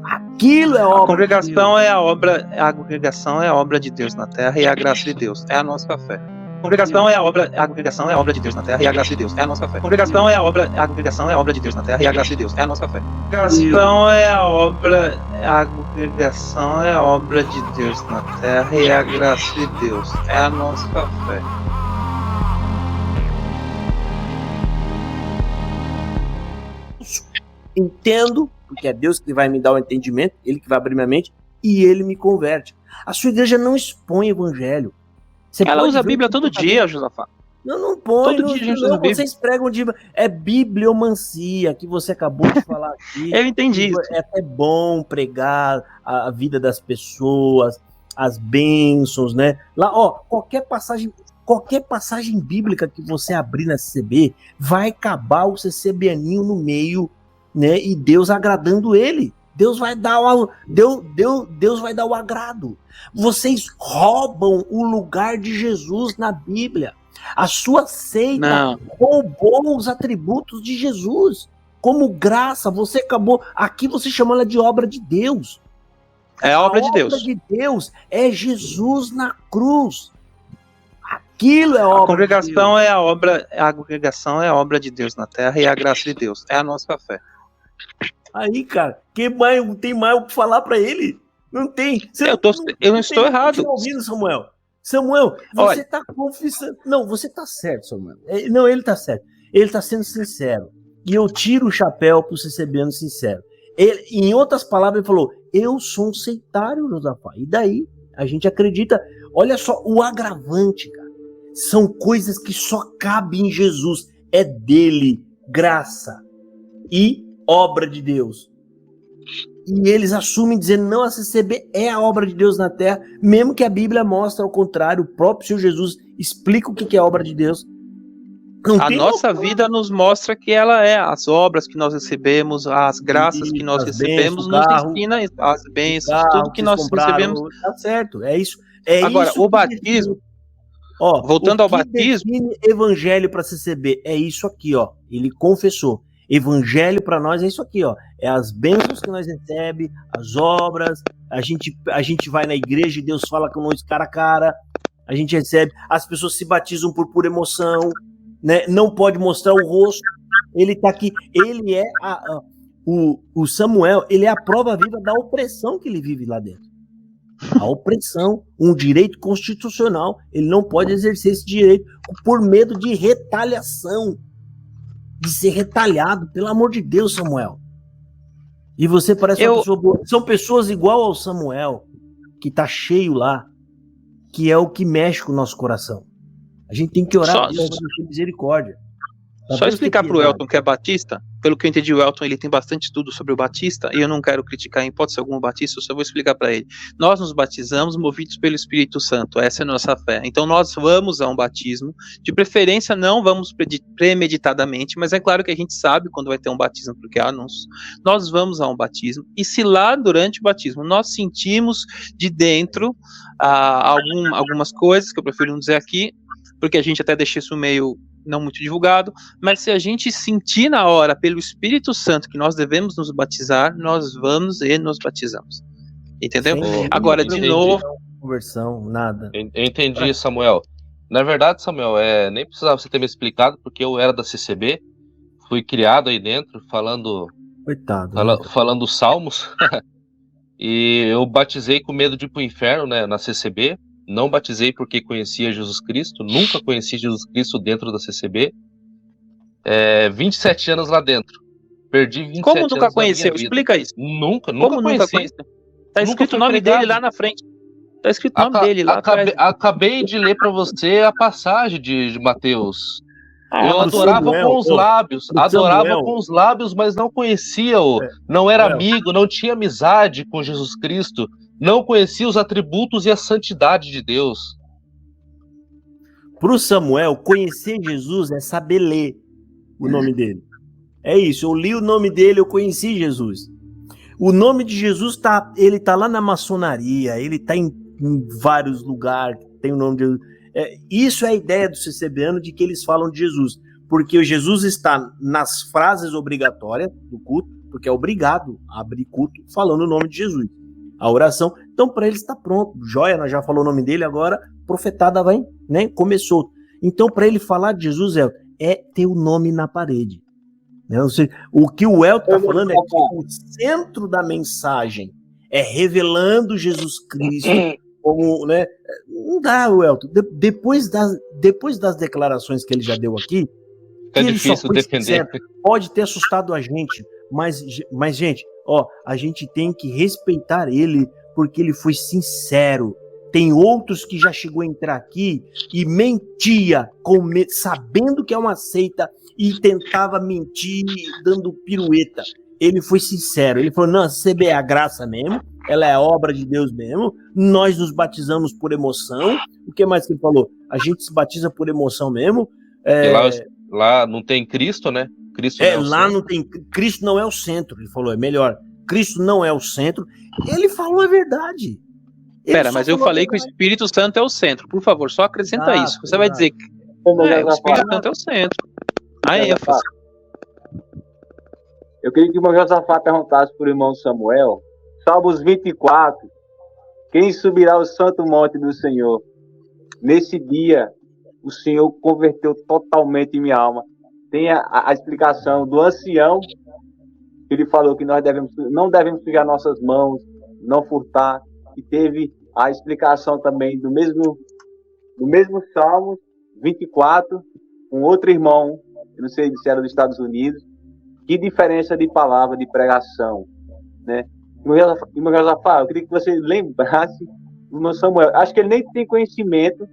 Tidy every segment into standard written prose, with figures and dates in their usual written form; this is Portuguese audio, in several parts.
Aquilo é A obra de Deus. congregação é a congregação é a obra de Deus na terra e a graça de Deus. É a nossa fé. A congregação é a obra de Deus na terra e a graça de Deus. É a nossa fé. A congregação é a obra de Deus na terra e a graça de Deus. É a nossa fé. A congregação é a obra de Deus na terra e a graça de Deus. É a nossa fé. Entendo, porque é Deus que vai me dar o entendimento, Ele que vai abrir minha mente, e Ele me converte. A sua igreja não expõe evangelho. Você Ela pode usa a ver Bíblia o todo dia, Josafá. Não põe. Todo dia a gente usa a Bíblia. Vocês pregam de... É bibliomancia, que você acabou de falar aqui. Eu entendi isso. É até bom pregar a vida das pessoas, as bênçãos, né? Lá, ó, qualquer passagem bíblica que você abrir na CCB, vai acabar o CCBaninho no meio, né? E Deus agradando ele. Deus vai dar Deus vai dar o agrado. Vocês roubam o lugar de Jesus na Bíblia. A sua seita roubou os atributos de Jesus. Como graça, você acabou... Aqui você chama ela de obra de Deus. É a obra de Deus. A obra de Deus é Jesus na cruz. Aquilo é obra a congregação é a obra de Deus na terra e a graça de Deus. É a nossa fé. Aí, cara, tem mais o que falar pra ele? Não tem. Eu não estou errado. Você tá ouvindo, Samuel? Samuel, você tá confessando. Não, você tá certo, Samuel. Não, ele tá certo. Ele tá sendo sincero. E eu tiro o chapéu pro CCBano sincero. Ele, em outras palavras, ele falou: eu sou um sectário, Josafá. E daí? A gente acredita. Olha só, o agravante, cara. São coisas que só cabem em Jesus. É dele, graça e obra de Deus. E eles assumem dizendo: não, a CCB é a obra de Deus na terra, mesmo que a Bíblia mostre ao contrário. O próprio Senhor Jesus explica o que é a obra de Deus. A nossa vida nos mostra que ela é. As obras que nós recebemos, as graças que nós recebemos, nos ensina as bênçãos, tudo que nós recebemos. Tá certo, é isso. Agora, o batismo, voltando ao batismo, define evangelho para CCB é isso aqui, ó. Ele confessou. Evangelho para nós é isso aqui, ó. É as bênçãos que nós recebemos, as obras. A gente vai na igreja e Deus fala com nós cara a cara. A gente recebe. As pessoas se batizam por pura emoção, né? Não pode mostrar o rosto. Ele tá aqui. Ele é o Samuel. Ele é a prova viva da opressão que ele vive lá dentro. A opressão, um direito constitucional. Ele não pode exercer esse direito por medo de retaliação. De ser retalhado, pelo amor de Deus, Samuel. E você parece uma pessoa boa. São pessoas igual ao Samuel, que tá cheio lá, que é o que mexe com o nosso coração. A gente tem que orar por misericórdia. Só explicar pro Elton que é batista. Pelo que eu entendi, o Elton ele tem bastante estudo sobre o batista, e eu não quero criticar em hipótese alguma o batista, eu só vou explicar para ele. Nós nos batizamos movidos pelo Espírito Santo, essa é a nossa fé. Então nós vamos a um batismo, de preferência não vamos premeditadamente, mas é claro que a gente sabe quando vai ter um batismo, porque há anúncios. Nós vamos a um batismo, e se lá durante o batismo nós sentimos de dentro algumas coisas, que eu prefiro não dizer aqui, porque a gente até deixa isso meio não muito divulgado, mas se a gente sentir na hora pelo Espírito Santo que nós devemos nos batizar, nós vamos e nos batizamos. Entendeu? Agora, de novo... Conversão, nada. Eu entendi, Samuel. Na verdade, Samuel, nem precisava você ter me explicado, porque eu era da CCB, fui criado aí dentro, falando salmos, e eu batizei com medo de ir pro inferno, né, na CCB. Não batizei porque conhecia Jesus Cristo, nunca conheci Jesus Cristo dentro da CCB. 27 anos lá dentro. Perdi 27 anos. Como nunca conheceu? Explica isso. Nunca conheci. Tá escrito o nome dele lá na frente. Tá escrito o nome dele lá atrás. Acabei de ler para você a passagem de Mateus. Eu adorava Samuel, com os lábios, com os lábios, mas não conhecia, não era amigo, não tinha amizade com Jesus Cristo. Não conhecia os atributos e a santidade de Deus. Para o Samuel, conhecer Jesus é saber ler o nome dele. É isso, eu li o nome dele, eu conheci Jesus. O nome de Jesus ele tá lá na maçonaria, ele tá em vários lugares, tem o nome de Jesus. Isso é a ideia do CCBano de que eles falam de Jesus. porque o Jesus está nas frases obrigatórias do culto, porque é obrigado a abrir culto falando o nome de Jesus. A oração, então para ele está pronto. Joia, nós já falou o nome dele, agora profetada vai, né? Começou. Então para ele falar de Jesus é ter o nome na parede. Né? O que o Elton está falando é que o centro da mensagem é revelando Jesus Cristo como, né? Não dá, Elton. Depois das declarações que ele já deu aqui, é difícil defender. Sincero, pode ter assustado a gente, mas gente, ó, a gente tem que respeitar ele porque ele foi sincero. Tem outros que já chegou a entrar aqui e mentia, sabendo que é uma seita, e tentava mentir dando pirueta. Ele foi sincero, ele falou, não, a CCB é a graça mesmo, ela é a obra de Deus mesmo, nós nos batizamos por emoção. O que mais que ele falou? A gente se batiza por emoção mesmo. Lá não tem Cristo, né? Cristo lá não tem, Cristo não é o centro, ele falou, é melhor, Cristo não é o centro. Ele falou a verdade. Mas eu falei que o Espírito Santo é o centro. Por favor, só acrescenta isso. Você vai dizer que o Espírito Santo é o centro. Eu queria que o irmão Josafá perguntasse para o irmão Samuel, Salmos 24, quem subirá ao santo monte do Senhor? Nesse dia, o Senhor converteu totalmente minha alma. Tem a explicação do ancião, que ele falou que nós não devemos sujar nossas mãos, não furtar, e teve a explicação também do mesmo Salmo 24, um outro irmão, eu não sei se era dos Estados Unidos, que diferença de palavra, de pregação, né? Irmão Josafá, eu queria que você lembrasse do irmão Samuel, acho que ele nem tem conhecimento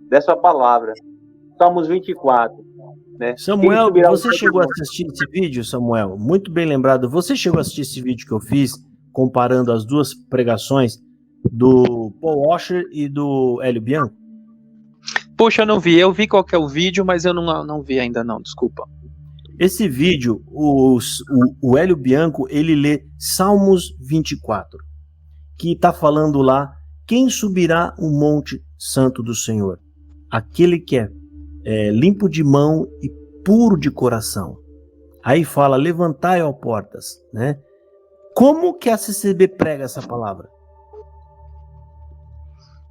dessa palavra, Salmos 24, né? Samuel, você chegou a assistir esse vídeo, Samuel? Muito bem lembrado, você chegou a assistir esse vídeo que eu fiz, comparando as duas pregações do Paul Washer e do Hélio Bianco? Poxa, eu não vi. Eu vi qual que é o vídeo, mas eu não vi ainda não, desculpa. Esse vídeo, o Hélio Bianco, ele lê Salmos 24, que está falando lá, quem subirá o monte santo do Senhor? Aquele que é limpo de mão e puro de coração. Aí fala, levantai, ó portas, né? Como que a CCB prega essa palavra?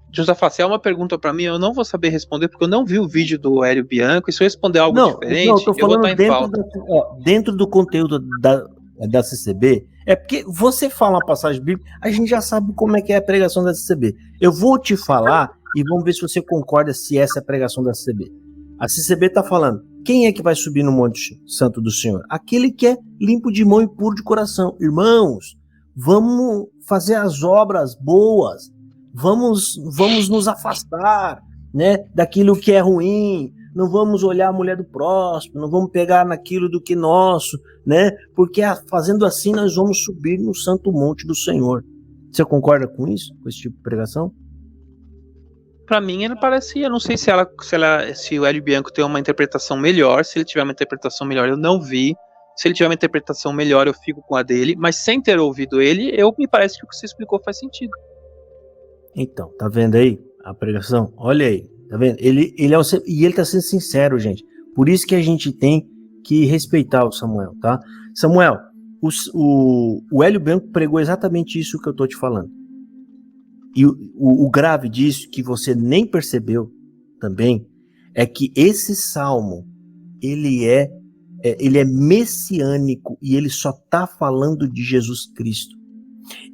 Josafá, se é uma pergunta para mim, eu não vou saber responder, porque eu não vi o vídeo do Hélio Bianco, e se eu responder algo diferente, eu vou estar em falta. Dentro do conteúdo da CCB, é porque você fala uma passagem bíblica, a gente já sabe como é que é a pregação da CCB. Eu vou te falar, e vamos ver se você concorda se essa é a pregação da CCB. A CCB está falando, quem é que vai subir no Monte Santo do Senhor? Aquele que é limpo de mão e puro de coração. Irmãos, vamos fazer as obras boas, vamos nos afastar, né, daquilo que é ruim, não vamos olhar a mulher do próximo, não vamos pegar naquilo do que é nosso, né, porque fazendo assim nós vamos subir no santo monte do Senhor. Você concorda com isso, com esse tipo de pregação? Para mim, ela parecia, eu não sei se o Hélio Bianco tem uma interpretação melhor, se ele tiver uma interpretação melhor, eu não vi. Se ele tiver uma interpretação melhor, eu fico com a dele, mas sem ter ouvido ele, me parece que o que você explicou faz sentido. Então, tá vendo aí a pregação? Olha aí, tá vendo? Ele tá sendo sincero, gente. Por isso que a gente tem que respeitar o Samuel, tá? Samuel, o Hélio Bianco pregou exatamente isso que eu tô te falando. E o grave disso, que você nem percebeu também, é que esse salmo, ele é messiânico e ele só tá falando de Jesus Cristo.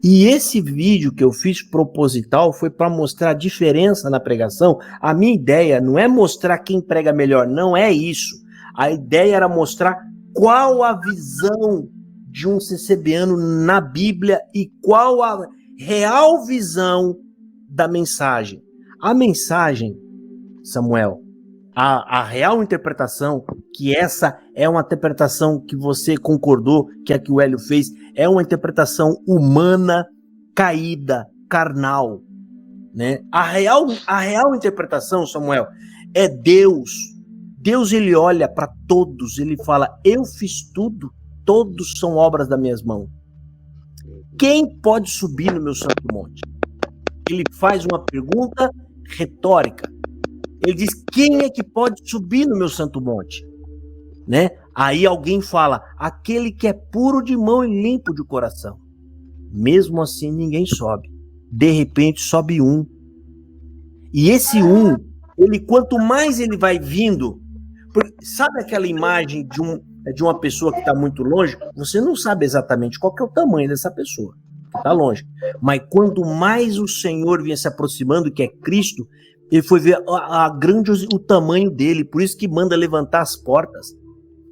E esse vídeo que eu fiz proposital foi para mostrar a diferença na pregação. A minha ideia não é mostrar quem prega melhor, não é isso. A ideia era mostrar qual a visão de um CCBano na Bíblia e qual a real visão da mensagem. A mensagem, Samuel, a real interpretação, que essa é uma interpretação que você concordou, que é a que o Hélio fez, é uma interpretação humana, caída, carnal, né? A real interpretação, Samuel, é Deus. Deus, ele olha para todos, ele fala, eu fiz tudo, todos são obras das minhas mãos. Quem pode subir no meu santo monte? Ele faz uma pergunta retórica. Ele diz, quem é que pode subir no meu santo monte? né? Aí alguém fala, aquele que é puro de mão e limpo de coração. Mesmo assim, ninguém sobe. De repente, sobe um. E esse um, ele, quanto mais ele vai vindo, sabe aquela imagem de uma pessoa que está muito longe? Você não sabe exatamente qual que é o tamanho dessa pessoa, que está longe. Mas quanto mais o Senhor vinha se aproximando, que é Cristo, ele foi ver o tamanho dele. Por isso que manda levantar as portas.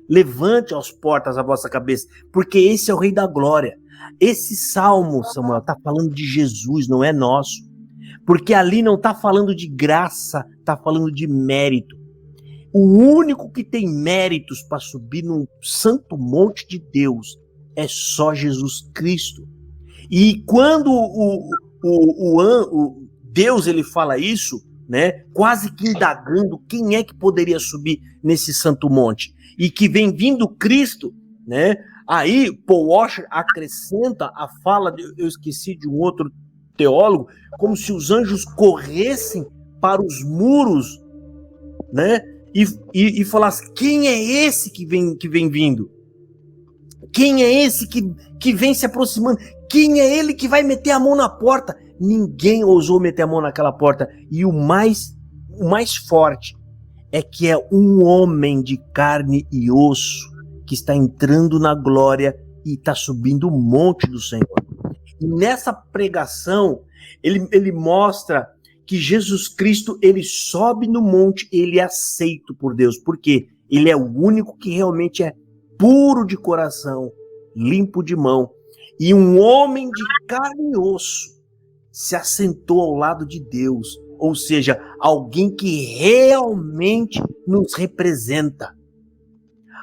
Levante as portas a vossa cabeça, porque esse é o Rei da Glória. Esse salmo, Samuel, está falando de Jesus, não é nosso. Porque ali não está falando de graça, está falando de mérito. O único que tem méritos para subir num santo monte de Deus é só Jesus Cristo. E quando o Deus ele fala isso, né, quase que indagando quem é que poderia subir nesse santo monte, e que vem vindo Cristo, né? Aí Paul Washer acrescenta a fala, eu esqueci de um outro teólogo, como se os anjos corressem para os muros, né? E falasse, quem é esse que vem vindo? Quem é esse que vem se aproximando? Quem é ele que vai meter a mão na porta? Ninguém ousou meter a mão naquela porta. E o mais forte é que é um homem de carne e osso que está entrando na glória e está subindo o monte do Senhor. E nessa pregação, ele mostra que Jesus Cristo, ele sobe no monte, ele é aceito por Deus, porque ele é o único que realmente é puro de coração, limpo de mão. E um homem de carne e osso se assentou ao lado de Deus, ou seja, alguém que realmente nos representa.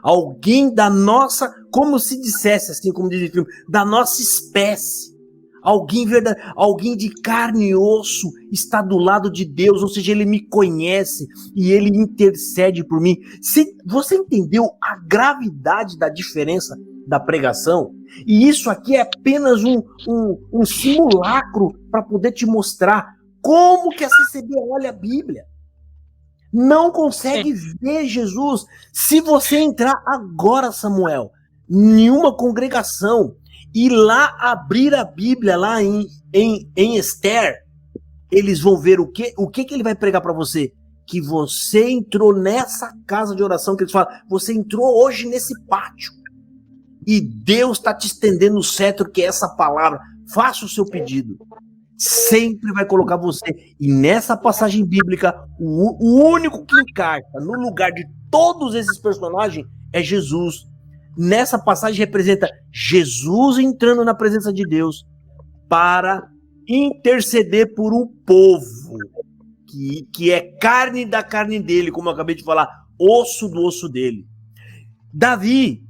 Alguém da nossa, como se dissesse, assim como diz o filme, da nossa espécie. Alguém verdadeiro, alguém de carne e osso está do lado de Deus, ou seja, ele me conhece e ele intercede por mim. Você entendeu a gravidade da diferença da pregação? E isso aqui é apenas um simulacro para poder te mostrar como que a CCB olha a Bíblia. Não consegue ver Jesus. Se você entrar agora, Samuel, em uma congregação e lá abrir a Bíblia lá em Esther, eles vão ver o que ele vai pregar para você? Que você entrou nessa casa de oração, que eles falam, você entrou hoje nesse pátio e Deus está te estendendo o cetro, que é essa palavra. Faça o seu pedido. Sempre vai colocar você. E nessa passagem bíblica, o único que encaixa no lugar de todos esses personagens é Jesus. Nessa passagem representa Jesus entrando na presença de Deus para interceder por um povo que é carne da carne dele, como eu acabei de falar, osso do osso dele. Davi,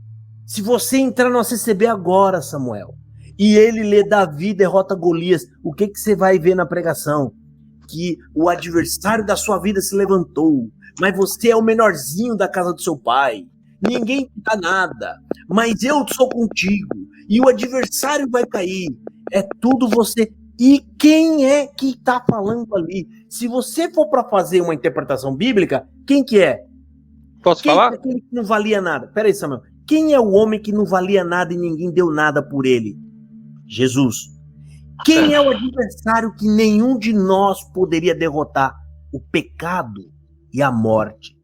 se você entrar no CCB agora, Samuel, e ele lê Davi derrota Golias, o que você vai ver na pregação? Que o adversário da sua vida se levantou, mas você é o menorzinho da casa do seu pai. Ninguém dá nada, mas eu sou contigo. E o adversário vai cair. É tudo você. E quem é que está falando ali? Se você for para fazer uma interpretação bíblica, quem que é? Posso falar? Quem é aquele que não valia nada? Peraí, Samuel. Quem é o homem que não valia nada e ninguém deu nada por ele? Jesus. Quem é o adversário que nenhum de nós poderia derrotar? O pecado e a morte.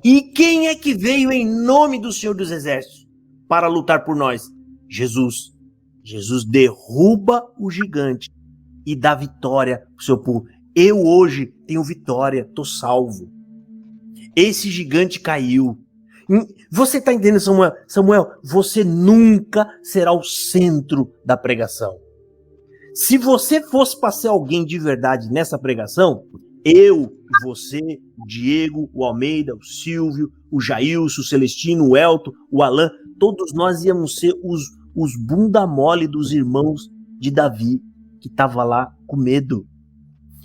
E quem é que veio em nome do Senhor dos Exércitos para lutar por nós? Jesus. Jesus derruba o gigante e dá vitória para o seu povo. Eu hoje tenho vitória, estou salvo. Esse gigante caiu. Você está entendendo, Samuel? Samuel, você nunca será o centro da pregação. Se você fosse para ser alguém de verdade nessa pregação, eu, você, o Diego, o Almeida, o Silvio, o Jailson, o Celestino, o Elton, o Alan, todos nós íamos ser os bunda mole dos irmãos de Davi, que estava lá com medo.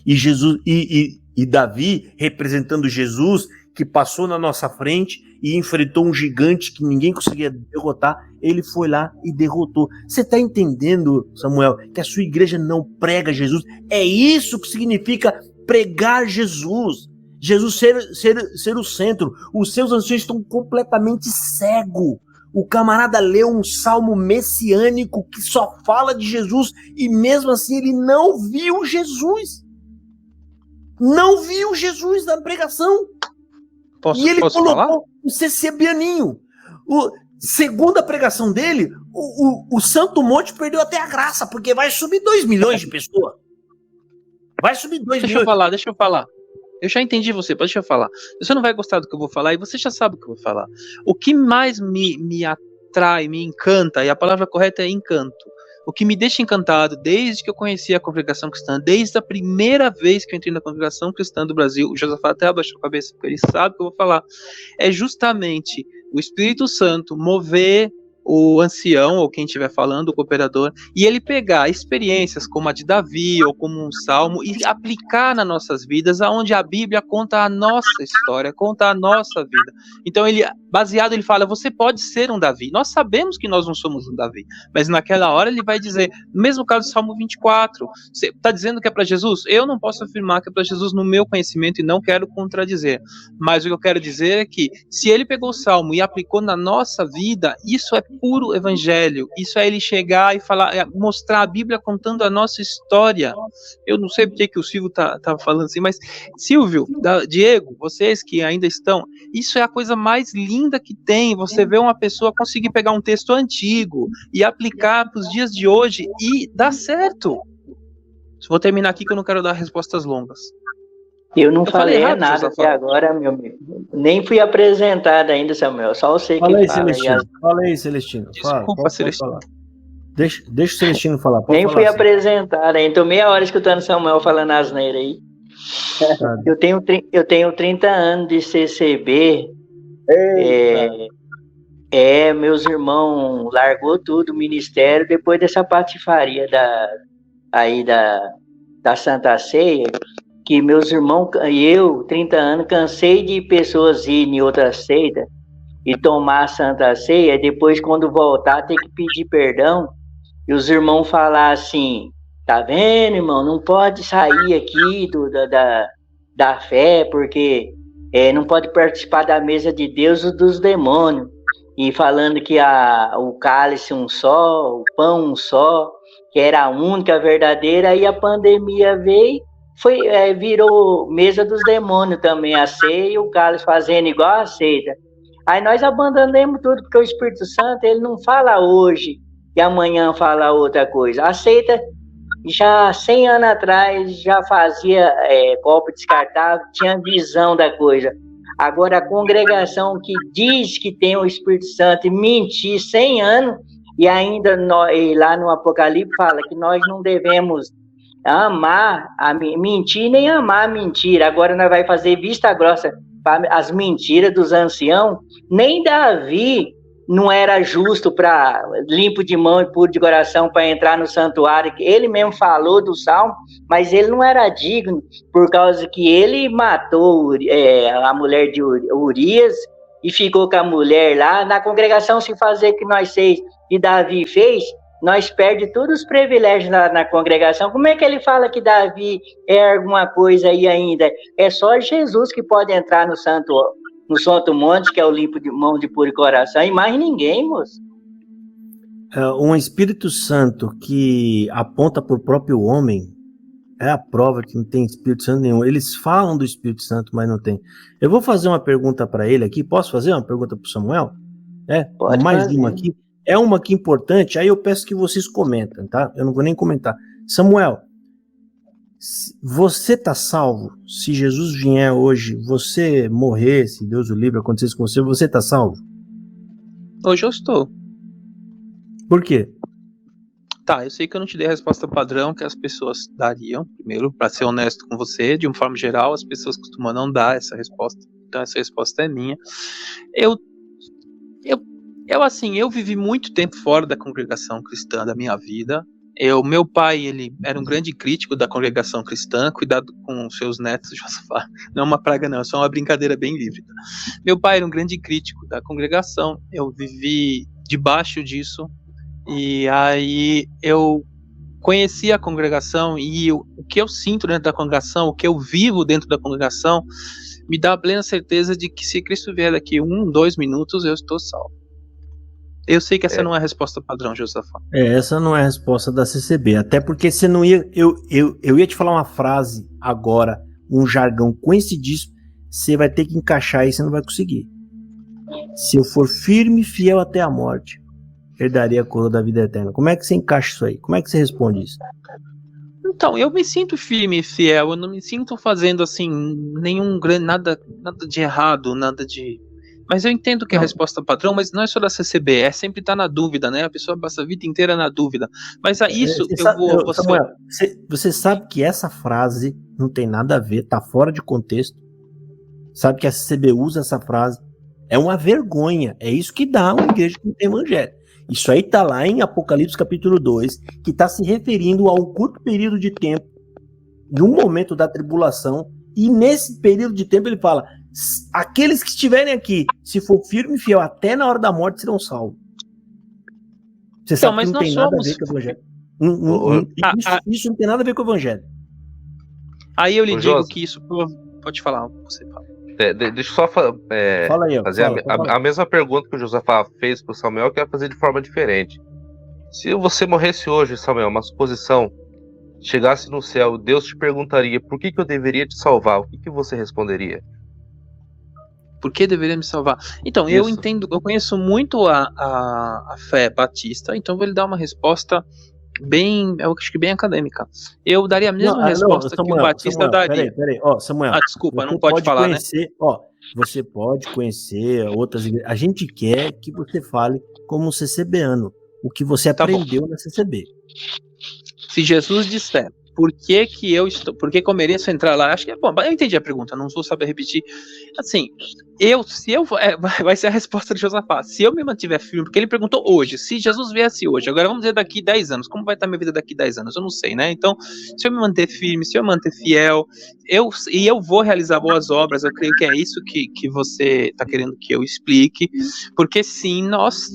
E Jesus e Davi, representando Jesus, que passou na nossa frente e enfrentou um gigante que ninguém conseguia derrotar, ele foi lá e derrotou. Você está entendendo, Samuel, que a sua igreja não prega Jesus? É isso que significa pregar Jesus. Jesus ser o centro. Os seus anciãos estão completamente cegos. O camarada leu um salmo messiânico que só fala de Jesus e mesmo assim ele não viu Jesus. Não viu Jesus na pregação. E ele colocou falar? O CC Bianinho. Segundo a pregação dele, o Santo Monte perdeu até a graça, porque vai subir 2 milhões de pessoas. Vai subir 2 milhões. Deixa eu falar. Eu já entendi você, deixa eu falar. Você não vai gostar do que eu vou falar e você já sabe o que eu vou falar. O que mais me atrai, me encanta, e a palavra correta é encanto. O que me deixa encantado desde que eu conheci a congregação cristã, desde a primeira vez que eu entrei na congregação cristã do Brasil, o Josafá até abaixou a cabeça porque ele sabe o que eu vou falar, é justamente o Espírito Santo mover o ancião, ou quem estiver falando, o cooperador, e ele pegar experiências como a de Davi, ou como um salmo, e aplicar nas nossas vidas, aonde a Bíblia conta a nossa história, conta a nossa vida. Então, ele fala, você pode ser um Davi. Nós sabemos que nós não somos um Davi, mas naquela hora ele vai dizer, no mesmo caso do Salmo 24, você está dizendo que é para Jesus? Eu não posso afirmar que é para Jesus no meu conhecimento, e não quero contradizer, mas o que eu quero dizer é que, se ele pegou o Salmo e aplicou na nossa vida, isso é puro evangelho, isso é ele chegar e falar, mostrar a Bíblia contando a nossa história. Eu não sei porque que o Silvio tá falando assim, mas Silvio, Diego, vocês que ainda estão, isso é a coisa mais linda que tem, você vê uma pessoa conseguir pegar um texto antigo e aplicar para os dias de hoje e dá certo. Vou terminar aqui que eu não quero dar respostas longas. Eu não falei errado, nada até agora, meu amigo. Nem fui apresentado ainda, Samuel. Só você que fala. Fala aí, Celestino. Desculpa, Celestino. Deixa o Celestino falar. Nem fui apresentado ainda. Tô meia hora escutando Samuel falando asneira aí. Eu tenho 30 anos de CCB. Meus irmãos largou tudo, o ministério, depois dessa patifaria da Santa Ceia, que meus irmãos e eu, 30 anos, cansei de pessoas irem em outra seita e tomar a Santa Ceia, depois quando voltar ter que pedir perdão, e os irmãos falar assim, tá vendo, irmão, não pode sair aqui da fé, porque não pode participar da mesa de Deus ou dos demônios, e falando que o cálice um só, o pão um só, que era a única verdadeira, e a pandemia veio, virou mesa dos demônios também, a ceia, e o cálice fazendo igual a seita. Aí nós abandonamos tudo, porque o Espírito Santo, ele não fala hoje, e amanhã fala outra coisa. A seita, já 100 anos atrás, já fazia copo descartável, tinha visão da coisa. Agora, a congregação que diz que tem o Espírito Santo e mentir 100 anos, e ainda lá no Apocalipse fala que nós não devemos amar a mentir, nem amar a mentira. Agora nós vai fazer vista grossa para as mentiras dos anciãos. Nem Davi não era justo, para limpo de mão e puro de coração, para entrar no santuário. Ele mesmo falou do salmo, mas ele não era digno, por causa que ele matou a mulher de Urias e ficou com a mulher lá. Na congregação, se fazer o que nós seis e Davi fez, nós perdemos todos os privilégios na congregação. Como é que ele fala que Davi é alguma coisa aí ainda? É só Jesus que pode entrar no Santo Monte, que é o limpo de mão de puro coração, e mais ninguém, moço. Um Espírito Santo que aponta para o próprio homem é a prova que não tem Espírito Santo nenhum. Eles falam do Espírito Santo, mas não tem. Eu vou fazer uma pergunta para ele aqui. Posso fazer uma pergunta para o Samuel? Pode mais fazer. Uma aqui. É uma aqui importante, aí eu peço que vocês comentem, tá? Eu não vou nem comentar. Samuel, você tá salvo? Se Jesus vier hoje, você morrer, se Deus o livre, acontecesse com você, você tá salvo? Hoje eu estou. Por quê? Tá, eu sei que eu não te dei a resposta padrão que as pessoas dariam, primeiro, para ser honesto com você, de uma forma geral, as pessoas costumam não dar essa resposta, então essa resposta é minha. Eu vivi muito tempo fora da congregação cristã da minha vida. Meu pai, ele era um grande crítico da congregação cristã. Cuidado com os seus netos, Josafá. Não é uma praga, não, é só uma brincadeira bem livre. Meu pai era um grande crítico da congregação. Eu vivi debaixo disso. E aí eu conheci a congregação e o que eu sinto dentro da congregação, o que eu vivo dentro da congregação, me dá a plena certeza de que se Cristo vier daqui 1, 2 minutos, eu estou salvo. Eu sei que essa não é a resposta padrão, Josafá. Essa não é a resposta da CCB, até porque você não ia... Eu ia te falar uma frase agora, um jargão conhecidíssimo, você vai ter que encaixar aí, você não vai conseguir. Se eu for firme e fiel até a morte, herdaria a coroa da vida eterna. Como é que você encaixa isso aí? Como é que você responde isso? Então, eu me sinto firme e fiel, eu não me sinto fazendo assim, nada de errado, nada de... Mas eu entendo que é a resposta padrão, mas não é só da CCB, é sempre estar na dúvida, né? A pessoa passa a vida inteira na dúvida. Mas a isso Samuel, você sabe que essa frase não tem nada a ver, tá fora de contexto. Sabe que a CCB usa essa frase. É uma vergonha. É isso que dá uma igreja que não tem evangelho. Isso aí tá lá em Apocalipse capítulo 2, que está se referindo a um curto período de tempo, de um momento da tribulação, e nesse período de tempo ele fala: aqueles que estiverem aqui, se for firme e fiel até na hora da morte, serão salvos. Você sabe que não tem nada a ver com o evangelho. Isso não tem nada a ver com o evangelho. Aí eu lhe digo que isso... Pode falar, você fala. Deixa eu só fazer a mesma pergunta que o Josafá fez para o Samuel, eu quero fazer de forma diferente. Se você morresse hoje, Samuel, uma suposição, chegasse no céu, Deus te perguntaria por que eu deveria te salvar, o que você responderia? Por que deveria me salvar? Então, eu entendo, eu conheço muito a fé batista, então eu vou lhe dar uma resposta bem, eu acho que bem acadêmica. Eu daria a mesma resposta Samuel, que o Batista daria. Peraí, Samuel. Desculpa, não pode falar, conhecer, né? Você pode conhecer outras igrejas. A gente quer que você fale como um CCBano, o que você aprendeu na CCB. Se Jesus disser, por que eu mereço entrar lá? Acho que é bom. Eu entendi a pergunta, não vou saber repetir. Assim, vai ser a resposta de Josafá. Se eu me mantiver firme, porque ele perguntou hoje, se Jesus viesse hoje, agora vamos dizer daqui 10 anos, como vai estar minha vida daqui 10 anos? Eu não sei, né? Então, se eu me manter firme, se eu me manter fiel, eu vou realizar boas obras, eu creio que é isso que você está querendo que eu explique, porque sim,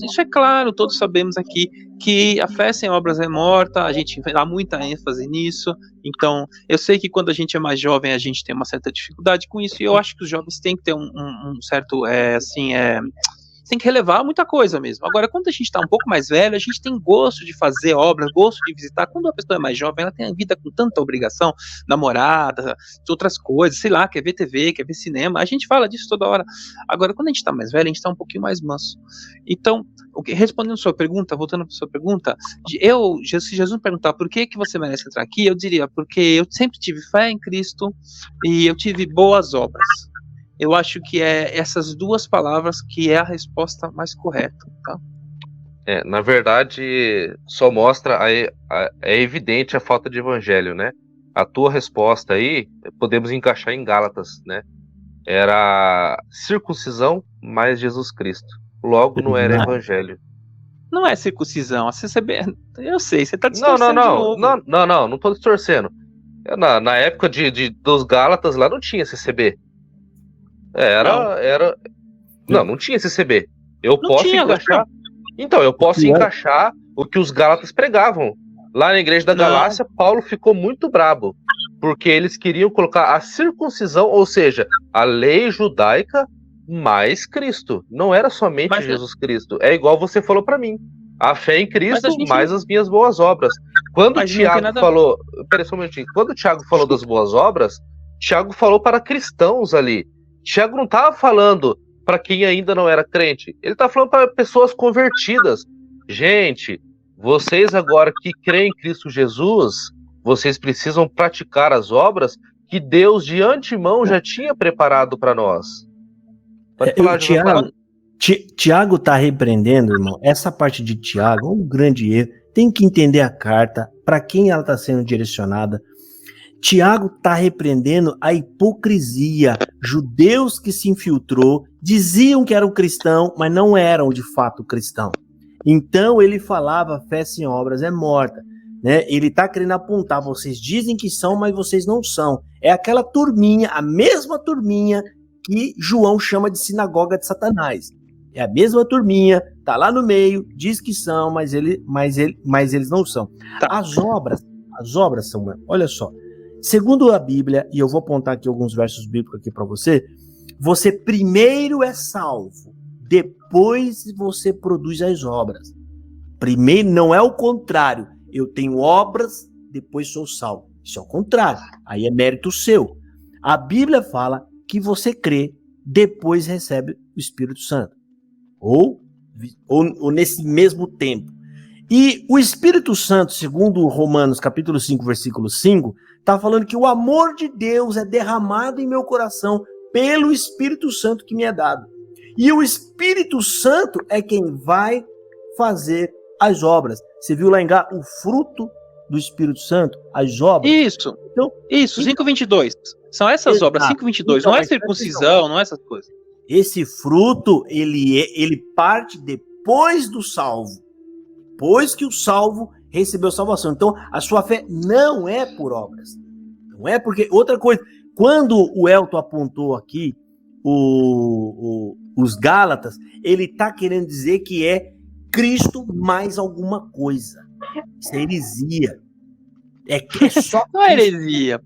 isso é claro, todos sabemos aqui que a fé sem obras é morta, a gente dá muita ênfase nisso, então eu sei que quando a gente é mais jovem a gente tem uma certa dificuldade com isso, e eu acho que os jovens têm que ter um certo, tem que relevar muita coisa mesmo. Agora, quando a gente está um pouco mais velho, a gente tem gosto de fazer obras, gosto de visitar. Quando a pessoa é mais jovem, ela tem a vida com tanta obrigação, namorada, outras coisas, sei lá, quer ver TV, quer ver cinema, a gente fala disso toda hora. Agora, quando a gente está mais velho, a gente está um pouquinho mais manso. Então, respondendo a sua pergunta, voltando para a sua pergunta, se Jesus me perguntar por que você merece entrar aqui, eu diria, porque eu sempre tive fé em Cristo e eu tive boas obras. Eu acho que é essas duas palavras que é a resposta mais correta, tá? Na verdade, só mostra, é evidente a falta de evangelho, né? A tua resposta aí, podemos encaixar em Gálatas, né? Era circuncisão mais Jesus Cristo. Logo, não era evangelho. Não é circuncisão, a CCB... Eu sei, você tá distorcendo de novo. Não tô distorcendo. Na época dos Gálatas lá não tinha CCB. Não tinha CCB. Eu posso encaixar. Então, eu posso encaixar o que os Gálatas pregavam. Lá na igreja da Galácia, Paulo ficou muito brabo, porque eles queriam colocar a circuncisão, ou seja, a lei judaica mais Cristo. Não era somente Jesus Cristo. É igual você falou para mim. A fé em Cristo mais as minhas boas obras. Quando o Tiago falou... Peraí só um momentinho. Quando o Tiago falou das boas obras, Tiago falou para cristãos ali. Tiago não estava falando para quem ainda não era crente. Ele está falando para pessoas convertidas. Gente, vocês agora que creem em Cristo Jesus, vocês precisam praticar as obras que Deus de antemão já tinha preparado para nós. Pode falar, Tiago está repreendendo, irmão. Essa parte de Tiago é um grande erro. Tem que entender a carta, para quem ela está sendo direcionada. Tiago está repreendendo a hipocrisia. Judeus que se infiltrou, diziam que eram cristãos, mas não eram de fato cristãos. Então ele falava, fé sem obras é morta. Né? Ele está querendo apontar, vocês dizem que são, mas vocês não são. É aquela turminha, a mesma turminha que João chama de sinagoga de Satanás. É a mesma turminha, tá lá no meio, diz que são, mas eles não são. Tá. As obras, Samuel, olha só. Segundo a Bíblia, e eu vou apontar aqui alguns versos bíblicos aqui para você, você primeiro é salvo, depois você produz as obras. Primeiro, não é o contrário. Eu tenho obras, depois sou salvo. Isso é o contrário. Aí é mérito seu. A Bíblia fala que você crê, depois recebe o Espírito Santo. Ou nesse mesmo tempo. E o Espírito Santo, segundo Romanos capítulo 5, versículo 5, está falando que o amor de Deus é derramado em meu coração pelo Espírito Santo que me é dado. E o Espírito Santo é quem vai fazer as obras. Você viu lá em Gálatas o fruto do Espírito Santo, as obras? Isso, então, 5:22. São essas obras, 5:22. Então, não é circuncisão, não é essas coisas. Esse fruto, ele parte depois do salvo. Depois que o salvo recebeu salvação. Então, a sua fé não é por obras. Não é porque... Outra coisa, quando o Elton apontou aqui os Gálatas, ele está querendo dizer que é Cristo mais alguma coisa. Isso é heresia. É só não é heresia.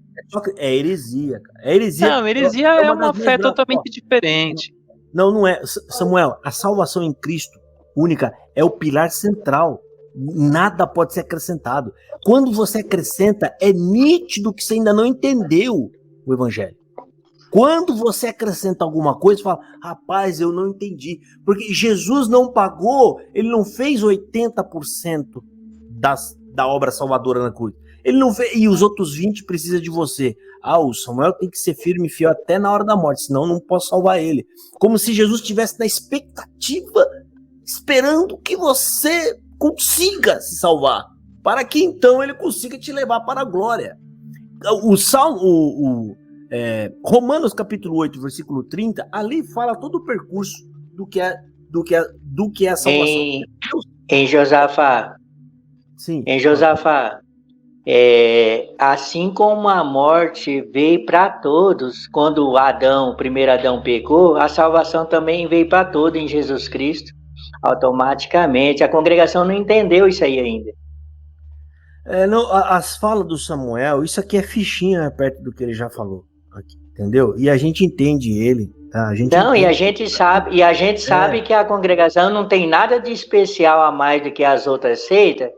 É heresia, cara. É heresia. Não, heresia é uma fé totalmente diferente. Não é. Samuel, a salvação em Cristo única é o pilar central. Nada pode ser acrescentado. Quando você acrescenta, é nítido que você ainda não entendeu o evangelho. Quando você acrescenta alguma coisa, você fala, rapaz, eu não entendi. Porque Jesus não pagou, ele não fez 80% da obra salvadora na cruz. Ele não fez, e os outros 20 precisam de você. O Samuel tem que ser firme e fiel até na hora da morte, senão eu não posso salvar ele. Como se Jesus estivesse na expectativa, esperando que você consiga se salvar, para que então ele consiga te levar para a glória. Romanos capítulo 8, versículo 30, ali fala todo o percurso do que é a salvação. Em Josafá, sim. Em Josafá, assim como a morte veio para todos, quando o primeiro Adão pecou, a salvação também veio para todos em Jesus Cristo, automaticamente. A congregação não entendeu isso aí ainda. As falas do Samuel, isso aqui é fichinha perto do que ele já falou, aqui, entendeu? E a gente entende ele, tá? E a gente sabe que a congregação não tem nada de especial a mais do que as outras seitas.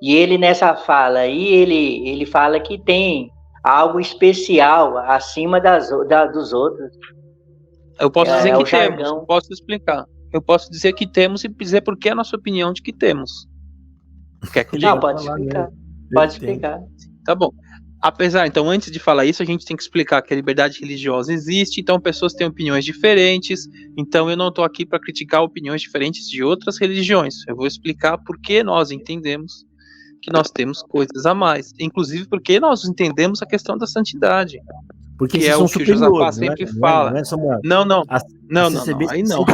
E ele nessa fala aí, ele fala que tem algo especial acima dos outros. Eu posso dizer que temos, eu posso explicar. Eu posso dizer que temos e dizer por que é a nossa opinião de que temos. Quer que eu diga? Não, pode explicar. Pode explicar. Tá bom. Apesar, então, antes de falar isso, a gente tem que explicar que a liberdade religiosa existe, então pessoas têm opiniões diferentes, então eu não estou aqui para criticar opiniões diferentes de outras religiões. Eu vou explicar por que nós entendemos que nós temos coisas a mais, inclusive porque nós entendemos a questão da santidade, porque que é o que o Josafá sempre fala. Não, aí não.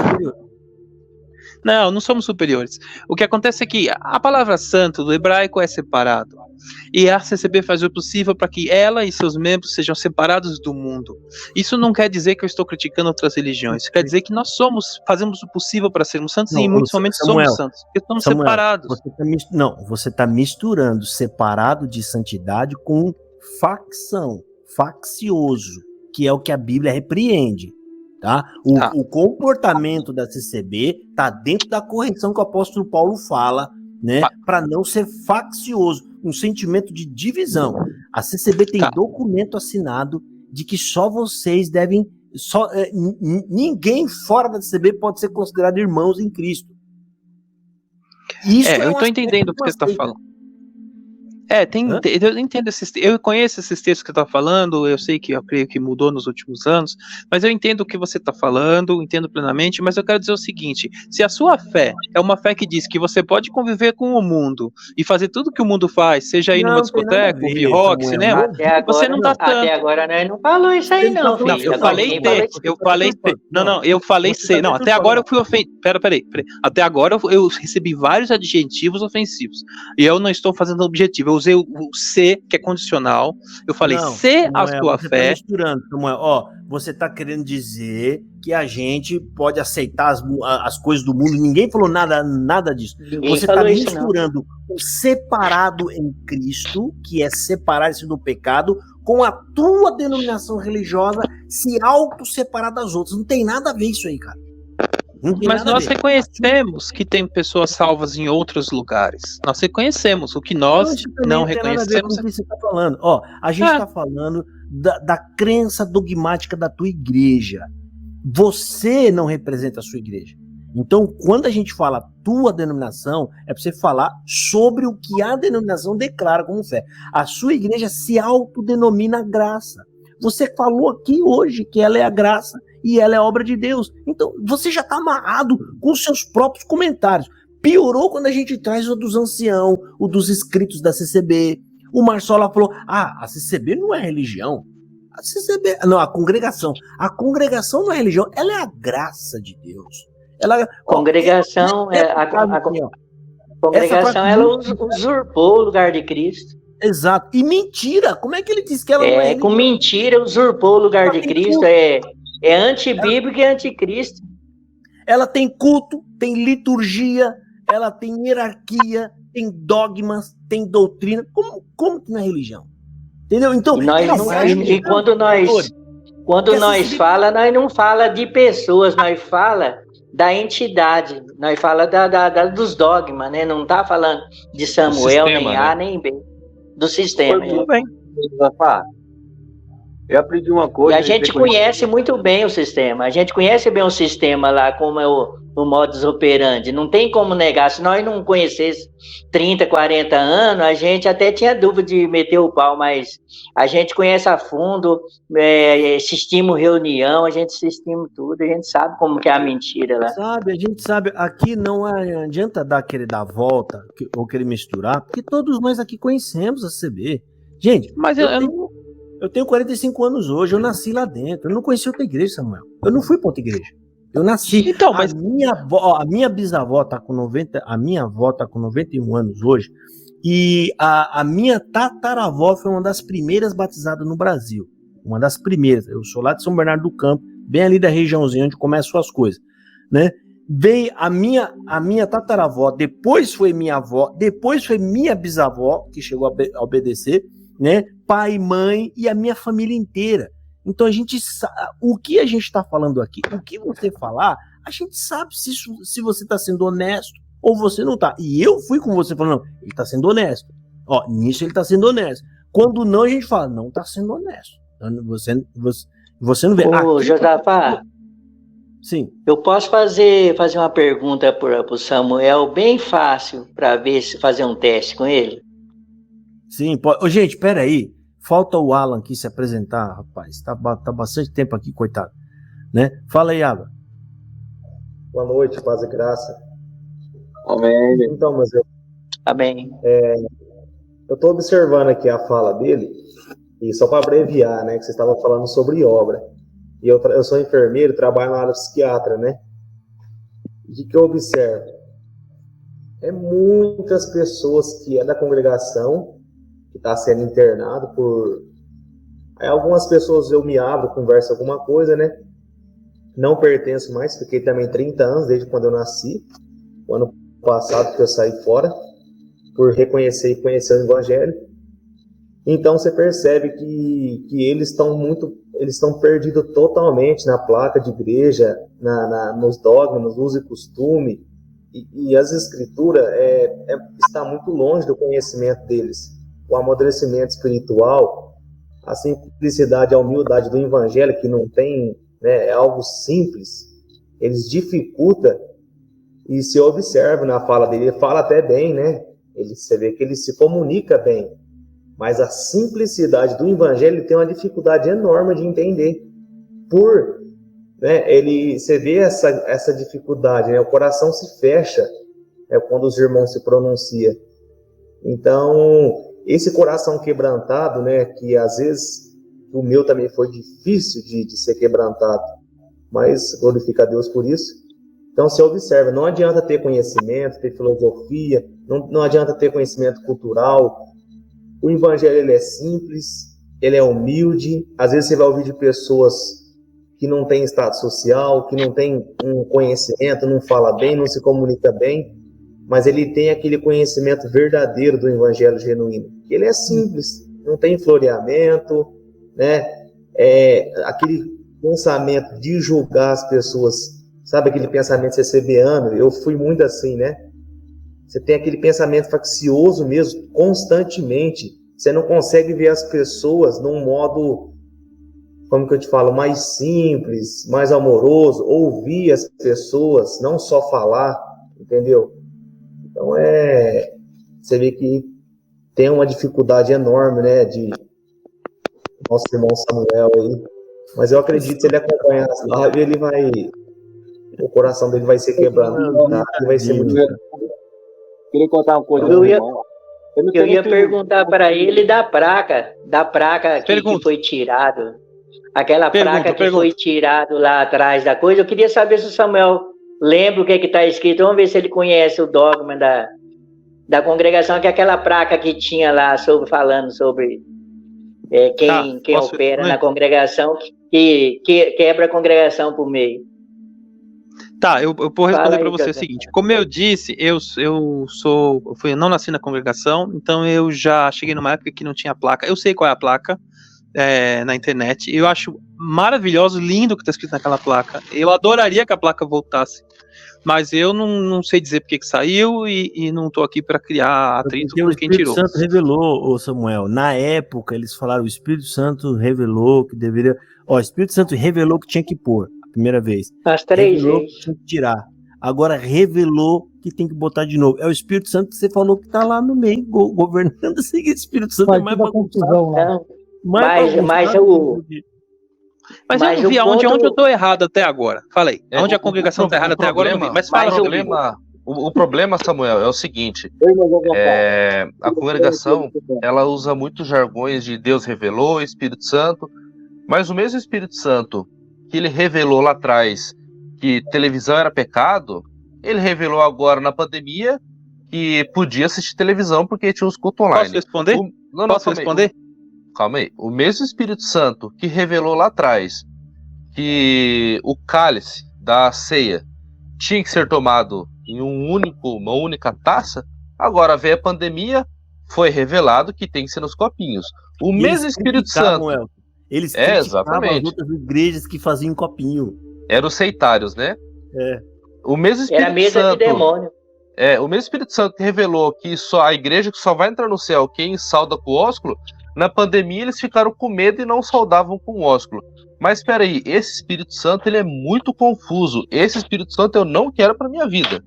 Não somos superiores. O que acontece é que a palavra santo do hebraico é separado. E a CCB faz o possível para que ela e seus membros sejam separados do mundo. Isso não quer dizer que eu estou criticando outras religiões. Isso quer dizer que nós fazemos o possível para sermos santos e em muitos momentos somos santos. Porque estamos separados. Você está misturando separado de santidade com facção, faccioso, que é o que a Bíblia repreende. Tá? O comportamento da CCB está dentro da correção que o apóstolo Paulo fala, né, para não ser faccioso, um sentimento de divisão. A CCB tem documento assinado de que só vocês devem, ninguém fora da CCB pode ser considerado irmãos em Cristo. Isso eu estou entendendo o que você está falando. Eu entendo eu conheço esses textos que você está falando, eu sei que eu creio que mudou nos últimos anos, mas eu entendo o que você está falando, entendo plenamente, mas eu quero dizer o seguinte: se a sua fé é uma fé que diz que você pode conviver com o mundo e fazer tudo que o mundo faz, seja ir numa discoteca, ouvir rock, cinema, você não está tanto. Até agora nós não falou isso aí não, filho. Eu falei ser. Não, até agora eu fui ofendido. Peraí. Até agora eu recebi vários adjetivos ofensivos. E eu não estou fazendo objetivo. Eu usei o ser, que é condicional. Eu falei, se a sua fé. Tá misturando, Samuel. Você está querendo dizer que a gente pode aceitar as coisas do mundo. Ninguém falou nada disso. Você está misturando o separado em Cristo, que é separar-se do pecado, com a tua denominação religiosa se auto-separar das outras. Não tem nada a ver isso aí, cara. Mas nós reconhecemos que tem pessoas salvas em outros lugares. Nós reconhecemos. O que nós não reconhecemos. O que você tá falando. Ó, a gente está falando da crença dogmática da tua igreja. Você não representa a sua igreja. Então, quando a gente fala tua denominação, é para você falar sobre o que a denominação declara como fé. A sua igreja se autodenomina graça. Você falou aqui hoje que ela é a graça e ela é obra de Deus. Então, você já está amarrado com os seus próprios comentários. Piorou quando a gente traz o dos anciãos, o dos inscritos da CCB. O Marçola falou, a CCB não é religião. A CCB, não, a congregação. A congregação não é religião, ela é a graça de Deus. Congregação, congregação, ela usurpou o lugar de Cristo. Exato. E mentira. Como é que ele diz que ela não é? Com mentira, usurpou o lugar de Cristo. É antibíblico e anticristo. Ela tem culto, tem liturgia, ela tem hierarquia, tem dogmas, tem doutrina. Como que não é religião? Entendeu? Então, quando nós fala, nós não fala de pessoas, nós fala da entidade, nós fala dos dogmas, né? Não tá falando de Samuel, sistema, nem A, nem B. Do sistema. Tudo bem. Eu aprendi uma coisa. E a gente conhece muito bem o sistema. A gente conhece bem o sistema lá, como é o modus operandi. Não tem como negar. Se nós não conhecêssemos 30, 40 anos, a gente até tinha dúvida de meter o pau, mas a gente conhece a fundo, assistimos reunião, a gente assistimos tudo, a gente sabe como que é a mentira lá. A gente sabe. Aqui não adianta querer dar volta ou querer misturar, porque todos nós aqui conhecemos a CB. Gente, mas eu tenho 45 anos hoje, eu nasci lá dentro. Eu não conheci outra igreja, Samuel. Eu não fui para outra igreja. Eu nasci. Então, mas a minha bisavó tá com 90, a minha avó tá com 91 anos hoje, e a minha tataravó foi uma das primeiras batizadas no Brasil. Uma das primeiras. Eu sou lá de São Bernardo do Campo, bem ali da regiãozinha onde começam as coisas, né? Veio a minha tataravó, depois foi minha avó, depois foi minha bisavó, que chegou a obedecer, né? Pai, mãe e a minha família inteira. Então a gente sabe o que a gente está falando aqui, o que você falar, a gente sabe se você está sendo honesto ou você não está. E eu fui com você falando, não, ele está sendo honesto. Ó, nisso ele está sendo honesto. Quando não, a gente fala, não está sendo honesto. Você não vê. Ô, Josafá, sim. Eu posso fazer uma pergunta para o Samuel bem fácil para ver se fazer um teste com ele? Sim, pode. Ô, gente, peraí. Falta o Alan aqui se apresentar, rapaz. Tá bastante tempo aqui, coitado. Né? Fala aí, Alan. Boa noite, paz e graça. Amém. Então, mas Amém. Eu estou observando aqui a fala dele, e só para abreviar, né, que você estava falando sobre obra. E eu sou enfermeiro, trabalho na área psiquiatra, né? E o que eu observo? É muitas pessoas que é da congregação, que está sendo internado por... Aí algumas pessoas eu me abro, converso alguma coisa, né? Não pertenço mais, fiquei também 30 anos, desde quando eu nasci. O ano passado que eu saí fora, por reconhecer e conhecer o Evangelho. Então você percebe que eles estão perdidos totalmente na placa de igreja, nos dogmas, nos usos e costumes, e as escrituras está muito longe do conhecimento deles. O amadurecimento espiritual, a simplicidade, a humildade do evangelho, que não tem, né, é algo simples, eles dificultam, e se observa na fala dele, ele fala até bem, né? Você vê que ele se comunica bem, mas a simplicidade do evangelho tem uma dificuldade enorme de entender. Você vê essa dificuldade, né? O coração se fecha quando os irmãos se pronunciam. Então, esse coração quebrantado, né, que às vezes o meu também foi difícil de ser quebrantado, mas glorifica a Deus por isso. Então, você observa, não adianta ter conhecimento, ter filosofia, não adianta ter conhecimento cultural. O evangelho ele é simples, ele é humilde. Às vezes você vai ouvir de pessoas que não têm status social, que não têm um conhecimento, não fala bem, não se comunica bem, mas ele tem aquele conhecimento verdadeiro do evangelho genuíno. Ele é simples, não tem floreamento, né? Aquele pensamento de julgar as pessoas, sabe, aquele pensamento CCBano, eu fui muito assim, né? Você tem aquele pensamento faccioso mesmo, constantemente, você não consegue ver as pessoas num modo, como que eu te falo, mais simples, mais amoroso, ouvir as pessoas, não só falar, entendeu? Então você vê que tem uma dificuldade enorme, né, de nosso irmão Samuel aí, mas eu acredito que se ele acompanhar as lives, o coração dele vai ser quebrado, tá? E vai ser muito difícil. Queria contar uma coisa. Eu ia perguntar para ele da placa que foi tirado. Aquela placa que foi tirado lá atrás da coisa. Eu queria saber se o Samuel lembra o que está escrito. Vamos ver se ele conhece o dogma da congregação, que é aquela placa que tinha lá falando sobre quem opera na congregação, que quebra a congregação por meio. Tá, eu vou responder para você o seguinte. Como eu disse, eu não nasci na congregação, então eu já cheguei numa época que não tinha placa. Eu sei qual é a placa na internet. Eu acho maravilhoso, lindo o que está escrito naquela placa. Eu adoraria que a placa voltasse, mas eu não sei dizer porque que saiu e não estou aqui para criar atrito com quem tirou. O Espírito Santo revelou, Samuel. Na época, eles falaram, o Espírito Santo revelou que deveria... o Espírito Santo revelou que tinha que pôr. Primeira vez. As 3 revelou vezes. Que tinha que tirar. Agora revelou que tem que botar de novo. É o Espírito Santo que você falou que tá lá no meio, governando. Esse Espírito Santo é mais bagunçado. Mas eu vi onde eu tô errado até agora. Falei. Onde a congregação tá errada até agora, eu não vi. Mas fala, o problema, Samuel, é o seguinte. A congregação, ela usa muitos jargões de Deus revelou, Espírito Santo, mas o mesmo Espírito Santo que ele revelou lá atrás que televisão era pecado, ele revelou agora na pandemia que podia assistir televisão porque tinha os cultos online. Posso responder? Posso responder? Calma aí. O mesmo Espírito Santo que revelou lá atrás que o cálice da ceia tinha que ser tomado em uma única taça, agora veio a pandemia, foi revelado que tem que ser nos copinhos. O mesmo Espírito Santo... Eles criticavam as outras igrejas que faziam copinho. Eram os sectários, né? O mesmo Espírito Era mesa Santo, de demônio. O mesmo Espírito Santo que revelou que só a igreja que só vai entrar no céu quem sauda com o ósculo, na pandemia eles ficaram com medo e não saudavam com o ósculo. Mas espera aí, esse Espírito Santo ele é muito confuso. Esse Espírito Santo eu não quero para minha vida.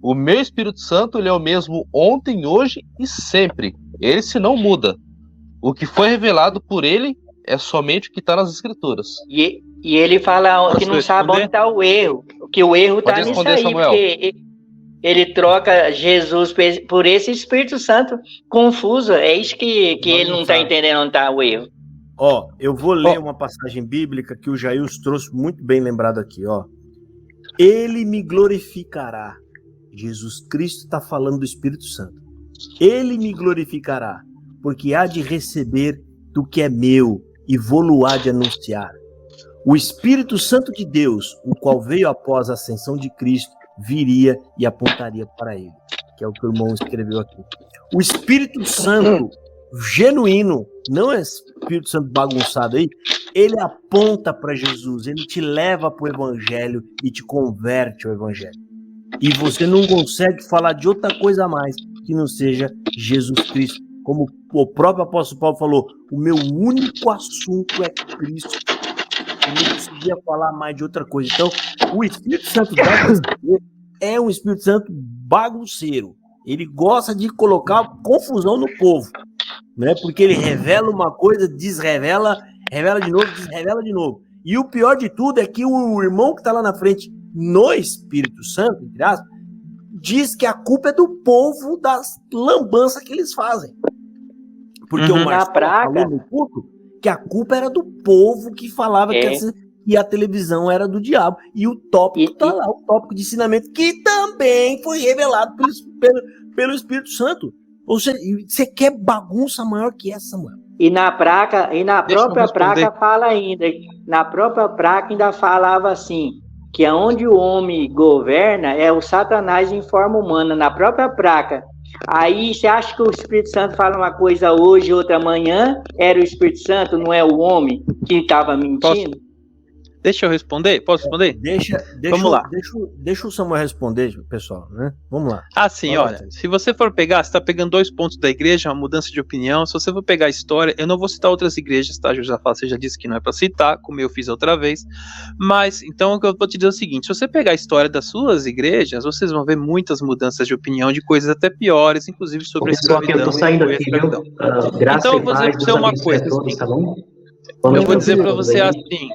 O meu Espírito Santo ele é o mesmo ontem, hoje e sempre. Ele se não muda. O que foi revelado por ele é somente o que está nas escrituras. E ele fala que não sabe onde está o erro. Que o erro está nisso aí, Samuel. Porque ele troca Jesus por esse Espírito Santo confuso. É isso que ele não está entendendo onde está o erro. Eu vou ler uma passagem bíblica que o Jails trouxe muito bem lembrado aqui. Ele me glorificará. Jesus Cristo está falando do Espírito Santo. Ele me glorificará, porque há de receber do que é meu e vou-lo há de anunciar. O Espírito Santo de Deus, o qual veio após a ascensão de Cristo, viria e apontaria para ele, que é o que o irmão escreveu aqui. O Espírito Santo genuíno, não é Espírito Santo bagunçado aí, ele aponta para Jesus, ele te leva para o Evangelho e te converte ao Evangelho. E você não consegue falar de outra coisa a mais que não seja Jesus Cristo. Como o próprio apóstolo Paulo falou, o meu único assunto é Cristo. Eu não conseguia falar mais de outra coisa. Então, o Espírito Santo é um Espírito Santo bagunceiro. Ele gosta de colocar confusão no povo, né? Porque ele revela uma coisa, desrevela, revela de novo, desrevela de novo. E o pior de tudo é que o irmão que está lá na frente, no Espírito Santo, entre aspas, diz que a culpa é do povo das lambanças que eles fazem. Porque o Marcelo falou no culto que a culpa era do povo que falava que a televisão era do diabo. E o tópico está lá, o tópico de ensinamento, que também foi revelado pelo Espírito Santo. Ou seja, você quer bagunça maior que essa, Samuel? E na própria placa fala ainda, na própria placa ainda falava assim, que aonde o homem governa é o Satanás em forma humana. Na própria placa Aí você acha que o Espírito Santo fala uma coisa hoje, outra amanhã? Era o Espírito Santo, não é o homem que estava mentindo? Deixa eu responder? Posso responder? Vamos lá. Deixa o Samuel responder, pessoal, né? Vamos lá. Assim, olha, se você for pegar, você está pegando 2 pontos da igreja, uma mudança de opinião. Se você for pegar a história, eu não vou citar outras igrejas, tá, Josafá? Você já disse que não é para citar, como eu fiz outra vez. Mas, então, o que eu vou te dizer é o seguinte: se você pegar a história das suas igrejas, vocês vão ver muitas mudanças de opinião, de coisas até piores, inclusive sobre a escravidão. Eu tô saindo aqui, viu? Então, eu vou dizer para você uma coisa. Todos, tá bom? Eu vou dizer para você assim.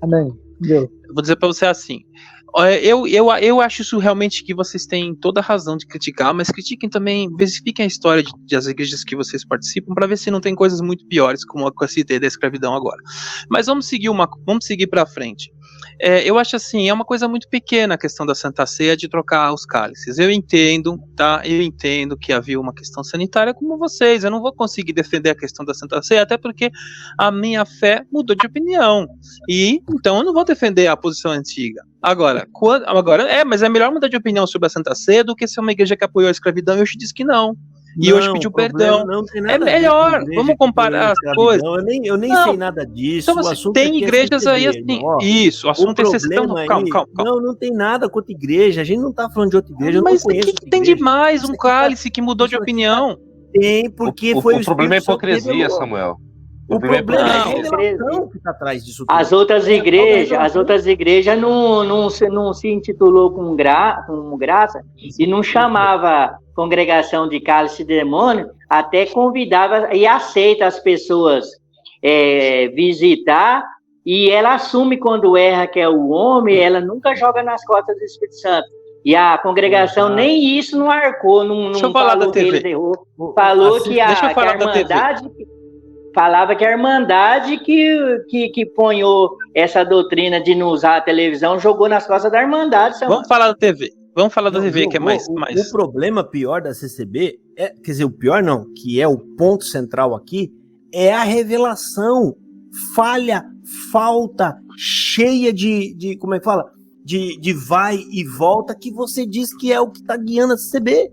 Amém. Eu vou dizer para você assim. Eu acho isso realmente que vocês têm toda a razão de criticar, mas critiquem também, verifiquem a história das igrejas que vocês participam para ver se não tem coisas muito piores, como a que eu citei da escravidão agora. Mas vamos seguir para frente. Eu acho assim, é uma coisa muito pequena a questão da Santa Ceia de trocar os cálices. Eu entendo, tá? Eu entendo que havia uma questão sanitária como vocês. Eu não vou conseguir defender a questão da Santa Ceia, até porque a minha fé mudou de opinião. E então eu não vou defender a posição antiga. Mas é melhor mudar de opinião sobre a Santa Ceia do que ser uma igreja que apoiou a escravidão e hoje diz que não. E hoje pediu perdão. É melhor, vamos comparar as coisas. Eu nem sei nada disso. Então, você tem igrejas aí assim. Isso, o assunto é exceção. Calma. Não tem nada contra igreja. A gente não tá falando de outra igreja. Mas o que tem demais um cálice que mudou de opinião? Tem, porque foi o problema é a hipocrisia, Samuel. O problema é a revelação que está atrás disso tudo. As outras igrejas não se intitulou com graça e não chamava congregação de cálice de demônio, até convidava e aceita as pessoas visitar, e ela assume quando erra que é o homem, ela nunca joga nas costas do Espírito Santo. E a congregação nem isso não arcou, não falou que ele errou. Falou que a Irmandade... Falava que a Irmandade que ponhou essa doutrina de não usar a televisão, jogou nas costas da Irmandade. Vamos falar da TV. Vamos falar da TV, que é mais... O problema pior da CCB, quer dizer, o pior não, que é o ponto central aqui, é a revelação. Falta, cheia de como é que fala? De vai e volta, que você diz que é o que está guiando a CCB.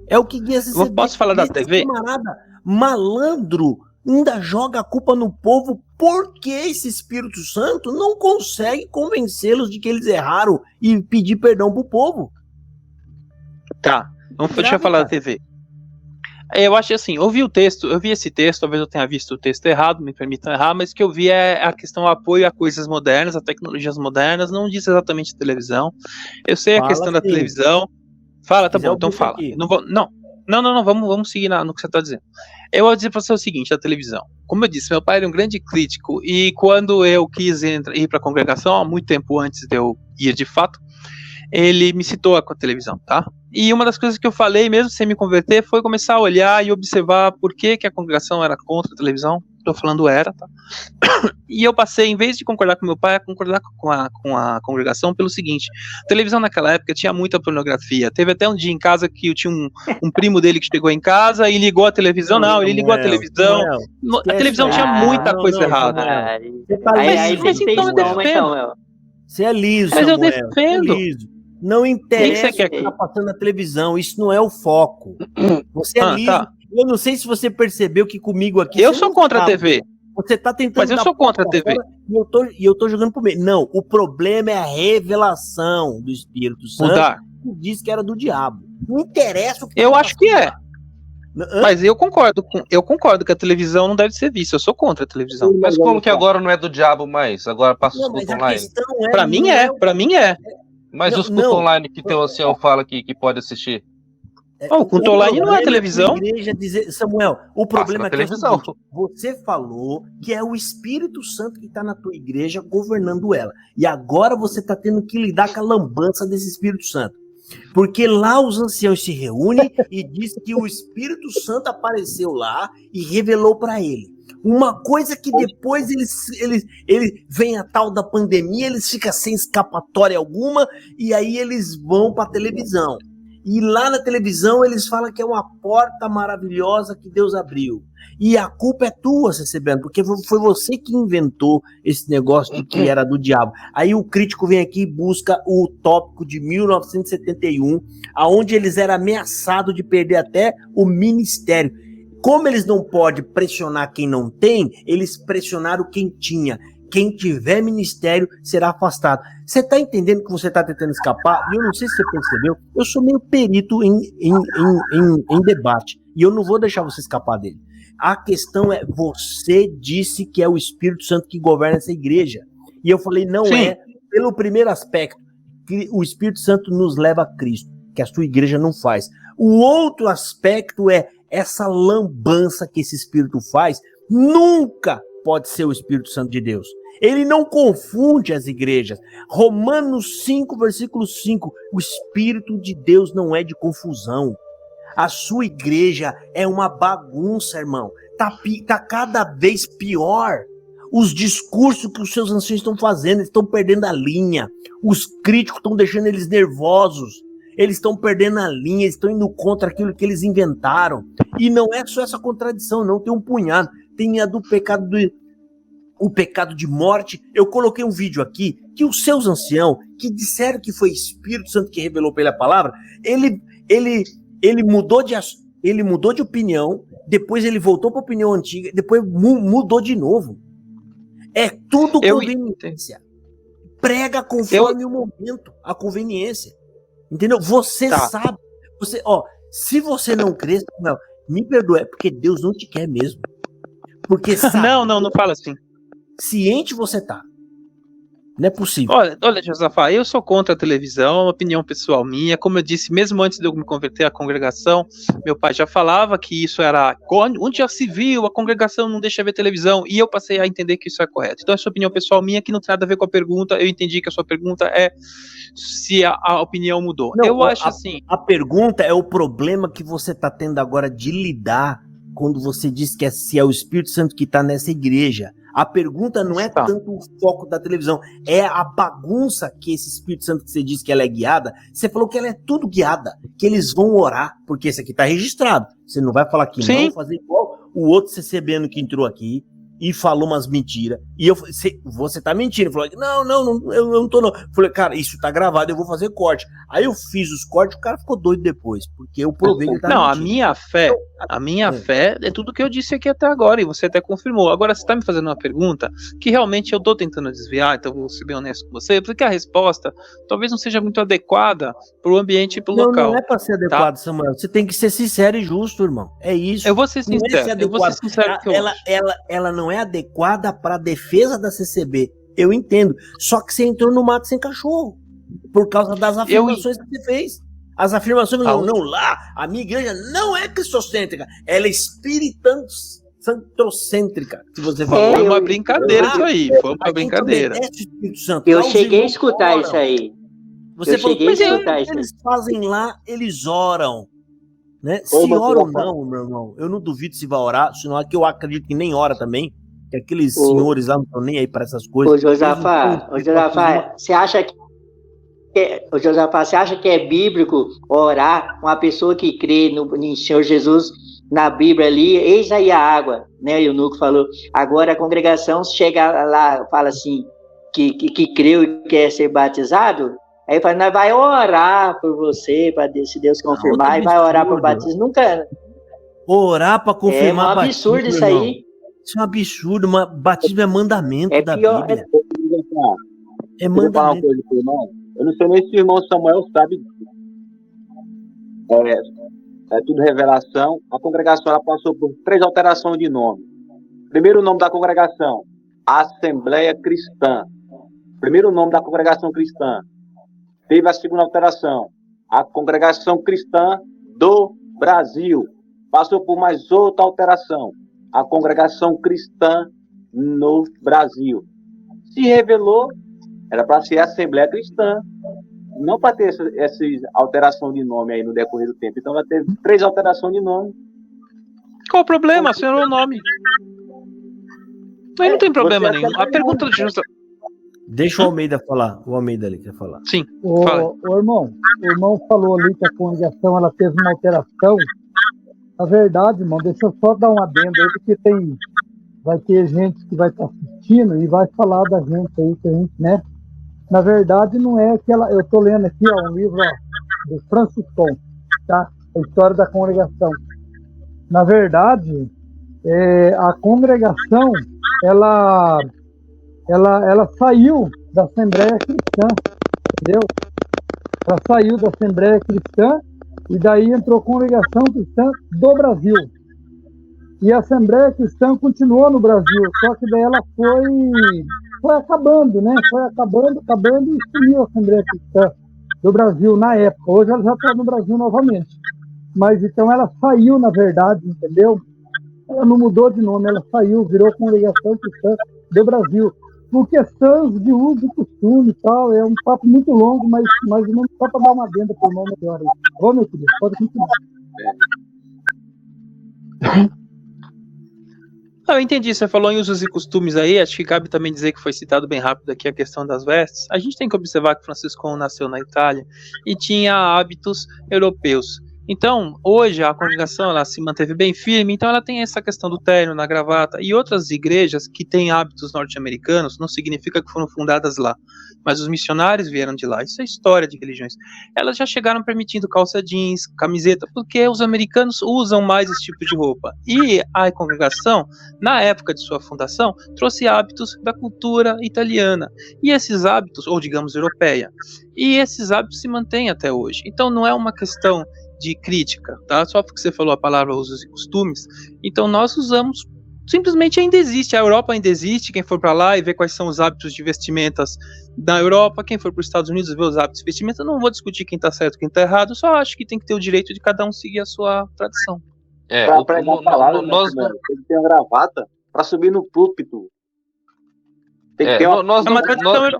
É o que guia a CCB. Posso falar da TV? Camarada malandro ainda joga a culpa no povo porque esse Espírito Santo não consegue convencê-los de que eles erraram e pedir perdão pro povo. Tá, deixa eu falar da TV. Eu acho assim, eu vi esse texto, talvez eu tenha visto o texto errado, me permitam errar, mas o que eu vi é a questão do apoio a coisas modernas, a tecnologias modernas, não diz exatamente televisão. Eu sei a questão da televisão. Fala, tá bom, então fala. Não, vamos seguir no que você está dizendo. Eu vou dizer para você o seguinte, da televisão. Como eu disse, meu pai era um grande crítico, e quando eu quis ir para a congregação, há muito tempo antes de eu ir de fato, ele me citou com a televisão, tá? E uma das coisas que eu falei, mesmo sem me converter, foi começar a olhar e observar por que a congregação era contra a televisão. Estou falando era, tá? E eu passei, em vez de concordar com meu pai, a concordar com a congregação pelo seguinte: a televisão naquela época tinha muita pornografia. Teve até um dia em casa que eu tinha um primo dele que chegou em casa e ligou a televisão. Ele ligou a televisão. A televisão tinha muita coisa errada. Mas então eu defendo. Você é liso, mas eu Samuel, defendo. Não interessa o que está passando na televisão, isso não é o foco. Você é liso. Tá. Eu não sei se você percebeu que comigo aqui... Eu sou contra a TV. Você está tentando... Mas eu sou contra a TV. E eu tô jogando pro meio. Não, o problema é a revelação do Espírito Santo, que diz que era do diabo. Não interessa o que... Eu acho que é. Mas eu concordo que a televisão não deve ser vista. Eu sou contra a televisão. Mas como que agora não é do diabo mais? Agora passa os cultos online. Pra mim é. Mas os cultos online que tem o ancião fala que pode assistir. O culto online não é televisão. Samuel, o problema é que você falou que é o Espírito Santo que está na tua igreja governando ela. E agora você está tendo que lidar com a lambança desse Espírito Santo. Porque lá os anciãos se reúnem e diz que o Espírito Santo apareceu lá e revelou para ele. Uma coisa que depois eles vem a tal da pandemia, eles ficam sem escapatória alguma e aí eles vão para a televisão. E lá na televisão eles falam que é uma porta maravilhosa que Deus abriu. E a culpa é tua, CCBN, porque foi você que inventou esse negócio de que era do diabo. Aí o crítico vem aqui e busca o tópico de 1971, aonde eles eram ameaçados de perder até o ministério. Como eles não podem pressionar quem não tem, eles pressionaram quem tinha. Quem tiver ministério será afastado. Você está entendendo que você está tentando escapar? E eu não sei se você percebeu, eu sou meio perito em debate. E eu não vou deixar você escapar dele. A questão é, você disse que é o Espírito Santo que governa essa igreja. E eu falei, não Sim. é, pelo primeiro aspecto, que o Espírito Santo nos leva a Cristo, que a sua igreja não faz. O outro aspecto é essa lambança que esse Espírito faz, nunca pode ser o Espírito Santo de Deus. Ele não confunde as igrejas. Romanos 5, versículo 5, o Espírito de Deus não é de confusão. A sua igreja é uma bagunça, irmão. Tá cada vez pior. Os discursos que os seus anciãos estão fazendo, eles estão perdendo a linha. Os críticos estão deixando eles nervosos. Eles estão perdendo a linha, eles estão indo contra aquilo que eles inventaram. E não é só essa contradição, não. Tem um punhado. Tem a do pecado o pecado de morte. Eu coloquei um vídeo aqui que os seus anciãos, que disseram que foi Espírito Santo que revelou para ele a palavra, ele mudou de opinião, depois ele voltou para a opinião antiga, depois mudou de novo. É tudo conveniência. Prega conforme o momento, a conveniência. Entendeu? Você sabe. Se você não crê, me perdoe, é porque Deus não te quer mesmo. Porque sabe, não fala assim. Ciente você tá. Não é possível. Olha, Josafá, eu sou contra a televisão, é uma opinião pessoal minha. Como eu disse, mesmo antes de eu me converter à congregação, meu pai já falava que isso era onde já se viu, a congregação não deixa ver televisão, e eu passei a entender que isso é correto. Então, essa opinião pessoal minha, que não tem nada a ver com a pergunta, eu entendi que a sua pergunta é se a opinião mudou. Não, eu acho assim... A pergunta é o problema que você está tendo agora de lidar quando você diz que se é o Espírito Santo que está nessa igreja. A pergunta não é tanto o foco da televisão, é a bagunça que esse Espírito Santo que você diz que ela é guiada. Você falou que ela é tudo guiada, que eles vão orar, porque esse aqui está registrado. Você não vai falar que Sim. não, fazer igual o outro CCBN que entrou aqui e falou umas mentiras. E você tá mentindo. Falou, não, eu não tô não. Falei, cara, isso tá gravado, eu vou fazer corte. Aí eu fiz os cortes, o cara ficou doido depois, porque eu provei que ele tá mentindo. Não, a minha fé é tudo que eu disse aqui até agora, e você até confirmou. Agora, você tá me fazendo uma pergunta que realmente eu tô tentando desviar, então eu vou ser bem honesto com você, porque a resposta talvez não seja muito adequada pro ambiente e pro local. Não é pra ser adequado, Samuel. Você tem que ser sincero e justo, irmão. É isso. Eu vou ser sincero. Ela não é adequada para a defesa da CCB. Eu entendo. Só que você entrou no mato sem cachorro. Por causa das afirmações que você fez. As afirmações não, lá, a minha igreja não é cristocêntrica, ela é espiritocêntrica. Se você falar. Foi uma brincadeira isso aí. Foi uma brincadeira. Eu cheguei a escutar isso aí. Você falou, mas eles fazem lá, eles oram. Né? Se ora ou não, meu irmão, eu não duvido se vai orar, senão é que eu acredito que nem ora também, que aqueles senhores lá não estão nem aí para essas coisas. Ô Josafá, você acha que é bíblico orar uma pessoa que crê no Senhor Jesus na Bíblia ali, eis aí a água, né? E o Nuco falou, agora a congregação chega lá, fala assim, que creu e quer ser batizado, aí fala, nós vai orar por você, para se Deus confirmar, e vai orar para o batismo. Nunca... Orar para confirmar batismo. É um absurdo isso aí. Isso é um absurdo, batismo é mandamento da pior, Bíblia. É mandamento. Eu não sei nem se o irmão Samuel sabe disso. É tudo revelação. A congregação ela passou por 3 alterações de nome. Primeiro nome da congregação, Assembleia Cristã. Primeiro nome da congregação cristã. Teve a segunda alteração, a Congregação Cristã do Brasil. Passou por mais outra alteração, a Congregação Cristã no Brasil. Se revelou, era para ser a Assembleia Cristã, não para ter essa alteração de nome aí no decorrer do tempo. Então vai ter 3 alterações de nome. Qual o problema? Senhor, o nome. Aí não tem problema nenhum. A pergunta de Deixa o Almeida falar. O Almeida ali quer falar. Sim, o irmão falou ali que a congregação ela teve uma alteração. Na verdade, irmão, deixa eu só dar um adendo aí, porque vai ter gente que vai estar assistindo e vai falar da gente aí, que a gente, né? Na verdade, não é aquela... Eu estou lendo aqui, ó, um livro do Franciscon, tá? A história da congregação. Na verdade, a congregação, ela saiu da Assembleia Cristã, entendeu? Ela saiu da Assembleia Cristã e daí entrou a Congregação Cristã do Brasil. E a Assembleia Cristã continuou no Brasil, só que daí ela foi acabando, né? Foi acabando e sumiu a Assembleia Cristã do Brasil na época. Hoje ela já está no Brasil novamente. Mas então ela saiu, na verdade, entendeu? Ela não mudou de nome, ela saiu, virou Congregação Cristã do Brasil. Por questões de uso e costume e tal, é um papo muito longo, mas não só para dar uma adenda para o nome agora. Ô, meu querido, pode continuar. Eu entendi, você falou em usos e costumes aí, acho que cabe também dizer que foi citado bem rápido aqui a questão das vestes. A gente tem que observar que Francisco nasceu na Itália e tinha hábitos europeus. Então, hoje a congregação ela se manteve bem firme, então ela tem essa questão do terno, na gravata, e outras igrejas que têm hábitos norte-americanos, não significa que foram fundadas lá, mas os missionários vieram de lá, isso é história de religiões. Elas já chegaram permitindo calça jeans, camiseta, porque os americanos usam mais esse tipo de roupa. E a congregação, na época de sua fundação, trouxe hábitos da cultura italiana, e esses hábitos, ou digamos europeia, e esses hábitos se mantêm até hoje. Então não é uma questão de crítica, tá? Só porque você falou a palavra usos e costumes, então nós usamos, simplesmente ainda existe, a Europa ainda existe, quem for para lá e ver quais são os hábitos de vestimentas da Europa, quem for para os Estados Unidos ver os hábitos de vestimenta, eu não vou discutir quem tá certo e quem tá errado, só acho que tem que ter o direito de cada um seguir a sua tradição. Para pregar a palavra, nós tem que ter uma gravata para subir no púlpito. Tem que ter uma tradição.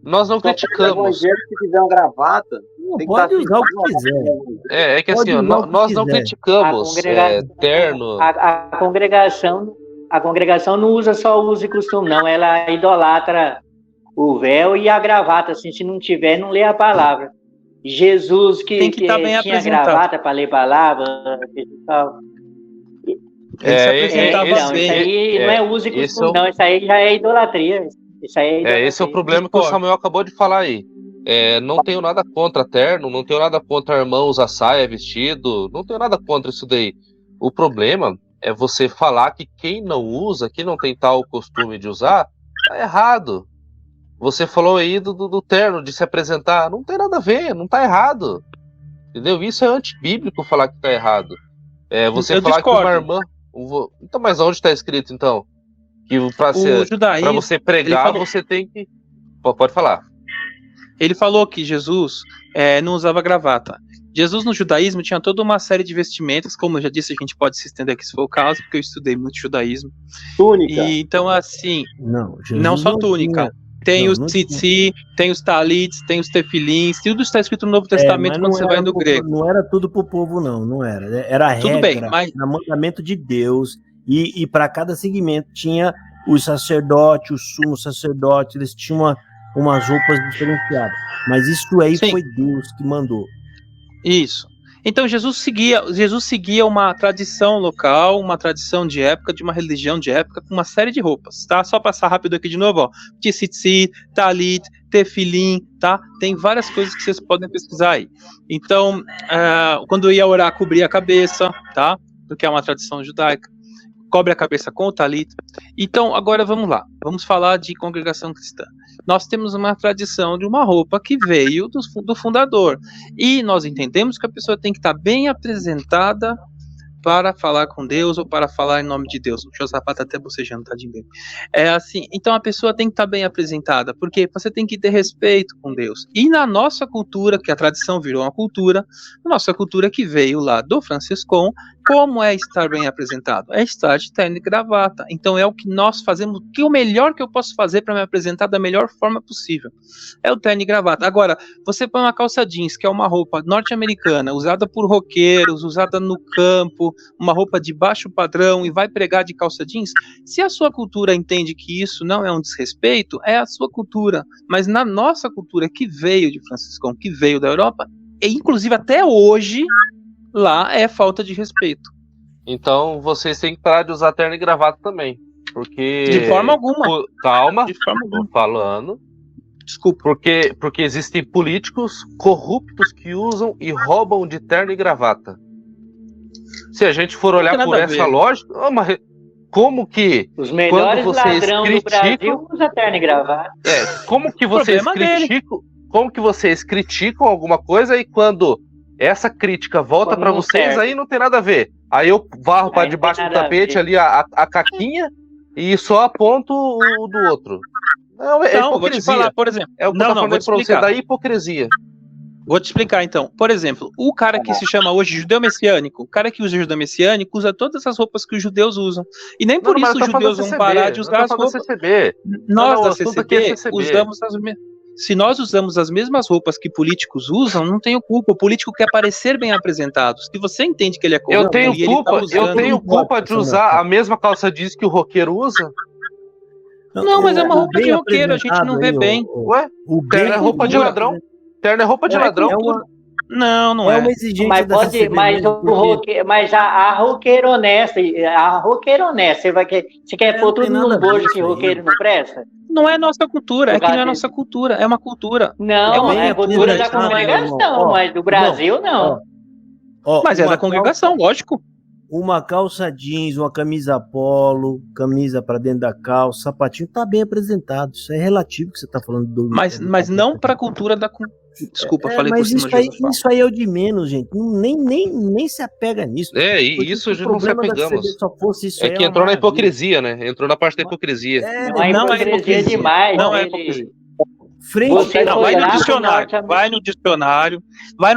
Nós não criticamos. O evangelho, se fizer uma gravata, tem pode que usar o que quiser. É que assim, nós não criticamos terno. A congregação não usa só o uso e costume, não. Ela idolatra o véu e a gravata. Assim, se não tiver, não lê a palavra. Jesus que tinha gravata para ler palavra. Isso aí não é uso e costume, não. Isso aí já é idolatria. Esse é o problema que o Samuel acabou de falar aí. Não tenho nada contra terno, não tenho nada contra irmão usar saia, vestido, não tenho nada contra isso daí. O problema é você falar que quem não usa, quem não tem tal costume de usar, tá errado. Você falou aí do terno, de se apresentar, não tem nada a ver, não tá errado. Entendeu? Isso é antibíblico falar que tá errado. Você falar discordo. Que uma irmã... Então, mas onde tá escrito, então? Que para você pregar, você tem que... Pode falar. Ele falou que Jesus não usava gravata. Jesus no judaísmo tinha toda uma série de vestimentas, como eu já disse, a gente pode se estender aqui se for o caso, porque eu estudei muito judaísmo. Túnica. E, então, assim, não só túnica. Tem os tzitzi, tem os talits, tem os tefilins, tudo está escrito no Novo Testamento quando você vai no grego. Não era tudo pro povo, não era. Era regra, tudo bem, mas... era mandamento de Deus, e para cada segmento tinha o sacerdote, o sumo sacerdote, eles tinham umas roupas diferenciadas. Mas isso aí Sim. Foi Deus que mandou. Isso. Então Jesus seguia uma tradição local, uma tradição de época, de uma religião de época, com uma série de roupas, tá? Só passar rápido aqui de novo, ó. Tzitzi, talit, tefilim, tá? Tem várias coisas que vocês podem pesquisar aí. Então, quando ia orar, cobria a cabeça, tá? Porque é uma tradição judaica. Cobre a cabeça com o talit. Então, agora vamos lá. Vamos falar de congregação cristã. Nós temos uma tradição de uma roupa que veio do fundador. E nós entendemos que a pessoa tem que estar bem apresentada para falar com Deus ou para falar em nome de Deus. O Josafá está até bocejando, tadinho dele. É assim, então a pessoa tem que estar bem apresentada, porque você tem que ter respeito com Deus. E na nossa cultura, que a tradição virou uma cultura, a nossa cultura que veio lá do Franciscon, Como é estar bem apresentado? É estar de terno e gravata. Então é o que nós fazemos, que o melhor que eu posso fazer para me apresentar da melhor forma possível. É o terno e gravata. Agora, você põe uma calça jeans, que é uma roupa norte-americana, usada por roqueiros, usada no campo, uma roupa de baixo padrão, e vai pregar de calça jeans. Se a sua cultura entende que isso não é um desrespeito, é a sua cultura. Mas na nossa cultura, que veio de Franciscão, que veio da Europa, e inclusive até hoje, lá é falta de respeito. Então vocês têm que parar de usar terno e gravata também. Porque. De forma alguma. Calma, De forma alguma. tô falando. Desculpa. Porque existem políticos corruptos que usam e roubam de terno e gravata. Se a gente for olhar por essa lógica, como que os melhores ladrões do Brasil usam terno e gravata? Como que vocês criticam alguma coisa e quando essa crítica volta para vocês, aí não tem nada a ver. Aí eu varro para debaixo do tapete ali a caquinha e só aponto o do outro. Não, é hipocrisia. Vou te falar, por exemplo. É o que eu tô falando pra você, da hipocrisia. Vou te explicar, então. Por exemplo, o cara que se chama hoje judeu messiânico, o cara que usa judeu messiânico usa todas as roupas que os judeus usam. E nem por isso os judeus vão parar de usar as roupas. Nós da CCB usamos as mesmas. Se nós usamos as mesmas roupas que políticos usam, não tenho culpa. O político quer parecer bem apresentado. Se você entende que ele é corrupto, eu tenho culpa de usar a mesma calça jeans que o roqueiro usa? Não, mas é uma roupa de roqueiro, a gente não vê bem. Ué? Terno é roupa de ladrão? Terno é roupa de ladrão? Não é. Uma exigência mas a roqueira honesta, você quer pôr tudo no bojo que roqueiro não presta? Não é nossa cultura, que não é nossa cultura, é uma cultura. Não, é a cultura da congregação, mas do Brasil não. Mas é da congregação, lógico. Uma calça jeans, uma camisa polo, camisa para dentro da calça, sapatinho, tá bem apresentado. Isso é relativo que você tá falando do. Mas não para a cultura da. Desculpa, falei por cima. Isso aí é o de menos, gente. Nem se apega nisso. Isso a gente não se apegamos. Só fosse isso que entrou na hipocrisia, né? Entrou na parte da hipocrisia. Não é hipocrisia demais. Não é hipocrisia. Vai no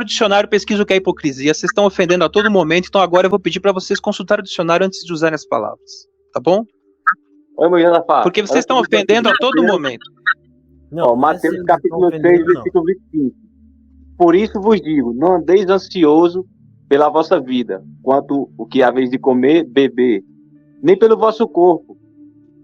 dicionário, pesquisa o que é hipocrisia. Vocês estão ofendendo a todo momento, então agora eu vou pedir para vocês consultarem o dicionário antes de usarem as palavras, tá bom? Porque vocês estão ofendendo a todo momento. Mateus capítulo 3, versículo 25. Por isso vos digo, não andeis ansioso pela vossa vida, quanto o que haveis de comer, beber, nem pelo vosso corpo,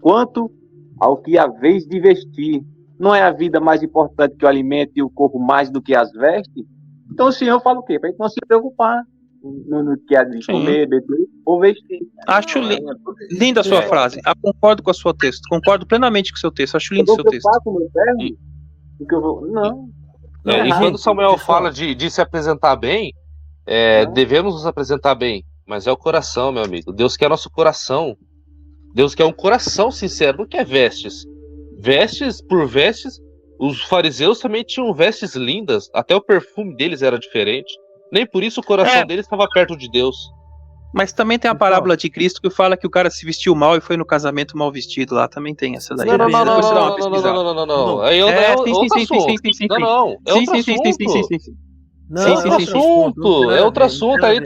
quanto ao que haveis de vestir. Não é a vida mais importante que o alimento e o corpo mais do que as vestes? Então o Senhor fala o quê? Para a gente não se preocupar no que há de comer, beber ou vestir. Acho linda a sua frase. Concordo com o seu texto. Concordo plenamente com o seu texto. Acho lindo o seu texto. Não. E quando Samuel fala de se apresentar bem, devemos nos apresentar bem. Mas é o coração, meu amigo. Deus quer nosso coração. Deus quer um coração sincero, não quer vestes. Vestes por vestes, os fariseus também tinham vestes lindas, até o perfume deles era diferente. Nem por isso o coração deles estava perto de Deus. Mas também tem a parábola de Cristo que fala que o cara se vestiu mal e foi no casamento mal vestido lá. Também tem essa daí. Não. É outro assunto. É outro assunto. Aí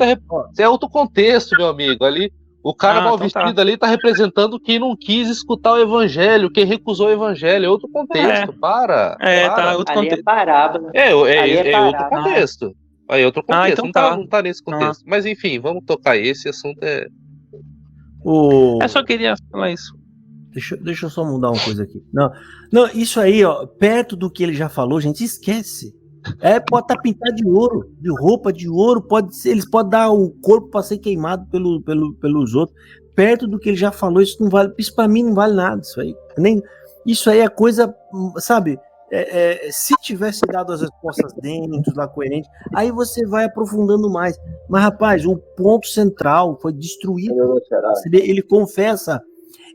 é outro contexto, meu amigo. Ali. O cara mal vestido ali tá representando quem não quis escutar o evangelho, quem recusou o evangelho. É outro contexto, para. Tá, outro contexto. É parábola. É outro contexto. Aí outro contexto, então não tá nesse contexto. Mas enfim, vamos tocar esse assunto. Eu só queria falar isso. Deixa eu só mudar uma coisa aqui. Não, isso aí, perto do que ele já falou, gente, esquece. Pode estar pintado de ouro, de roupa de ouro, eles podem dar o corpo para ser queimado pelos outros. Perto do que ele já falou, isso não vale, isso para mim não vale nada. Isso aí é coisa, sabe? Se tivesse dado as respostas dentro da coerente, aí você vai aprofundando mais. Mas, rapaz, o ponto central foi destruído. Ele confessa.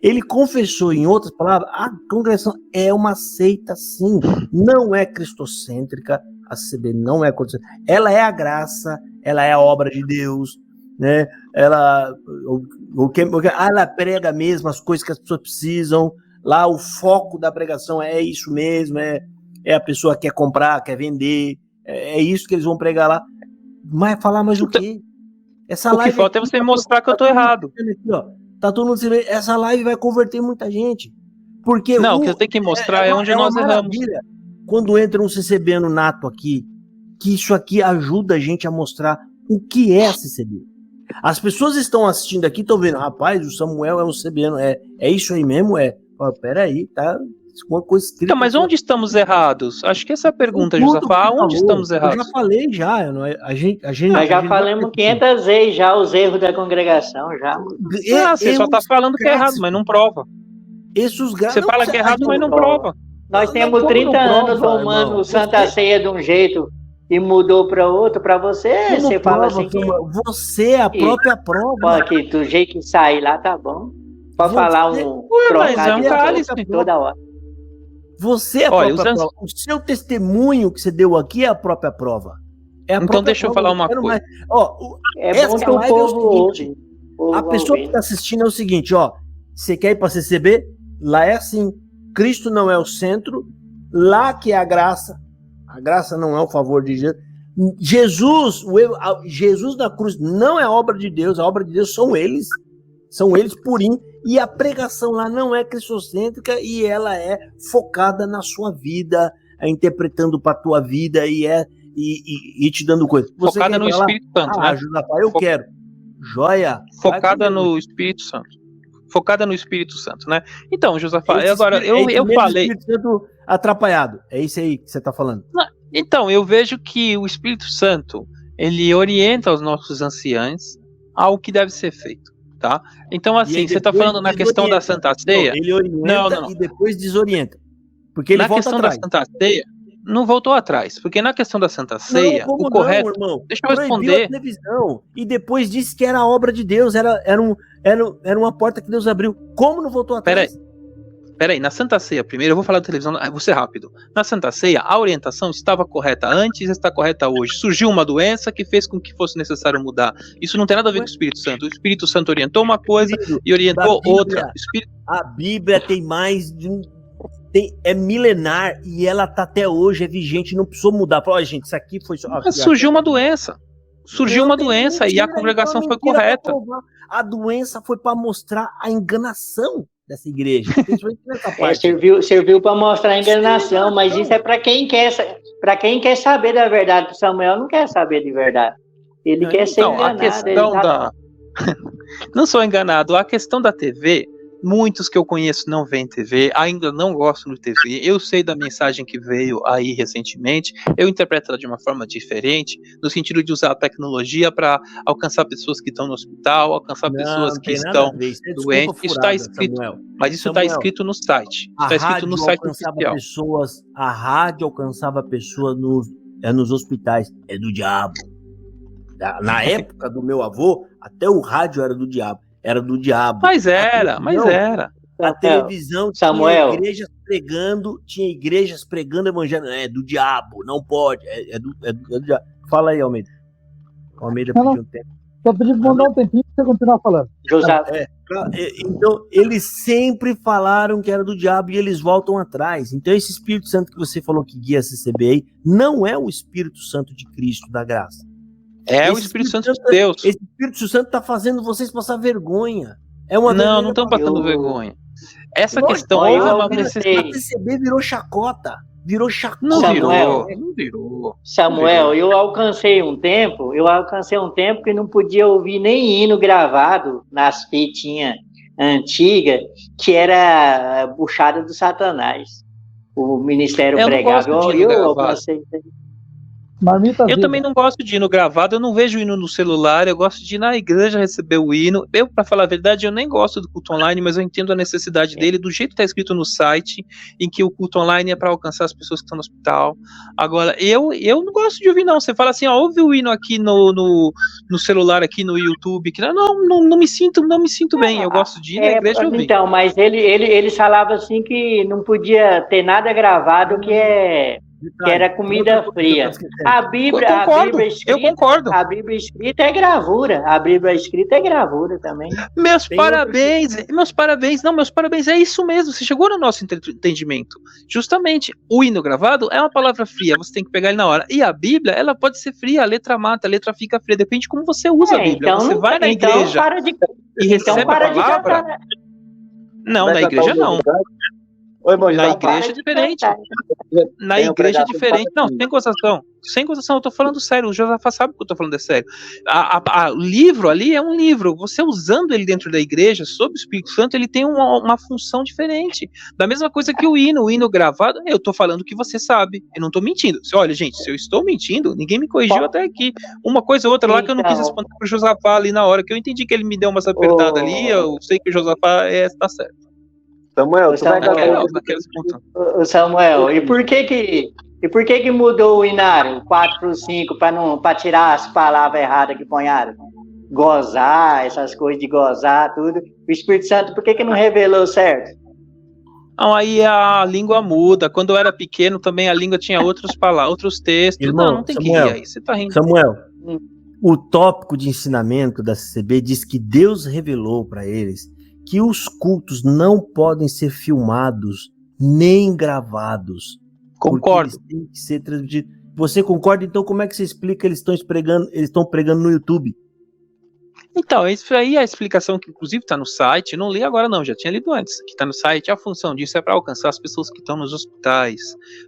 Ele confessou, em outras palavras, a congregação é uma seita, sim. Não é cristocêntrica, a CCB não é cristocêntrica. Ela é a graça, ela é a obra de Deus, né? Ela prega mesmo as coisas que as pessoas precisam. Lá o foco da pregação é isso mesmo, é a pessoa que quer comprar, quer vender, é isso que eles vão pregar lá. Mas falar mais o quê? Essa O que falta é você me mostrar que eu tô errado. Aqui, ó, tá todo mundo se vendo. Essa live vai converter muita gente. Porque Não, o que eu tenho que mostrar é onde nós erramos. Quando entra um CCBano nato aqui, que isso aqui ajuda a gente a mostrar o que é CCB. As pessoas estão assistindo aqui, estão vendo, rapaz, o Samuel é um CCBano, é isso aí mesmo? Peraí, tá uma coisa escrita. Então, mas onde estamos errados? Acho que essa é a pergunta, Josafá. Onde estamos errados? Eu já falei, já. Nós já falamos 500 vezes já os erros da congregação, já. Você só tá falando que é errado, mas não prova. Você fala que é errado, mas não prova. Nós temos 30 anos tomando Santa Ceia de um jeito e mudou para outro. Para você, você fala assim que... Você é a própria prova. Aqui, do jeito que sai lá, tá bom. Pode falar um trocado cálice toda hora. Você é a própria prova. O seu testemunho que você deu aqui é a própria prova. Então deixa eu falar uma coisa. É bom que o povo ouve. A pessoa que está assistindo é o seguinte, ó. Você quer ir para CCB? Lá é assim. Cristo não é o centro. Lá que é a graça. A graça não é o favor de Jesus. Jesus na cruz não é a obra de Deus. A obra de Deus são eles. São eles purinhos. E a pregação lá não é cristocêntrica e ela é focada na sua vida, interpretando para a tua vida e te dando coisa. Você focada no Espírito Santo, né? Eu quero. Joia. Focada no Espírito Santo. Focada no Espírito Santo, né? Então, Josafá, agora eu falei... Espírito Santo atrapalhado. É isso aí que você está falando. Então, eu vejo que o Espírito Santo, ele orienta os nossos anciãos ao que deve ser feito. Tá? Então, assim, você está falando na questão da Santa Ceia. Ele orienta e depois desorienta. Porque ele na questão atrás. Da Santa Ceia, não voltou atrás. Porque na questão da Santa Ceia, o correto. Não, irmão? Deixa eu responder. A televisão, e depois disse que era a obra de Deus, era uma porta que Deus abriu. Como não voltou atrás? Peraí, na Santa Ceia, primeiro eu vou falar da televisão, vou ser rápido. Na Santa Ceia, a orientação estava correta antes e está correta hoje. Surgiu uma doença que fez com que fosse necessário mudar. Isso não tem nada a ver com o Espírito Santo. O Espírito Santo orientou uma coisa e orientou outra. A Bíblia tem mais de é milenar e ela tá até hoje, é vigente, não precisou mudar. Olha, gente, isso aqui foi... surgiu uma doença. Surgiu uma doença e a congregação foi correta. A doença foi para mostrar a enganação dessa igreja. Serviu para mostrar a enganação, mas isso é para quem quer saber da verdade. O Samuel não quer saber de verdade. Ele quer ser enganado. A questão não sou enganado. A questão da TV, muitos que eu conheço não veem TV, ainda não gostam de TV. Eu sei da mensagem que veio aí recentemente, eu interpreto ela de uma forma diferente, no sentido de usar a tecnologia para alcançar pessoas que estão no hospital, alcançar pessoas que estão doentes. Isso está escrito, mas isso está escrito no site. Está escrito no site oficial. A rádio alcançava pessoas nos hospitais. É do diabo. Na época do meu avô, até o rádio era do diabo. Era do diabo. Mas era. A televisão Samuel. tinha igrejas pregando evangelho. É do diabo, não pode. É do diabo. Fala aí, Almeida. Almeida pediu um tempo. Só pedi para mandar um tempinho para você continuar falando. Então, eles sempre falaram que era do diabo e eles voltam atrás. Então, esse Espírito Santo que você falou que guia a CCBI não é o Espírito Santo de Cristo da graça. É o Espírito Santo de Deus. Esse Espírito Santo está fazendo vocês passar vergonha. Não estão passando vergonha. Essa questão aí é uma necessidade. A CCB virou chacota. Não virou. Samuel, eu alcancei um tempo que não podia ouvir nem hino gravado nas fitinhas antigas, que era a buchada do Satanás. O ministério pregava. Eu alcancei. Eu também não gosto de hino gravado, eu não vejo hino no celular, eu gosto de ir na igreja receber o hino. Eu, para falar a verdade, eu nem gosto do culto online, mas eu entendo a necessidade dele, do jeito que está escrito no site, em que o culto online é para alcançar as pessoas que estão no hospital. Agora, eu não gosto de ouvir, não. Você fala assim, ouve o hino aqui no celular, aqui no YouTube, que não me sinto bem, eu gosto de ir na igreja e ouvir. Então, mas ele falava assim que não podia ter nada gravado que é que era comida fria. A Bíblia escrita, eu concordo. A Bíblia escrita é gravura. A Bíblia escrita é gravura também. Meus parabéns, é isso mesmo, você chegou no nosso entendimento. Justamente, o hino gravado é uma palavra fria, você tem que pegar ele na hora. E a Bíblia, ela pode ser fria, a letra mata, a letra fica fria, depende de como você usa a Bíblia. Então, você vai na igreja e recebe a palavra... Não, na igreja não. Oi, irmão, na igreja é diferente. Na igreja é diferente. Não, sem gozação, eu tô falando sério. O Josafá sabe que eu tô falando sério. O livro ali é um livro. Você usando ele dentro da igreja, sob o Espírito Santo, ele tem uma função diferente. Da mesma coisa que o hino gravado, eu tô falando que você sabe. Eu não tô mentindo. Olha, gente, se eu estou mentindo, ninguém me corrigiu até aqui. Uma coisa ou outra lá que eu não quis responder pro Josafá ali na hora, que eu entendi que ele me deu umas apertadas ali, eu sei que o Josafá tá certo. Samuel, Samuel, e por que mudou o inário 4 para 5 para tirar as palavras erradas que ponharam? Gozar, essas coisas de gozar, tudo. O Espírito Santo, por que não revelou certo? Não, aí a língua muda. Quando eu era pequeno, também a língua tinha outras palavras, outros textos. Irmão, não tem Samuel, que rir aí. Você tá rindo. Samuel, o tópico de ensinamento da CCB diz que Deus revelou para eles que os cultos não podem ser filmados nem gravados. Concordo. Eles têm que ser transmitidos. Você concorda? Então como é que você explica que eles estão pregando no YouTube? Então, isso aí é a explicação que inclusive está no site. Não li agora não, já tinha lido antes. Que está no site. A função disso é para alcançar as pessoas que estão nos hospitais,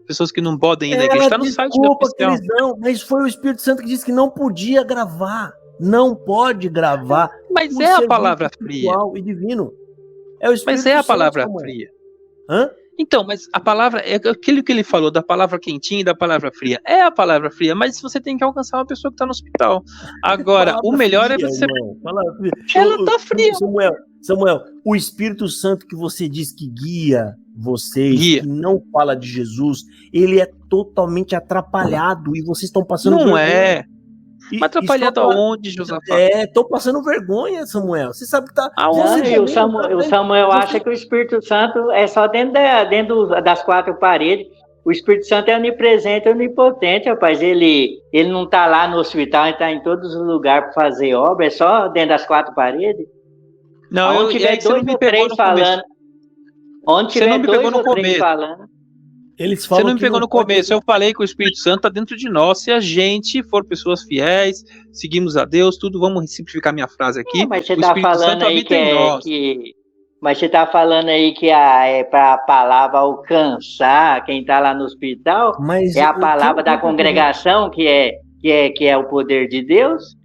pessoas que não podem ir na igreja. Está no site da Cristão. Mas foi o Espírito Santo que disse que não podia gravar. Não pode gravar. Mas é a palavra fria. E divino. É o Espírito mas é a Santo, palavra fria. Hã? Então, mas a palavra, é aquilo que ele falou da palavra quentinha e da palavra fria. É a palavra fria, mas você tem que alcançar uma pessoa que está no hospital. Agora, o melhor fria, é você... Ela tá fria. Samuel, o Espírito Santo que você diz que guia vocês, que não fala de Jesus, ele é totalmente atrapalhado e vocês estão passando Não vergonha. é. Mas atrapalhado aonde, Josafá? Tô passando vergonha, Samuel. Você sabe que tá... o Samuel acha que o Espírito Santo é só dentro das 4 paredes. O Espírito Santo é onipresente, onipotente, rapaz. Ele não tá lá no hospital, ele tá em todos os lugares para fazer obra, é só dentro das 4 paredes. Não, onde tiver 2 ou 3 falando. Onde tiver 2 ou 3 falando. Você não me pegou no começo, eu falei que o Espírito Santo está dentro de nós, se a gente for pessoas fiéis, seguimos a Deus, tudo, vamos simplificar minha frase aqui, mas você está falando aí mas você está falando aí que é para a palavra alcançar quem está lá no hospital, mas é a palavra da congregação que é o poder de Deus?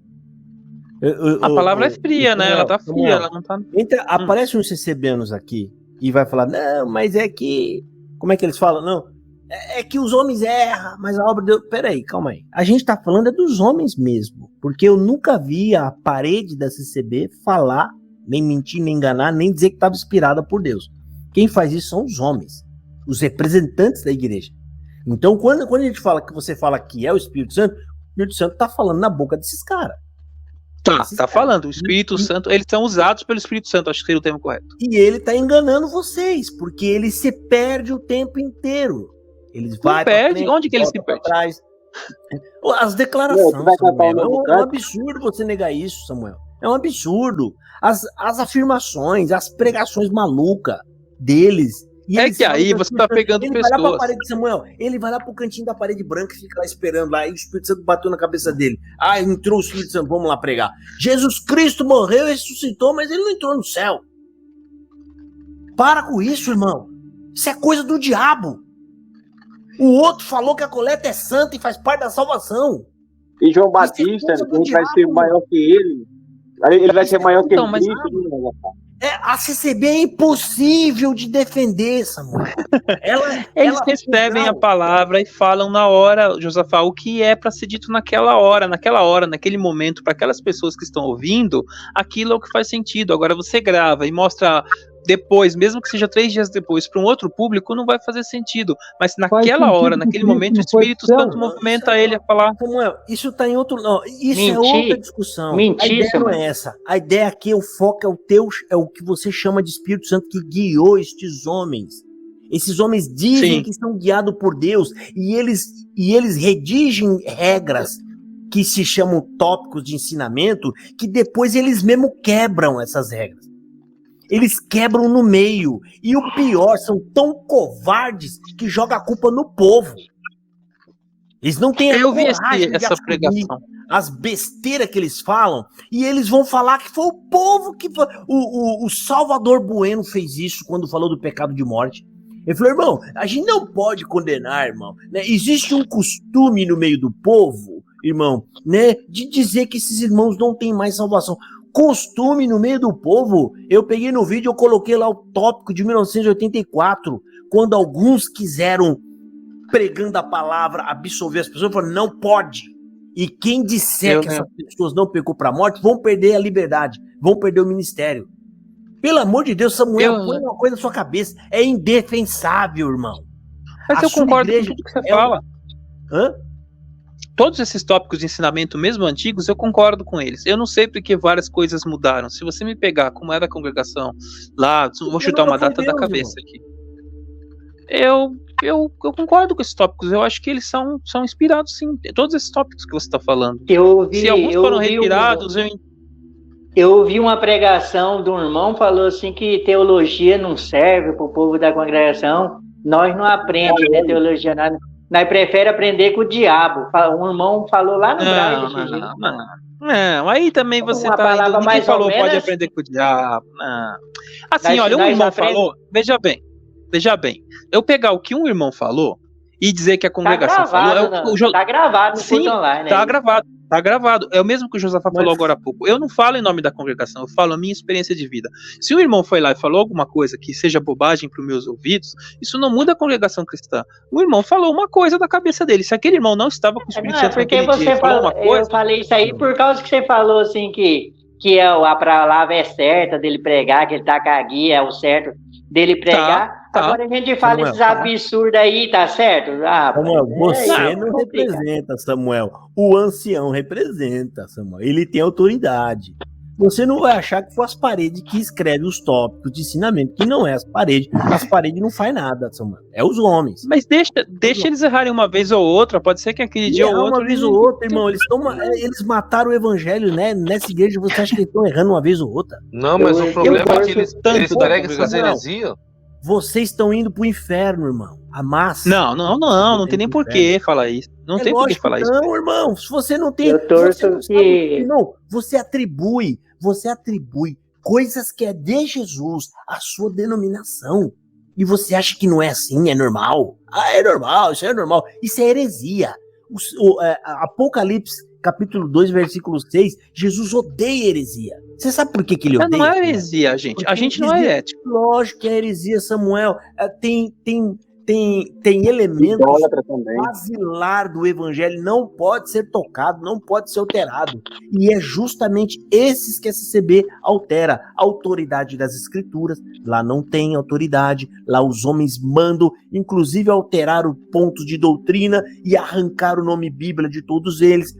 A palavra é fria, né? Ela tá fria, ela não tá... Aparece uns CCBanos aqui e vai falar, não, mas é que... Como é que eles falam? Não, é que os homens erram, mas a obra de Deus... Peraí, calma aí. A gente tá falando dos homens mesmo, porque eu nunca vi a parede da CCB falar, nem mentir, nem enganar, nem dizer que estava inspirada por Deus. Quem faz isso são os homens, os representantes da igreja. Então, quando a gente fala que você fala que é o Espírito Santo tá falando na boca desses caras. Tá falando, o Espírito Santo, eles são usados pelo Espírito Santo, acho que seria o termo correto. E ele tá enganando vocês, porque ele se perde o tempo inteiro. Eles vai frente, onde que ele se perde? Trás. As declarações, Samuel, é um absurdo você negar isso, Samuel. É um absurdo. As afirmações, as pregações malucas deles. É que aí você tá pegando pessoas. Ele vai lá pra parede, Samuel, ele vai lá pro cantinho da parede branca e fica lá esperando lá, e o Espírito Santo bateu na cabeça dele. Entrou o Espírito Santo, vamos lá pregar. Jesus Cristo morreu e ressuscitou, mas ele não entrou no céu. Para com isso, irmão. Isso é coisa do diabo. O outro falou que a coleta é santa e faz parte da salvação. E João Batista, ele vai ser maior que ele. Ele vai ser maior que Cristo. A CCB é impossível de defender, Samuel. Eles recebem a palavra e falam na hora, Josafá, o que é para ser dito naquela hora, naquele momento, para aquelas pessoas que estão ouvindo, aquilo é o que faz sentido. Agora você grava e mostra depois, mesmo que seja 3 dias depois, para um outro público, não vai fazer sentido. Mas naquela hora, naquele momento, o Espírito Santo movimenta ele a falar. Samuel, isso tá em outro... Não, isso é outra discussão. A ideia não é essa. A ideia aqui, o foco é o que você chama de Espírito Santo que guiou estes homens. Esses homens dizem Sim. que são guiados por Deus e eles redigem regras que se chamam tópicos de ensinamento, que depois eles mesmo quebram essas regras. Eles quebram no meio. E o pior, são tão covardes que jogam a culpa no povo. Eles não têm a Eu vi coragem de essa assumir pregação. as besteiras que eles falam, e eles vão falar que foi o povo que... O Salvador Bueno fez isso quando falou do pecado de morte. Ele falou, irmão, a gente não pode condenar, irmão. Né? Existe um costume no meio do povo, irmão, né, de dizer que esses irmãos não têm mais salvação. Costume no meio do povo. Eu peguei no vídeo, eu coloquei lá o tópico de 1984, quando alguns quiseram, pregando a palavra, absolver as pessoas, falaram, não pode. E quem disser que essas pessoas não pecou para a morte, vão perder a liberdade, vão perder o ministério. Pelo amor de Deus, Samuel, põe uma coisa na sua cabeça. É indefensável, irmão. Mas eu concordo com tudo que você fala. Hã? Todos esses tópicos de ensinamento, mesmo antigos, eu concordo com eles. Eu não sei porque várias coisas mudaram. Se você me pegar como era a congregação lá, vou chutar uma data da cabeça aqui. Eu concordo com esses tópicos. Eu acho que eles são inspirados, sim. Todos esses tópicos que você está falando. Se alguns foram retirados, eu ouvi uma pregação de um irmão, falou assim que teologia não serve para o povo da congregação. Nós não aprendemos, né, teologia nada. Nós preferimos aprender com o diabo. Um irmão falou lá no Brasil. Não, aí também você tá indo, ninguém falou pode aprender com o diabo. Não. Assim, olha, um irmão falou, veja bem, eu pegar o que um irmão falou e dizer que a congregação falou... Tá gravado no curso online. Tá gravado. É o mesmo que o Josafá falou agora há pouco. Eu não falo em nome da congregação, eu falo a minha experiência de vida. Se o irmão foi lá e falou alguma coisa que seja bobagem para os meus ouvidos, isso não muda a congregação cristã. O irmão falou uma coisa da cabeça dele. Se aquele irmão não estava com o Espírito Santo naquele dia, falou uma coisa... Eu falei isso aí por causa que você falou assim que a palavra é certa dele pregar, que ele tá com a guia, é o certo dele pregar. Agora a gente fala esses absurdos aí, tá certo? Samuel, você não representa, Samuel. O ancião representa, Samuel. Ele tem autoridade. Você não vai achar que foi as paredes que escrevem os tópicos de ensinamento, que não é as paredes. As paredes não faz nada, Samuel. É os homens. Mas deixa eles errarem uma vez ou outra. Pode ser que aquele dia ou outro... Uma vez ou outra, irmão. Eles mataram o evangelho, né? Nessa igreja, você acha que eles estão errando uma vez ou outra? Não, mas o problema é que eles pregam essas heresias. Vocês estão indo pro inferno, irmão. A massa. Não tem nem por que falar isso. Não tem por que falar isso. Não, irmão. Se você não tem... Eu torço que... Não, você atribui coisas que é de Jesus à sua denominação. E você acha que não é assim, é normal? É normal, isso é normal. Isso é heresia. Apocalipse, capítulo 2, versículo 6, Jesus odeia heresia. Você sabe por que ele odeia? Não é heresia, gente. Porque a gente não é herético. Lógico que é heresia, Samuel. Tem elementos basilar do evangelho, não pode ser tocado, não pode ser alterado. E é justamente esses que a SCB altera. A autoridade das escrituras, lá não tem autoridade, lá os homens mandam, inclusive alterar o ponto de doutrina e arrancar o nome Bíblia de todos eles.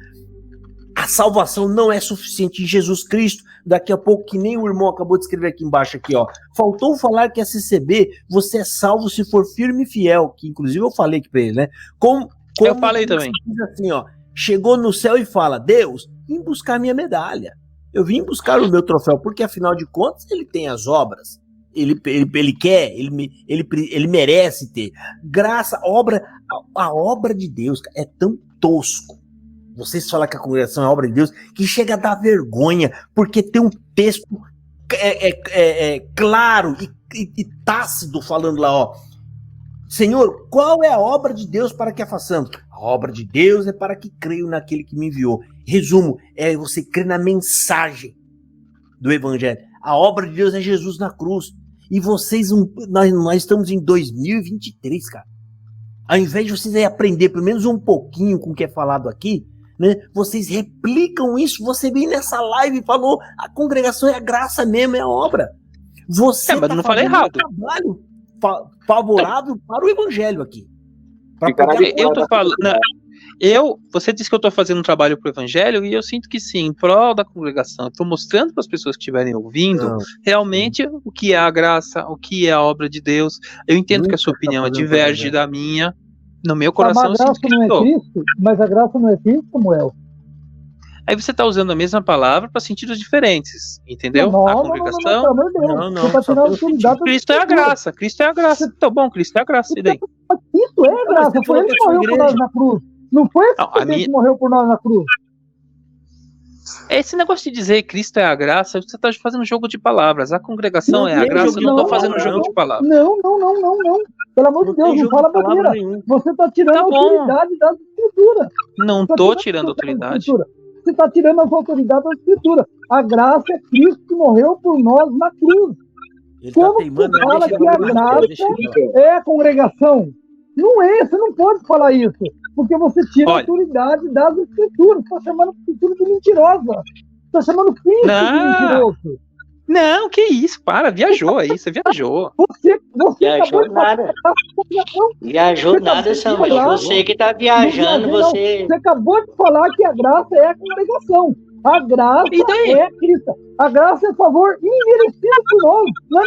A salvação não é suficiente em Jesus Cristo. Daqui a pouco, que nem o irmão acabou de escrever aqui embaixo, aqui, ó. Faltou falar que a CCB, você é salvo se for firme e fiel, que inclusive eu falei aqui pra ele, né? Eu falei também. Assim, ó, chegou no céu e fala, Deus, vim buscar minha medalha. Eu vim buscar o meu troféu, porque afinal de contas ele tem as obras. Ele quer, ele merece ter. A obra de Deus é tão tosco. Vocês falam que a congregação é obra de Deus, que chega a dar vergonha, porque tem um texto claro e tácito falando lá, ó. Senhor, qual é a obra de Deus para que a façamos? A obra de Deus é para que creio naquele que me enviou. Resumo, é você crer na mensagem do evangelho. A obra de Deus é Jesus na cruz. E vocês, nós estamos em 2023, cara. Ao invés de vocês aí aprender pelo menos um pouquinho com o que é falado aqui, né, vocês replicam isso. Você vem nessa live e falou, a congregação é a graça mesmo, é a obra. Você mas não falei errado. Um trabalho favorável para o evangelho aqui. Eu tô falando... Você disse que eu estou fazendo um trabalho para o evangelho, e eu sinto que sim, em prol da congregação. Estou mostrando para as pessoas que estiverem ouvindo realmente o que é a graça, o que é a obra de Deus. Eu entendo que a sua opinião diverge da minha. No meu coração, mas a graça não é Cristo? Mas a graça não é Cristo, Samuel? Aí você está usando a mesma palavra para sentidos diferentes, entendeu? A congregação. Não. Cristo é a graça. Cristo é a graça. Tá bom, Cristo é a graça. E daí? Cristo é a graça. Foi ele que morreu por nós na cruz. Não foi esse que morreu por nós na cruz. Esse negócio de dizer Cristo é a graça, você está fazendo jogo de palavras. A congregação é a graça, eu não estou fazendo jogo de palavras. Não. Pelo amor de Deus, não fala bobeira. Você está tirando a autoridade das escrituras. Não estou tirando a autoridade. Você está tirando as autoridades da escritura. A graça é Cristo que morreu por nós na cruz. Como você fala que a graça é a congregação? Não é, você não pode falar isso. Porque você tira a autoridade das escrituras. Você está chamando a escritura de mentirosa. Você está chamando Cristo de mentiroso. Não, que isso, viajou aí, você viajou. Você viajou nada. Viajou nada, Samuel. Você que está viajando, você acabou de falar que a graça é a congregação. A graça é Cristo. A graça é favor imerecido por nós. Nós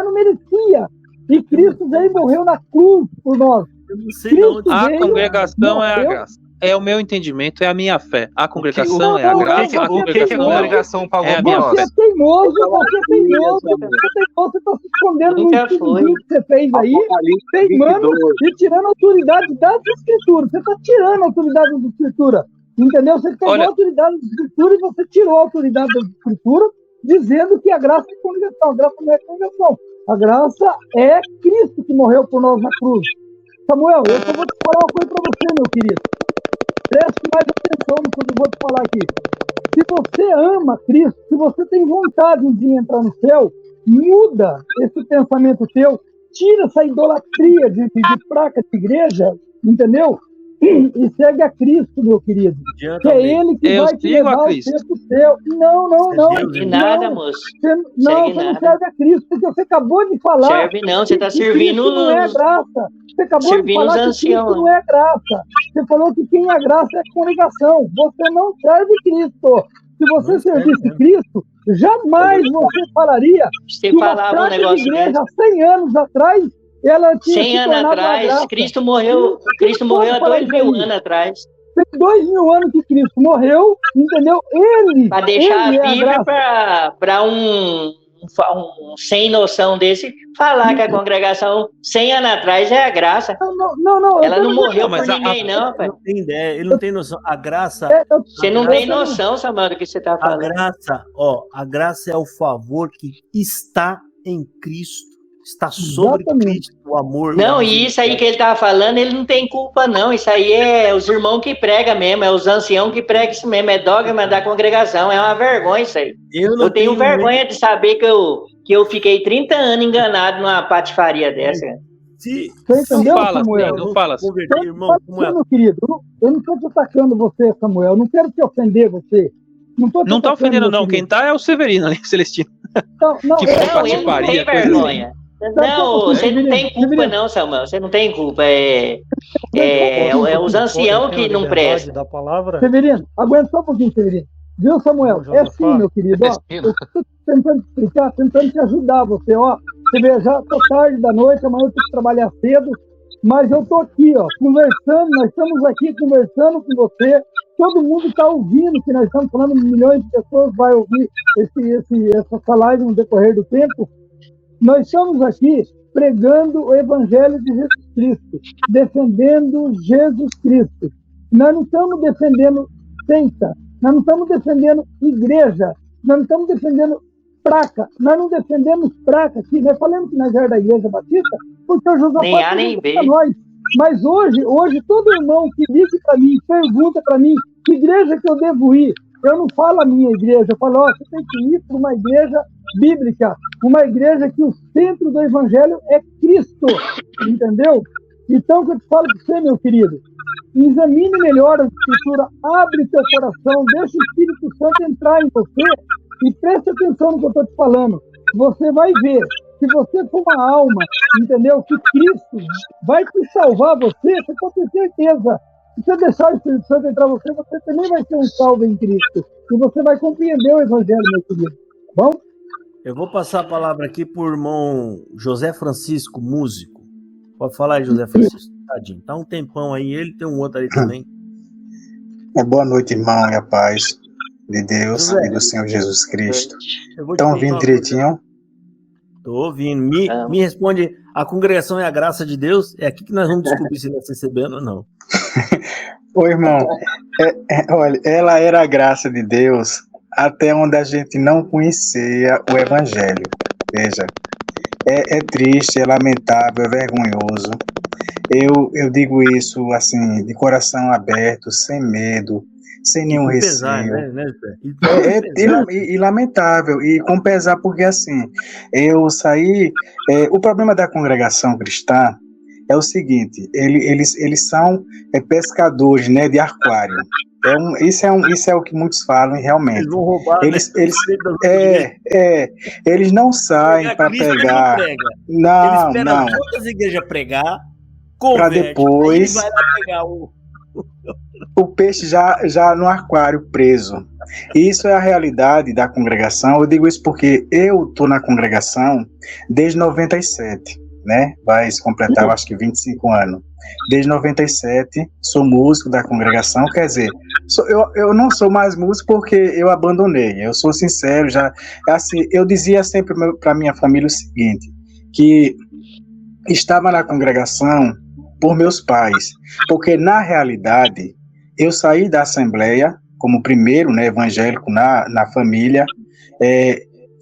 não merecia. E Cristo veio e morreu na cruz por nós. A congregação é a graça. É o meu entendimento, é a minha fé. A congregação é a graça. O que a congregação pagou por nós? Você é teimoso. Você está se escondendo no estudo que você fez aí, teimando e tirando a autoridade das escrituras. Você está tirando a autoridade das escrituras. Entendeu? Você pegou a autoridade das escrituras e você tirou a autoridade das escrituras, dizendo que a graça é congregação. A graça não é congregação. A graça é Cristo que morreu por nós na cruz. Samuel, eu só vou te falar uma coisa para você, meu querido. Preste mais atenção no que eu vou te falar aqui. Se você ama Cristo, se você tem vontade de entrar no céu, muda esse pensamento teu, tira essa idolatria de placa de igreja, entendeu? E segue a Cristo, meu querido. Que é Ele que vai te levar ao céu. Não. Serve nada, moço. Você não serve a Cristo, porque você acabou de falar. Serve não, você está servindo. Cristo não é graça. Você acabou de falar que Cristo não é graça. Você falou que quem é graça é a congregação. Você não serve Cristo. Se você servisse Cristo, jamais você falaria que uma placa de igreja 100 anos atrás ela tinha 100 anos atrás, Cristo morreu há 2000 anos atrás. Tem 2000 anos que Cristo morreu, entendeu? Ele para deixar a Bíblia para um sem noção desse falar que a congregação 100 anos atrás é a graça. Não. Ela não morreu por ninguém, não, pai. Ele não tem ideia, ele não tem noção. A graça. Você não tem noção, Samuel, do que você está falando. A graça é o favor que está em Cristo. Está sobre Cristo, o amor. Não, e isso aí que ele estava falando, ele não tem culpa, não. Isso aí é os irmãos que pregam mesmo, é os anciãos que pregam isso mesmo, é dogma da congregação, é uma vergonha isso aí. Eu tenho vergonha de saber que eu fiquei 30 anos enganado numa patifaria dessa. Você entendeu, Samuel? Não fala assim. Irmão, meu querido, eu não estou te atacando você, Samuel, eu não quero te ofender você. Não está ofendendo, não. Quem está é o Severino ali, Celestino. Não, ele não tem vergonha. Não, você não tem culpa não, Samuel, você não tem culpa, é os anciãos que não prestam. Severino, aguenta só um pouquinho, Severino. Viu, Samuel? É assim, meu querido, ó, eu estou tentando te explicar, tentando te ajudar, você vê, já tá tarde da noite, amanhã eu tenho que trabalhar cedo, mas eu tô aqui, ó, conversando, nós estamos aqui conversando com você, todo mundo está ouvindo, que nós estamos falando, milhões de pessoas vai ouvir essa live no decorrer do tempo. Nós estamos aqui pregando o Evangelho de Jesus Cristo, defendendo Jesus Cristo. Nós não estamos defendendo seita, nós não estamos defendendo igreja, nós não estamos defendendo placa, nós não defendemos placa aqui. Nós falamos que nós éramos da Igreja Batista, porque o Josafá nem para nós. Mas hoje, todo irmão que liga para mim, pergunta para mim que igreja que eu devo ir, eu não falo a minha igreja, eu falo, você tem que ir para uma igreja bíblica, uma igreja que o centro do evangelho é Cristo, entendeu? Então, o que eu te falo para você, meu querido, examine melhor a escritura, abre teu coração, deixa o Espírito Santo entrar em você e preste atenção no que eu estou te falando. Você vai ver, se você for uma alma, entendeu? Que Cristo vai te salvar você pode ter certeza. Se você deixar o Espírito Santo entrar em você, você também vai ser um salvo em Cristo. E você vai compreender o Evangelho, meu querido. Bom? Eu vou passar a palavra aqui para o irmão José Francisco, músico. Pode falar aí, José Francisco. Tadinho. Tá um tempão aí, ele tem um outro ali também. Boa noite, irmão, e a paz de Deus e do Senhor Jesus Cristo. Estão ouvindo direitinho? Estou ouvindo. Me responde, a congregação é a graça de Deus? É aqui que nós vamos descobrir se nós estamos recebendo ou não. Ô, irmão, olha, ela era a graça de Deus até onde a gente não conhecia o Evangelho. Veja, é triste, é lamentável, é vergonhoso. Eu digo isso, assim, de coração aberto, sem medo, sem nenhum receio. Pesar, né? E lamentável, e com pesar, porque assim, eu saí... o problema da congregação cristã é o seguinte, eles são pescadores, né, de aquário. Isso é o que muitos falam, realmente. Eles vão roubar, eles não saem para pegar. Não, eles não. Todas as igrejas pregar, para depois vai lá pegar o peixe já no aquário preso. Isso é a realidade da congregação. Eu digo isso porque eu estou na congregação desde 97, né? Vai se completar, eu acho que 25 anos. Desde 97, sou músico da congregação, quer dizer, eu não sou mais músico porque eu abandonei, eu sou sincero, já, assim, eu dizia sempre para minha família o seguinte, que estava na congregação por meus pais, porque na realidade, eu saí da Assembleia, como primeiro, né, evangélico na família,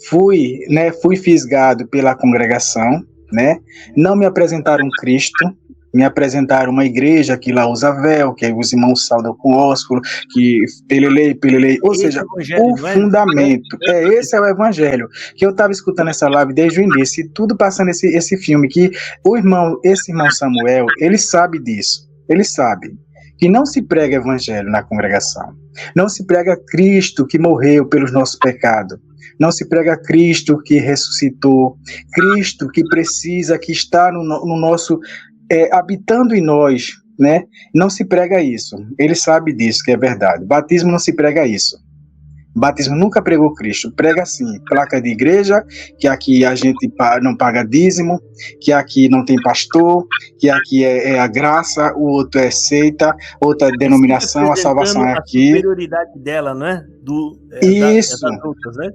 fui fisgado pela congregação, né, não me apresentaram Cristo, me apresentaram uma igreja que lá usa véu, que os irmãos saudam com ósculo, que pelelei, ou seja, o fundamento, esse é o evangelho, que eu estava escutando essa live desde o início, e tudo passando esse filme, que esse irmão Samuel, ele sabe disso, ele sabe que não se prega evangelho na congregação, não se prega Cristo que morreu pelos nossos pecados, não se prega Cristo que ressuscitou, Cristo que precisa, que está no nosso... habitando em nós, né? Não se prega isso. Ele sabe disso, que é verdade. Batismo não se prega isso. Batismo nunca pregou Cristo. Prega assim, placa de igreja, que aqui a gente não paga dízimo, que aqui não tem pastor, que aqui é a graça, o outro é seita, outra denominação, a salvação é aqui. A superioridade dela, não é? Isso. Das outras, né?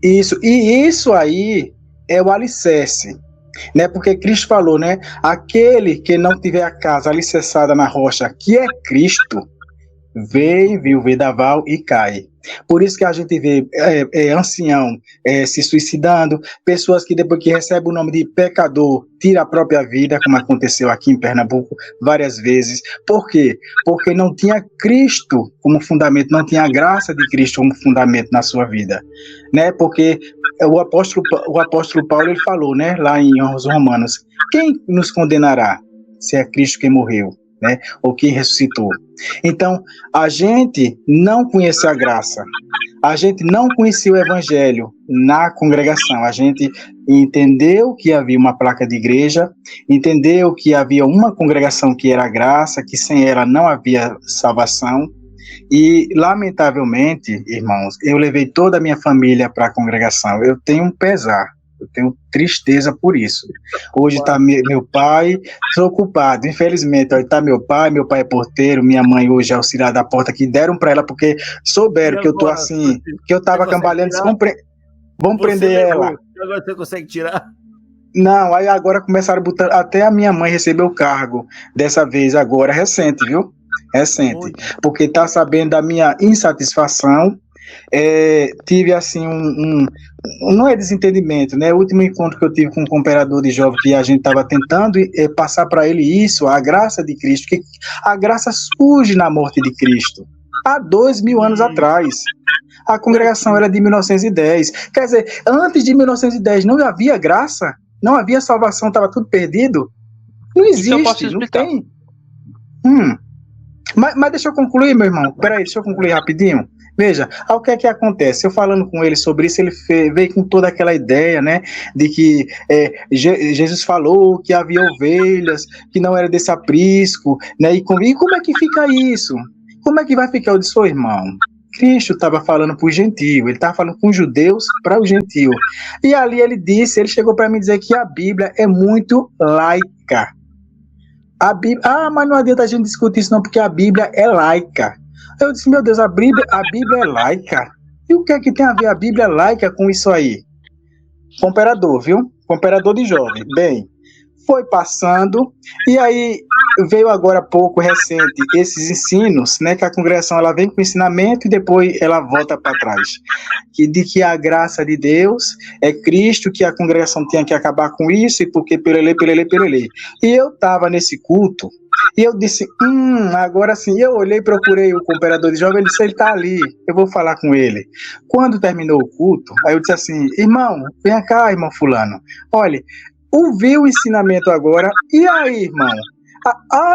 Isso. E isso aí é o alicerce. Né, porque Cristo falou, né, aquele que não tiver a casa alicerçada na rocha, que é Cristo, viu o vendaval e cai. Por isso que a gente vê ancião se suicidando, pessoas que depois que recebem o nome de pecador, tira a própria vida, como aconteceu aqui em Pernambuco várias vezes. Por quê? Porque não tinha Cristo como fundamento, não tinha a graça de Cristo como fundamento na sua vida, né? Porque o apóstolo Paulo, ele falou, né, lá em Os Romanos, quem nos condenará se é Cristo quem morreu, né, ou quem ressuscitou? Então, a gente não conhecia a graça, a gente não conhecia o evangelho na congregação, a gente entendeu que havia uma placa de igreja, entendeu que havia uma congregação que era a graça, que sem ela não havia salvação. E, lamentavelmente, irmãos, eu levei toda a minha família para a congregação. Eu tenho um pesar, eu tenho tristeza por isso. Hoje está meu pai, sou culpado, infelizmente. Está meu pai é porteiro, minha mãe hoje é auxiliar da porta, que deram para ela, porque souberam que eu estou assim, que eu estava cambaleando, vamos prender ela. Agora você consegue tirar? Não, aí agora começaram a botar, até a minha mãe recebeu o cargo, dessa vez agora, recente, viu? Recente, porque está sabendo da minha insatisfação, tive assim não é desentendimento, né? O último encontro que eu tive com um cooperador de jovem, que a gente estava tentando passar para ele isso, a graça de Cristo, que a graça surge na morte de Cristo, há 2000 anos atrás. A congregação era de 1910, quer dizer, antes de 1910 não havia graça, não havia salvação, estava tudo perdido, não existe, não tem. Mas deixa eu concluir, meu irmão. Peraí, deixa eu concluir rapidinho. Veja, o que é que acontece? Eu falando com ele sobre isso, ele veio com toda aquela ideia, né, de que Jesus falou que havia ovelhas, que não era desse aprisco, né, e como é que fica isso? Como é que vai ficar? Eu disse, irmão, Cristo estava falando para o gentio, ele estava falando com os judeus para o gentio. E ali ele chegou para mim dizer que a Bíblia é muito laica. A Bíblia, mas não adianta a gente discutir isso não, porque a Bíblia é laica. Eu disse, meu Deus, a Bíblia é laica? E o que é que tem a ver a Bíblia laica com isso aí? Comperador, viu? Comperador de jovem. Bem, foi passando, e aí veio agora há pouco, recente, esses ensinos, né, que a congregação ela vem com ensinamento e depois ela volta para trás. De que a graça de Deus é Cristo, que a congregação tinha que acabar com isso, e porque perelê. E eu estava nesse culto, e eu disse, agora sim, eu olhei, procurei o cooperador de jovem, ele disse, ele está ali, eu vou falar com ele. Quando terminou o culto, aí eu disse assim, irmão, vem cá, irmão fulano, olha, ouvi o ensinamento agora, e aí, irmão?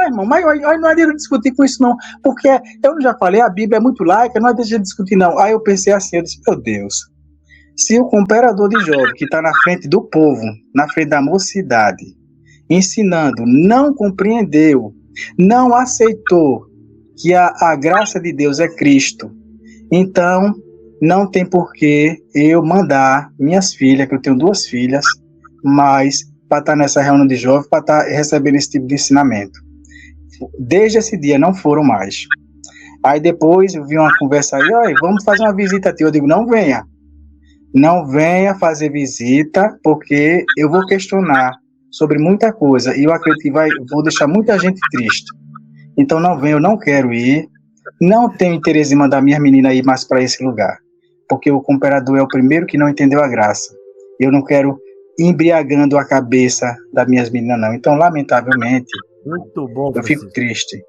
Irmão, mas não adianta discutir com isso não, porque eu já falei, a Bíblia é muito laica, não adianta discutir não. Aí eu pensei assim, eu disse, meu Deus, se o cooperador de jovem que está na frente do povo, na frente da mocidade, ensinando, não compreendeu, não aceitou que a graça de Deus é Cristo, então não tem por que eu mandar minhas filhas, que eu tenho 2 filhas, mas para estar nessa reunião de jovens, para estar recebendo esse tipo de ensinamento. Desde esse dia não foram mais. Aí depois eu vi uma conversa aí, vamos fazer uma visita a ti. Eu digo, não venha fazer visita, porque eu vou questionar sobre muita coisa, e eu acredito que vou deixar muita gente triste. Então não venha, eu não quero ir, não tenho interesse em mandar minha menina ir mais para esse lugar, porque o cooperador é o primeiro que não entendeu a graça. Eu não quero embriagando a cabeça das minhas meninas, não. Então, lamentavelmente, muito bom, eu fico triste.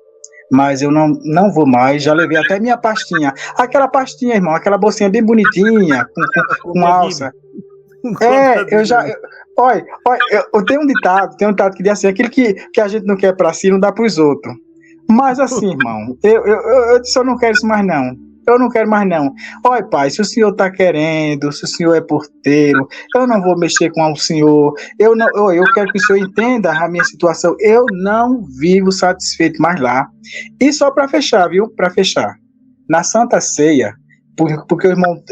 Mas eu não vou mais, já levei até minha pastinha. Aquela pastinha, irmão, aquela bolsinha bem bonitinha, com alça. Olha, eu tenho um ditado que diz assim, aquilo que a gente não quer para si, não dá para os outros. Mas assim, irmão, eu disse, eu não quero isso mais não. Eu não quero mais não. Olha, pai, se o senhor está querendo, se o senhor é porteiro, eu não vou mexer com o senhor. Eu quero que o senhor entenda a minha situação. Eu não vivo satisfeito mais lá. E só para fechar, viu? Para fechar. Na Santa Ceia, porque o irmão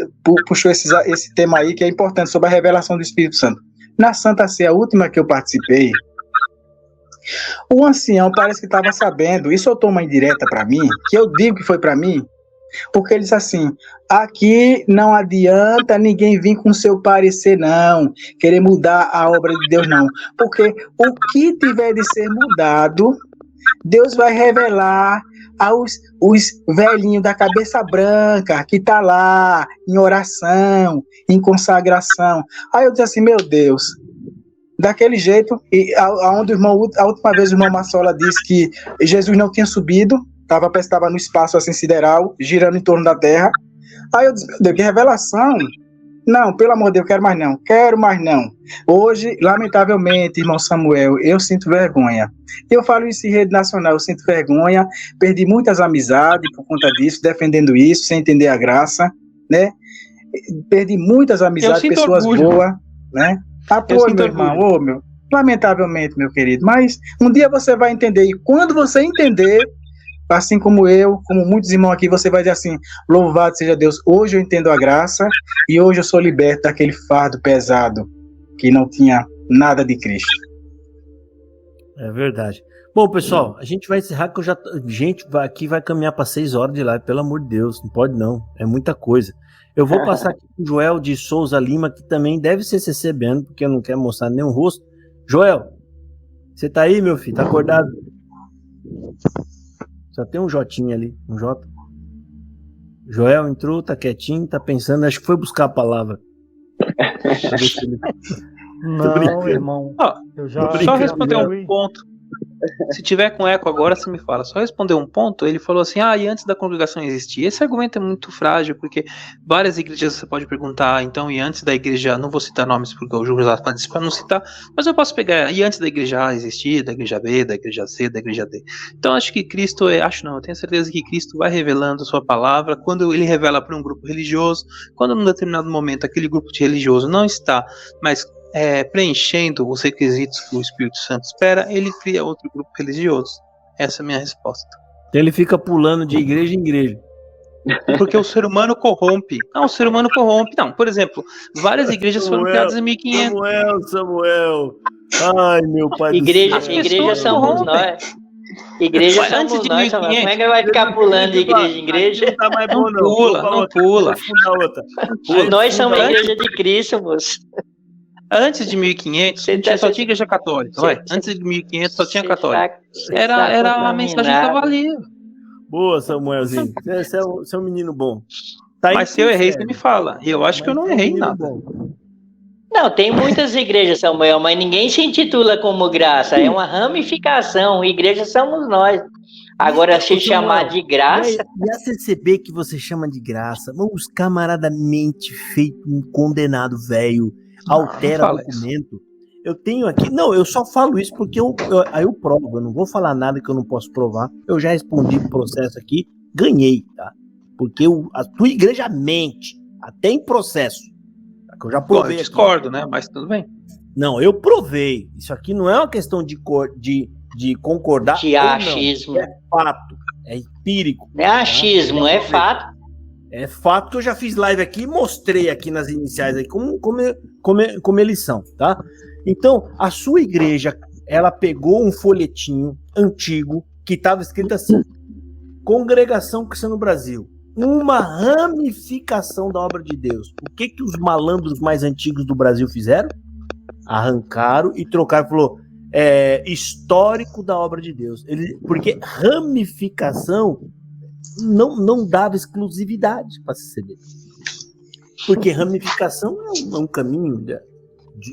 puxou esse tema aí que é importante sobre a revelação do Espírito Santo. Na Santa Ceia, a última que eu participei, o ancião parece que estava sabendo, e soltou uma indireta para mim, que eu digo que foi para mim, porque ele disse assim, aqui não adianta ninguém vir com seu parecer não, querer mudar a obra de Deus não, porque o que tiver de ser mudado, Deus vai revelar aos velhinhos da cabeça branca, que tá lá, em oração, em consagração. Aí eu disse assim, meu Deus, daquele jeito, e aonde a última vez o irmão Massola disse que Jesus não tinha subido, estava no espaço assim sideral, girando em torno da terra. Aí eu disse, meu Deus, que revelação! Não, pelo amor de Deus, quero mais não. Hoje, lamentavelmente, irmão Samuel, eu sinto vergonha. Eu falo isso em rede nacional, eu sinto vergonha, perdi muitas amizades por conta disso, defendendo isso, sem entender a graça, né? Perdi muitas amizades, pessoas boas, né? Apoio, meu irmão, lamentavelmente, meu querido, mas um dia você vai entender, e quando você entender, assim como eu, como muitos irmãos aqui, você vai dizer assim, louvado seja Deus, hoje eu entendo a graça, e hoje eu sou liberto daquele fardo pesado, que não tinha nada de Cristo. É verdade. Bom, pessoal, a gente vai encerrar, que gente aqui vai caminhar para 6 horas de live, pelo amor de Deus, não pode não, é muita coisa. Eu vou passar aqui com o Joel de Souza Lima, que também deve ser recebendo, porque não quer mostrar nenhum rosto. Joel, você tá aí, meu filho? Tá acordado? Só tem um Jotinha ali, um J. Joel entrou, tá quietinho, tá pensando, acho que foi buscar a palavra. Não, irmão. Só responder um ponto. Se tiver com eco agora, você me fala. Só responder um ponto, ele falou assim, e antes da congregação existir. Esse argumento é muito frágil, porque várias igrejas você pode perguntar, então, e antes da igreja, não vou citar nomes porque o Josafá disse para não citar, mas eu posso pegar, e antes da igreja A existir, da igreja B, da igreja C, da igreja D. Então, acho que Cristo, eu tenho certeza que Cristo vai revelando a sua palavra, quando ele revela para um grupo religioso, quando num determinado momento aquele grupo de religioso não está, mas preenchendo os requisitos que o Espírito Santo espera, ele cria outro grupo religioso. Essa é a minha resposta. Ele fica pulando de igreja em igreja. Porque o ser humano corrompe. Não, o ser humano corrompe. Não, por exemplo, várias igrejas foram criadas em 1500. Samuel. Ai, meu pai igreja, do céu. Igreja somos nós. Igreja somos antes de nós, 1500. Como é que vai ficar pulando de igreja em igreja? Não tá mais bom, não pula. Nós somos a igreja de Cristo, moço. Antes de 1500, só tinha igreja católica. Antes de 1500 só tinha católica. Era a mensagem que estava ali. Boa, Samuelzinho. Você é um menino bom. Mas se eu errei, você me fala. E eu acho que eu não errei nada. Não, tem muitas igrejas, Samuel, mas ninguém se intitula como graça. É uma ramificação. Igreja somos nós. Agora, se chamar de graça... E a CCB que você chama de graça? Os camaradamente feito um condenado velho altera o documento. Eu tenho aqui... Não, eu só falo isso porque aí eu provo. Eu não vou falar nada que eu não posso provar. Eu já respondi o processo aqui. Ganhei, tá? Porque a tua igreja mente. Até em processo. Que eu já provei. Eu discordo, né? Mas tudo bem. Não, eu provei. Isso aqui não é uma questão de concordar. De achismo. É fato. É empírico. Não é achismo, é fato. É fato que eu já fiz live aqui e mostrei aqui nas iniciais aí como eles são, tá? Então, a sua igreja, ela pegou um folhetinho antigo que estava escrito assim: Congregação Cristã no Brasil. Uma ramificação da obra de Deus. O que os malandros mais antigos do Brasil fizeram? Arrancaram e trocaram. Falou, histórico da obra de Deus. Porque ramificação não dava exclusividade para se CCB. Porque ramificação é um caminho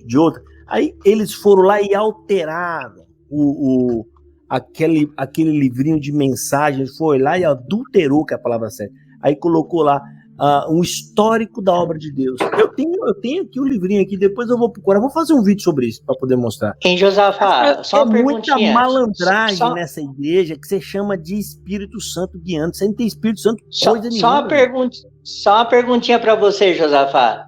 de outro. Aí eles foram lá e alteraram aquele livrinho de mensagens, foi lá e adulterou, que é a palavra certa. Aí colocou lá um histórico da obra de Deus. Eu tenho aqui o livrinho aqui, depois eu vou procurar, vou fazer um vídeo sobre isso para poder mostrar. Em Josafá, só uma muita malandragem nessa igreja que você chama de Espírito Santo guiando. Você não tem Espírito Santo coisa nenhuma. Só uma perguntinha para você, Josafá.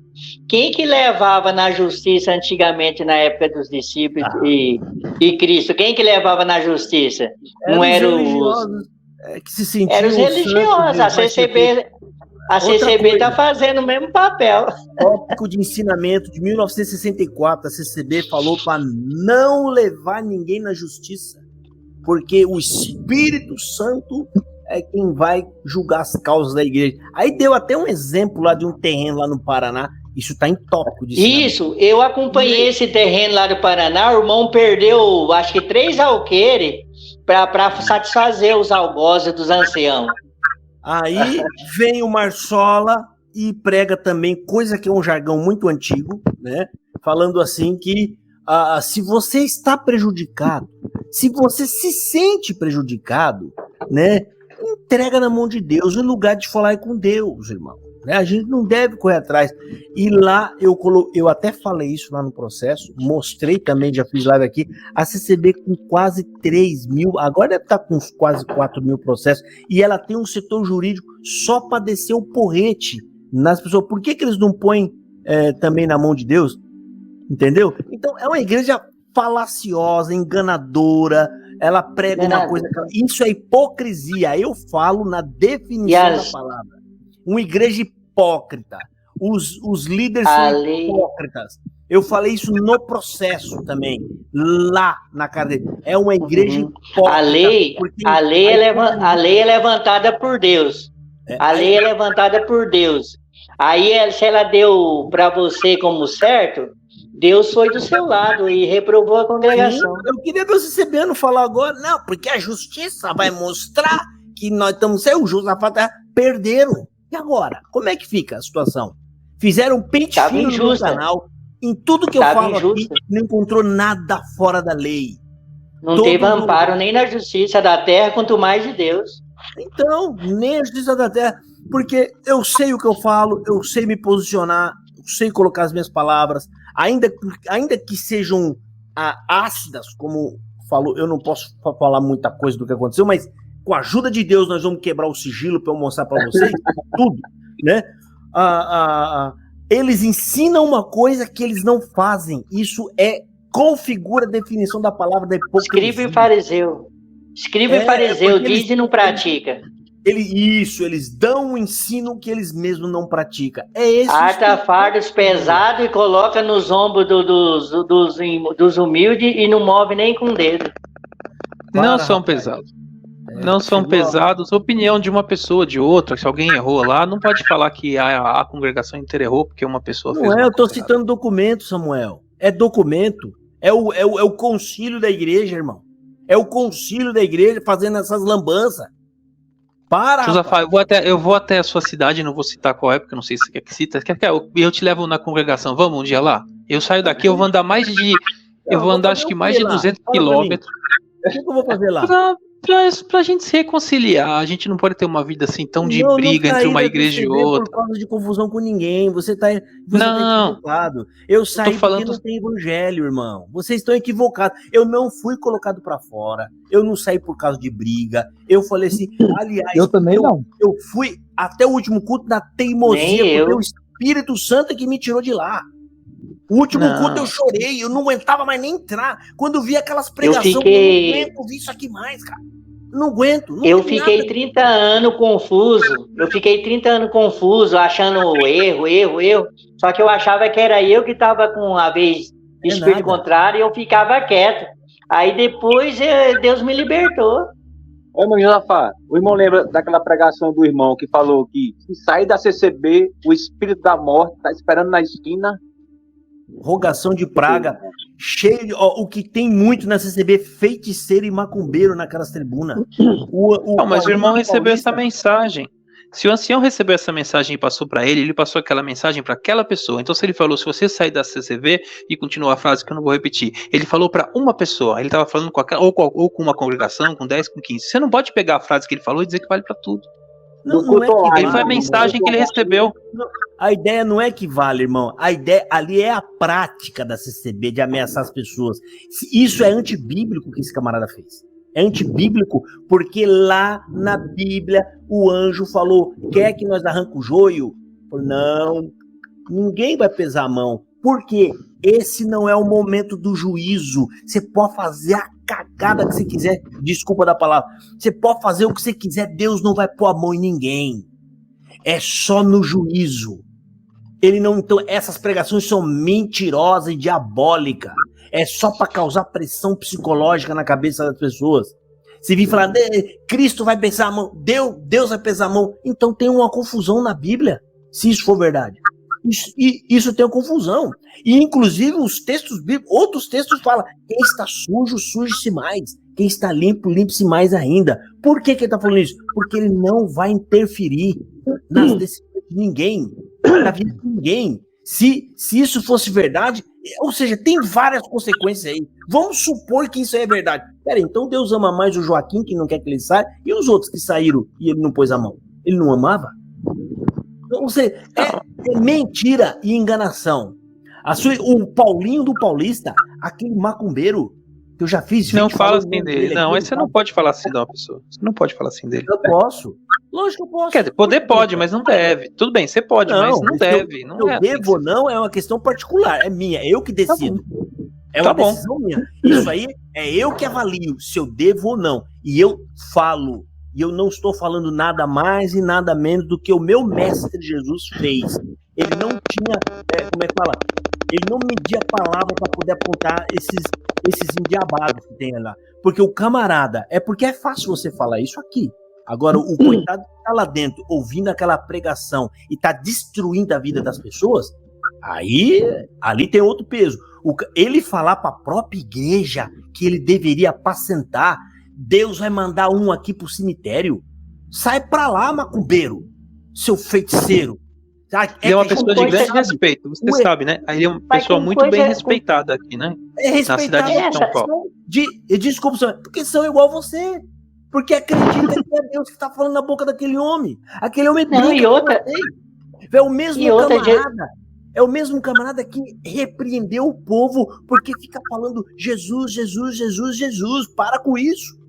Quem que levava na justiça antigamente, na época dos discípulos e Cristo? Quem que levava na justiça? Não eram os religiosos? Que se sentiam eram os religiosos. A CCB está fazendo o mesmo papel. Tópico de ensinamento de 1964, a CCB falou para não levar ninguém na justiça, porque o Espírito Santo é quem vai julgar as causas da igreja. Aí deu até um exemplo lá de um terreno lá no Paraná. Isso está em tópico de ensinamento. Isso, eu acompanhei esse terreno lá do Paraná. O irmão perdeu, acho que 3 alqueires para satisfazer os algozes dos anciãos. Aí vem o Marsola e prega também, coisa que é um jargão muito antigo, né? Falando assim que se você está prejudicado, se você se sente prejudicado, né? Entrega na mão de Deus, em lugar de falar com Deus, irmão. Né? A gente não deve correr atrás. E lá eu até falei isso lá no processo, mostrei também, já fiz live aqui, a CCB com quase 3 mil, agora deve estar com uns quase 4 mil processos, e ela tem um setor jurídico só para descer o porrete nas pessoas. Por que eles não põem também na mão de Deus? Entendeu? Então é uma igreja falaciosa, enganadora. Ela prega uma coisa. Isso é hipocrisia. Eu falo na definição da palavra. Uma igreja hipócrita. Os líderes são hipócritas. Eu falei isso no processo também. Lá na cara dele. É uma igreja hipócrita. A lei é levantada por Deus. A lei é levantada por Deus. Aí, se ela deu para você como certo, Deus foi do seu lado e reprovou a congregação. Eu queria ver o CCBano falar agora. Não, porque a justiça vai mostrar que nós estamos sem o Josafá. Perderam. E agora? Como é que fica a situação? Fizeram pente fino no canal. Em tudo que eu falo aqui, não encontrou nada fora da lei. Não teve amparo nem na justiça da terra, quanto mais de Deus. Então, nem a justiça da terra, porque eu sei o que eu falo, eu sei me posicionar, eu sei colocar as minhas palavras, ainda que sejam ácidas, como falou, eu não posso falar muita coisa do que aconteceu, mas com a ajuda de Deus nós vamos quebrar o sigilo para eu mostrar para vocês tudo, né? Eles ensinam uma coisa que eles não fazem. Isso configura a definição da palavra da hipocrisia. Escriba e fariseu. Escriba e fariseu, diz e não pratica. Eles dão um ensino que eles mesmos não praticam. Ata fardos pesados e coloca nos ombros dos humildes e não move nem com o dedo. Não são pesados. Não são pesados. Opinião de uma pessoa, de outra. Se alguém errou lá, não pode falar que a congregação inteira errou porque uma pessoa fez. Não é, eu estou citando documento, Samuel. É documento. É o concílio da igreja, irmão. É o concílio da igreja fazendo essas lambanças. Josafá, eu vou até a sua cidade, não vou citar qual é, porque eu não sei se você quer que cita. Eu te levo na congregação. Vamos um dia lá? Eu saio daqui, eu vou andar mais de 200 quilômetros. O que eu vou fazer lá? Pra gente se reconciliar. A gente não pode ter uma vida assim tão de briga entre uma igreja e outra. Por causa de confusão com ninguém. Você tá equivocado. Eu saí porque não tem evangelho, irmão. Vocês estão equivocados. Eu não fui colocado pra fora. Eu não saí por causa de briga. Eu falei assim, aliás, eu também não. Eu fui até o último culto na teimosia, porque o Espírito Santo é que me tirou de lá. O último culto eu chorei, eu não aguentava mais nem entrar. Quando vi aquelas pregações, eu não aguento ouvir isso aqui mais, cara. Não aguento. Eu fiquei 30 anos confuso. Achando erro. Só que eu achava que era eu que estava com a vez de espírito contrário e eu ficava quieto. Aí depois Deus me libertou. Ô, irmão Josafá, o irmão lembra daquela pregação do irmão que falou que se sair da CCB, o espírito da morte está esperando na esquina. Rogação de praga, cheio de, o que tem muito na CCB, feiticeiro e macumbeiro naquelas tribunas. Mas o irmão recebeu essa mensagem. Se o ancião recebeu essa mensagem e passou para ele passou aquela mensagem para aquela pessoa. Então se ele falou, se você sair da CCB, e continua a frase que eu não vou repetir, ele falou para uma pessoa, ele estava falando ou com uma congregação, com 10, com 15. Você não pode pegar a frase que ele falou e dizer que vale para tudo. Não é que ele foi a mensagem que ele recebeu. A ideia não é que vale, irmão. A ideia ali é a prática da CCB de ameaçar as pessoas. Isso é antibíblico que esse camarada fez. É antibíblico porque lá na Bíblia o anjo falou: quer que nós arranque o joio? Não, ninguém vai pesar a mão. Por quê? Esse não é o momento do juízo. Você pode fazer a cagada que você quiser. Desculpa da palavra. Você pode fazer o que você quiser. Deus não vai pôr a mão em ninguém. É só no juízo. Então, essas pregações são mentirosas e diabólicas. É só para causar pressão psicológica na cabeça das pessoas. Se vir falar, Cristo vai pesar a mão, Deus vai pesar a mão. Então tem uma confusão na Bíblia, se isso for verdade. Isso tem uma confusão. E inclusive os textos bíblicos, outros textos falam, quem está sujo, suje-se mais. Quem está limpo, limpe-se mais ainda. Por que ele está falando isso? Porque ele não vai interferir nas decisões de ninguém, na vida de ninguém. Se isso fosse verdade, ou seja, tem várias consequências aí. Vamos supor que isso aí é verdade. Pera, então Deus ama mais o Joaquim, que não quer que ele saia, e os outros que saíram e ele não pôs a mão? Ele não amava? Ou seja, é mentira e enganação. O Paulinho do Paulista, aquele macumbeiro, que eu já fiz... Não fala assim dele. Não, mas você não pode falar assim da pessoa. Você não pode falar assim dele. Eu posso. Lógico que eu posso. Quer dizer, poder pode, mas não deve. Tudo bem, você pode, mas não deve. Eu devo ou não é uma questão particular. É minha, é eu que decido. É uma decisão minha. Isso aí é eu que avalio se eu devo ou não. E eu falo. E eu não estou falando nada mais e nada menos do que o meu mestre Jesus fez. Ele não tinha, como é que fala? Ele não media a palavra para poder apontar esses endiabados que tem lá. Porque o camarada, porque é fácil você falar isso aqui. Agora, o coitado que tá lá dentro, ouvindo aquela pregação e tá destruindo a vida das pessoas, ali tem outro peso. Ele falar para a própria igreja que ele deveria apacentar, Deus vai mandar um aqui pro cemitério. Sai pra lá, macumbeiro, seu feiticeiro. Ele é uma pessoa de grande respeito, você sabe, né? Ele é uma pessoa muito bem respeitada aqui, né? Na cidade de São Paulo. Desculpa, porque são igual você. Porque acredita que é Deus que está falando na boca daquele homem. Aquele homem é o mesmo camarada. É o mesmo camarada que repreendeu o povo porque fica falando Jesus, Jesus, Jesus, Jesus. Para com isso.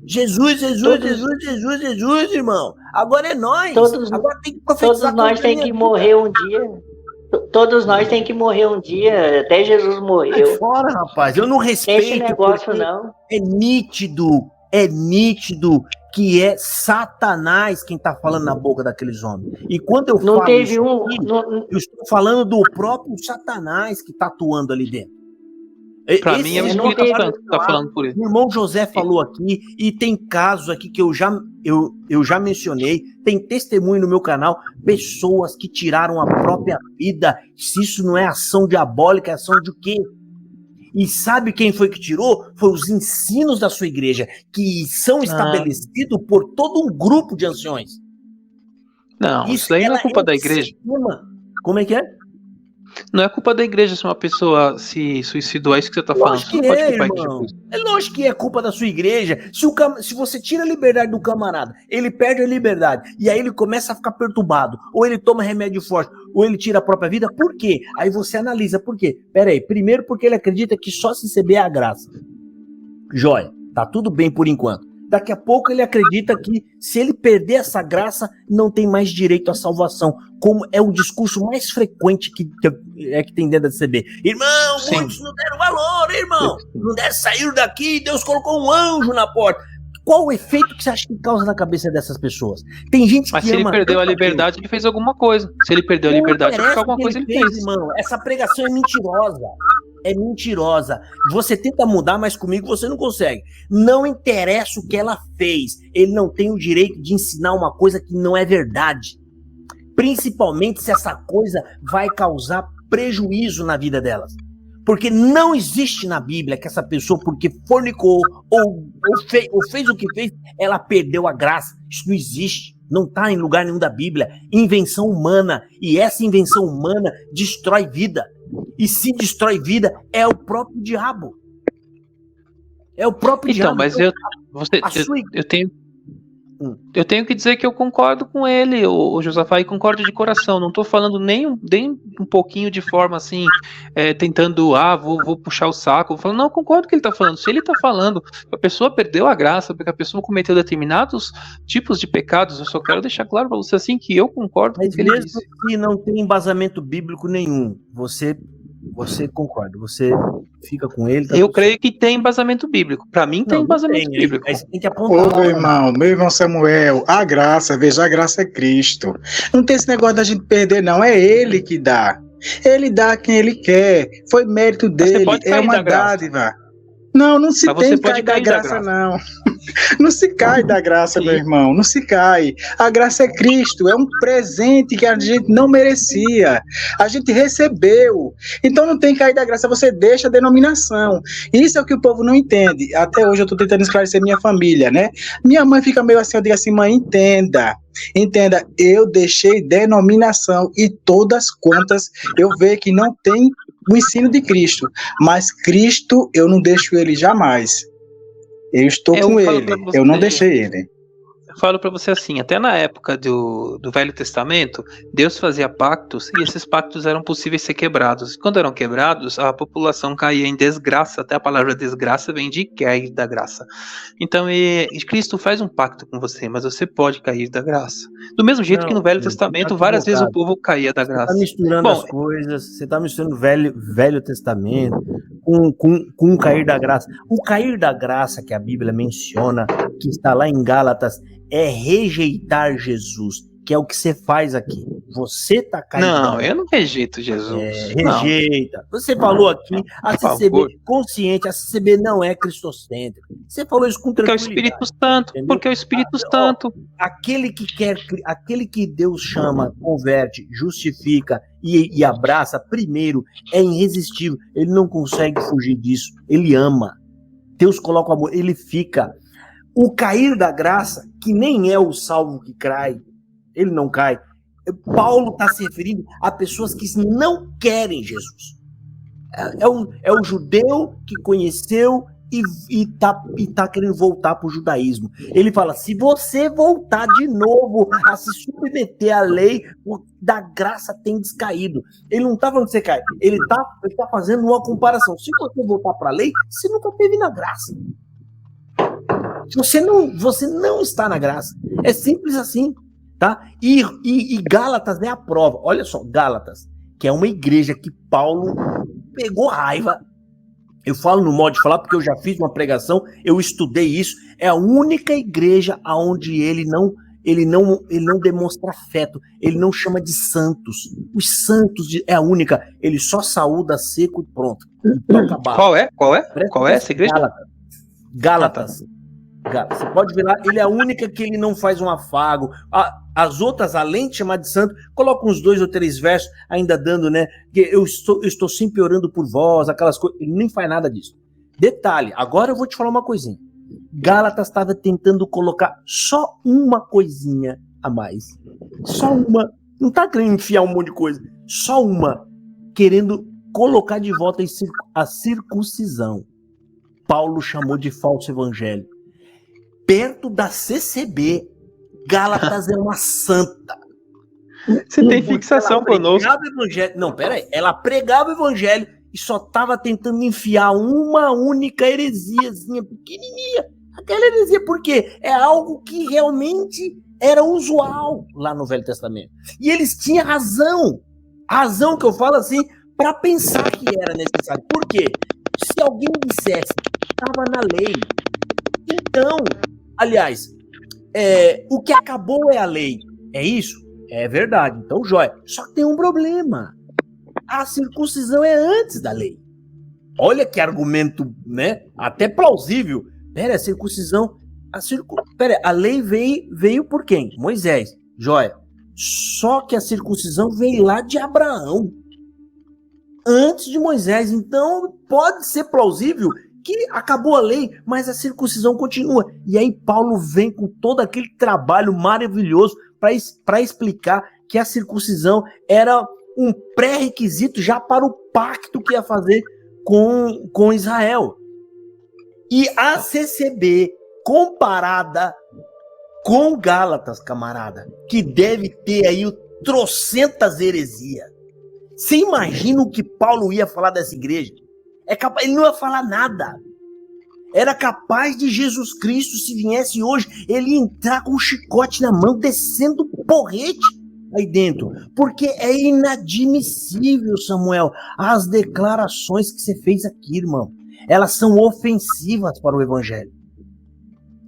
Jesus, irmão. Agora é nós. Agora tem que profetizar. Todos nós temos que morrer um dia. Todos nós temos que morrer um dia. Até Jesus morreu. Sai fora, rapaz. Eu não respeito. Esse negócio não. É nítido que é Satanás quem está falando na boca daqueles homens. E quando eu falo isso, eu estou falando do próprio Satanás que está atuando ali dentro. Para mim é o Espírito Santo que está falando por isso. O irmão José falou aqui, e tem casos aqui que eu já mencionei, tem testemunho no meu canal, pessoas que tiraram a própria vida. Se isso não é ação diabólica, é ação de quê? E sabe quem foi que tirou? Foi os ensinos da sua igreja, que são estabelecidos por todo um grupo de anciões. Não, isso aí não é culpa da igreja. Como é que é? Não é culpa da igreja se uma pessoa se suicidou, é isso que você está falando. Lógico que é, irmão. É lógico que é culpa da sua igreja. Se você tira a liberdade do camarada, ele perde a liberdade, e aí ele começa a ficar perturbado, ou ele toma remédio forte, ou ele tira a própria vida, por quê? Aí você analisa, por quê? Pera aí, primeiro porque ele acredita que só se receber é a graça. Jóia, tá tudo bem por enquanto. Daqui a pouco ele acredita que se ele perder essa graça, não tem mais direito à salvação. Como é o discurso mais frequente que tem dentro da CB. Irmão, sim, muitos não deram valor, irmão. Não deram sair daqui, Deus colocou um anjo na porta. Qual o efeito que você acha que causa na cabeça dessas pessoas? Tem gente que Mas se ele perdeu a liberdade, ele fez alguma coisa. Se ele perdeu a liberdade, alguma coisa ele fez. Irmão, essa pregação é mentirosa. É mentirosa. Você tenta mudar, mas comigo você não consegue. Não interessa o que ela fez. Ele não tem o direito de ensinar uma coisa que não é verdade. Principalmente se essa coisa vai causar prejuízo na vida delas. Porque não existe na Bíblia que essa pessoa, porque fornicou ou fez o que fez, ela perdeu a graça. Isso não existe. Não está em lugar nenhum da Bíblia. Invenção humana. E essa invenção humana destrói vida. E se destrói vida, é o próprio diabo. É o próprio diabo. Mas eu tenho que dizer que eu concordo com ele, o Josafá, e concordo de coração. Não estou falando nem um pouquinho de forma assim, tentando, vou puxar o saco. Falando, não, eu concordo com o que ele está falando. Se ele está falando que a pessoa perdeu a graça, porque a pessoa cometeu determinados tipos de pecados, eu só quero deixar claro para você assim que eu concordo com o que ele disse. Mesmo que não tem embasamento bíblico nenhum, você concorda, você fica com ele. Eu creio que tem embasamento bíblico. Para mim tem embasamento bíblico. Aí você tem que apontar. Ô, meu irmão Samuel, a graça é Cristo. Não tem esse negócio da gente perder, não. É ele que dá. Ele dá quem ele quer. Foi mérito dele. É uma dádiva. Não se tem que cair da graça, não. Não se cai da graça, meu irmão. Não se cai. A graça é Cristo. É um presente que a gente não merecia. A gente recebeu. Então não tem que cair da graça. Você deixa a denominação. Isso é o que o povo não entende. Até hoje eu estou tentando esclarecer minha família, né? Minha mãe fica meio assim, eu digo assim, mãe, entenda, eu deixei denominação e todas quantas eu vejo que não tem o ensino de Cristo, mas Cristo eu não deixo ele jamais. Eu estou com ele, eu não deixei ele. Eu falo para você assim, até na época do Velho Testamento, Deus fazia pactos e esses pactos eram possíveis ser quebrados. E quando eram quebrados, a população caía em desgraça, até a palavra desgraça vem de cair da graça. Então, Cristo faz um pacto com você, mas você pode cair da graça. Do mesmo jeito que no Velho Testamento, várias vezes o povo caía da graça. Você está misturando as coisas, você está misturando Velho Testamento com o cair da graça. O cair da graça que a Bíblia menciona, que está lá em Gálatas, é rejeitar Jesus, que é o que você faz aqui. Você tá caindo. Não, eu não rejeito Jesus. Rejeita. Não. Você falou aqui, a CCB consciente, a CCB não é cristocêntrica. Você falou isso com tranquilidade. Porque é o Espírito Santo. Entendeu? Porque é o Espírito Santo. Aquele que Deus chama, converte, justifica e abraça, primeiro, é irresistível. Ele não consegue fugir disso. Ele ama. Deus coloca o amor, ele fica. O cair da graça, que nem é o salvo que cai, ele não cai, Paulo está se referindo a pessoas que não querem Jesus. É o judeu que conheceu e tá querendo voltar para o judaísmo. Ele fala, se você voltar de novo a se submeter à lei, da graça tem descaído. Ele não está falando que você cai, ele tá fazendo uma comparação. Se você voltar para a lei, você nunca teve na graça. Você não está na graça. É simples assim, tá? E Gálatas é a prova. Olha só, Gálatas, que é uma igreja que Paulo pegou raiva. Eu falo no modo de falar porque eu já fiz uma pregação, eu estudei isso. É a única igreja onde ele não demonstra afeto, ele não chama de santos. Os santos é a única. Ele só saúda seco e pronto. Qual é essa igreja? Gálatas. Você pode ver lá, ele é a única que ele não faz um afago. As outras, além de chamar de santo, colocam uns 2 ou 3 versos, ainda dando, né? Que eu estou sempre orando por vós, aquelas coisas. Ele nem faz nada disso. Detalhe, agora eu vou te falar uma coisinha. Gálatas estava tentando colocar só uma coisinha a mais. Só uma. Não está querendo enfiar um monte de coisa. Só uma. Querendo colocar de volta a circuncisão. Paulo chamou de falso evangelho. Perto da CCB, Gálatas é uma santa. Você tem fixação conosco. Não, peraí. Ela pregava o evangelho e só estava tentando enfiar uma única heresiazinha pequenininha. Aquela heresia, por quê? É algo que realmente era usual lá no Velho Testamento. E eles tinham razão. Razão que eu falo assim, para pensar que era necessário. Por quê? Se alguém dissesse que estava na lei, então, aliás, o que acabou é a lei. É isso? É verdade. Então, jóia. Só que tem um problema. A circuncisão é antes da lei. Olha que argumento, né? Até plausível. Pera, a circuncisão... Pera, a lei veio por quem? Moisés. Jóia. Só que a circuncisão veio lá de Abraão. Antes de Moisés. Então, pode ser plausível que acabou a lei, mas a circuncisão continua. E aí Paulo vem com todo aquele trabalho maravilhoso para explicar que a circuncisão era um pré-requisito já para o pacto que ia fazer com Israel. E a CCB, comparada com Gálatas, camarada, que deve ter aí trocentas heresias. Você imagina o que Paulo ia falar dessa igreja? Ele não ia falar nada. Era capaz de Jesus Cristo, se viesse hoje, ele ia entrar com um chicote na mão, descendo porrete aí dentro. Porque é inadmissível, Samuel, as declarações que você fez aqui, irmão. Elas são ofensivas para o Evangelho.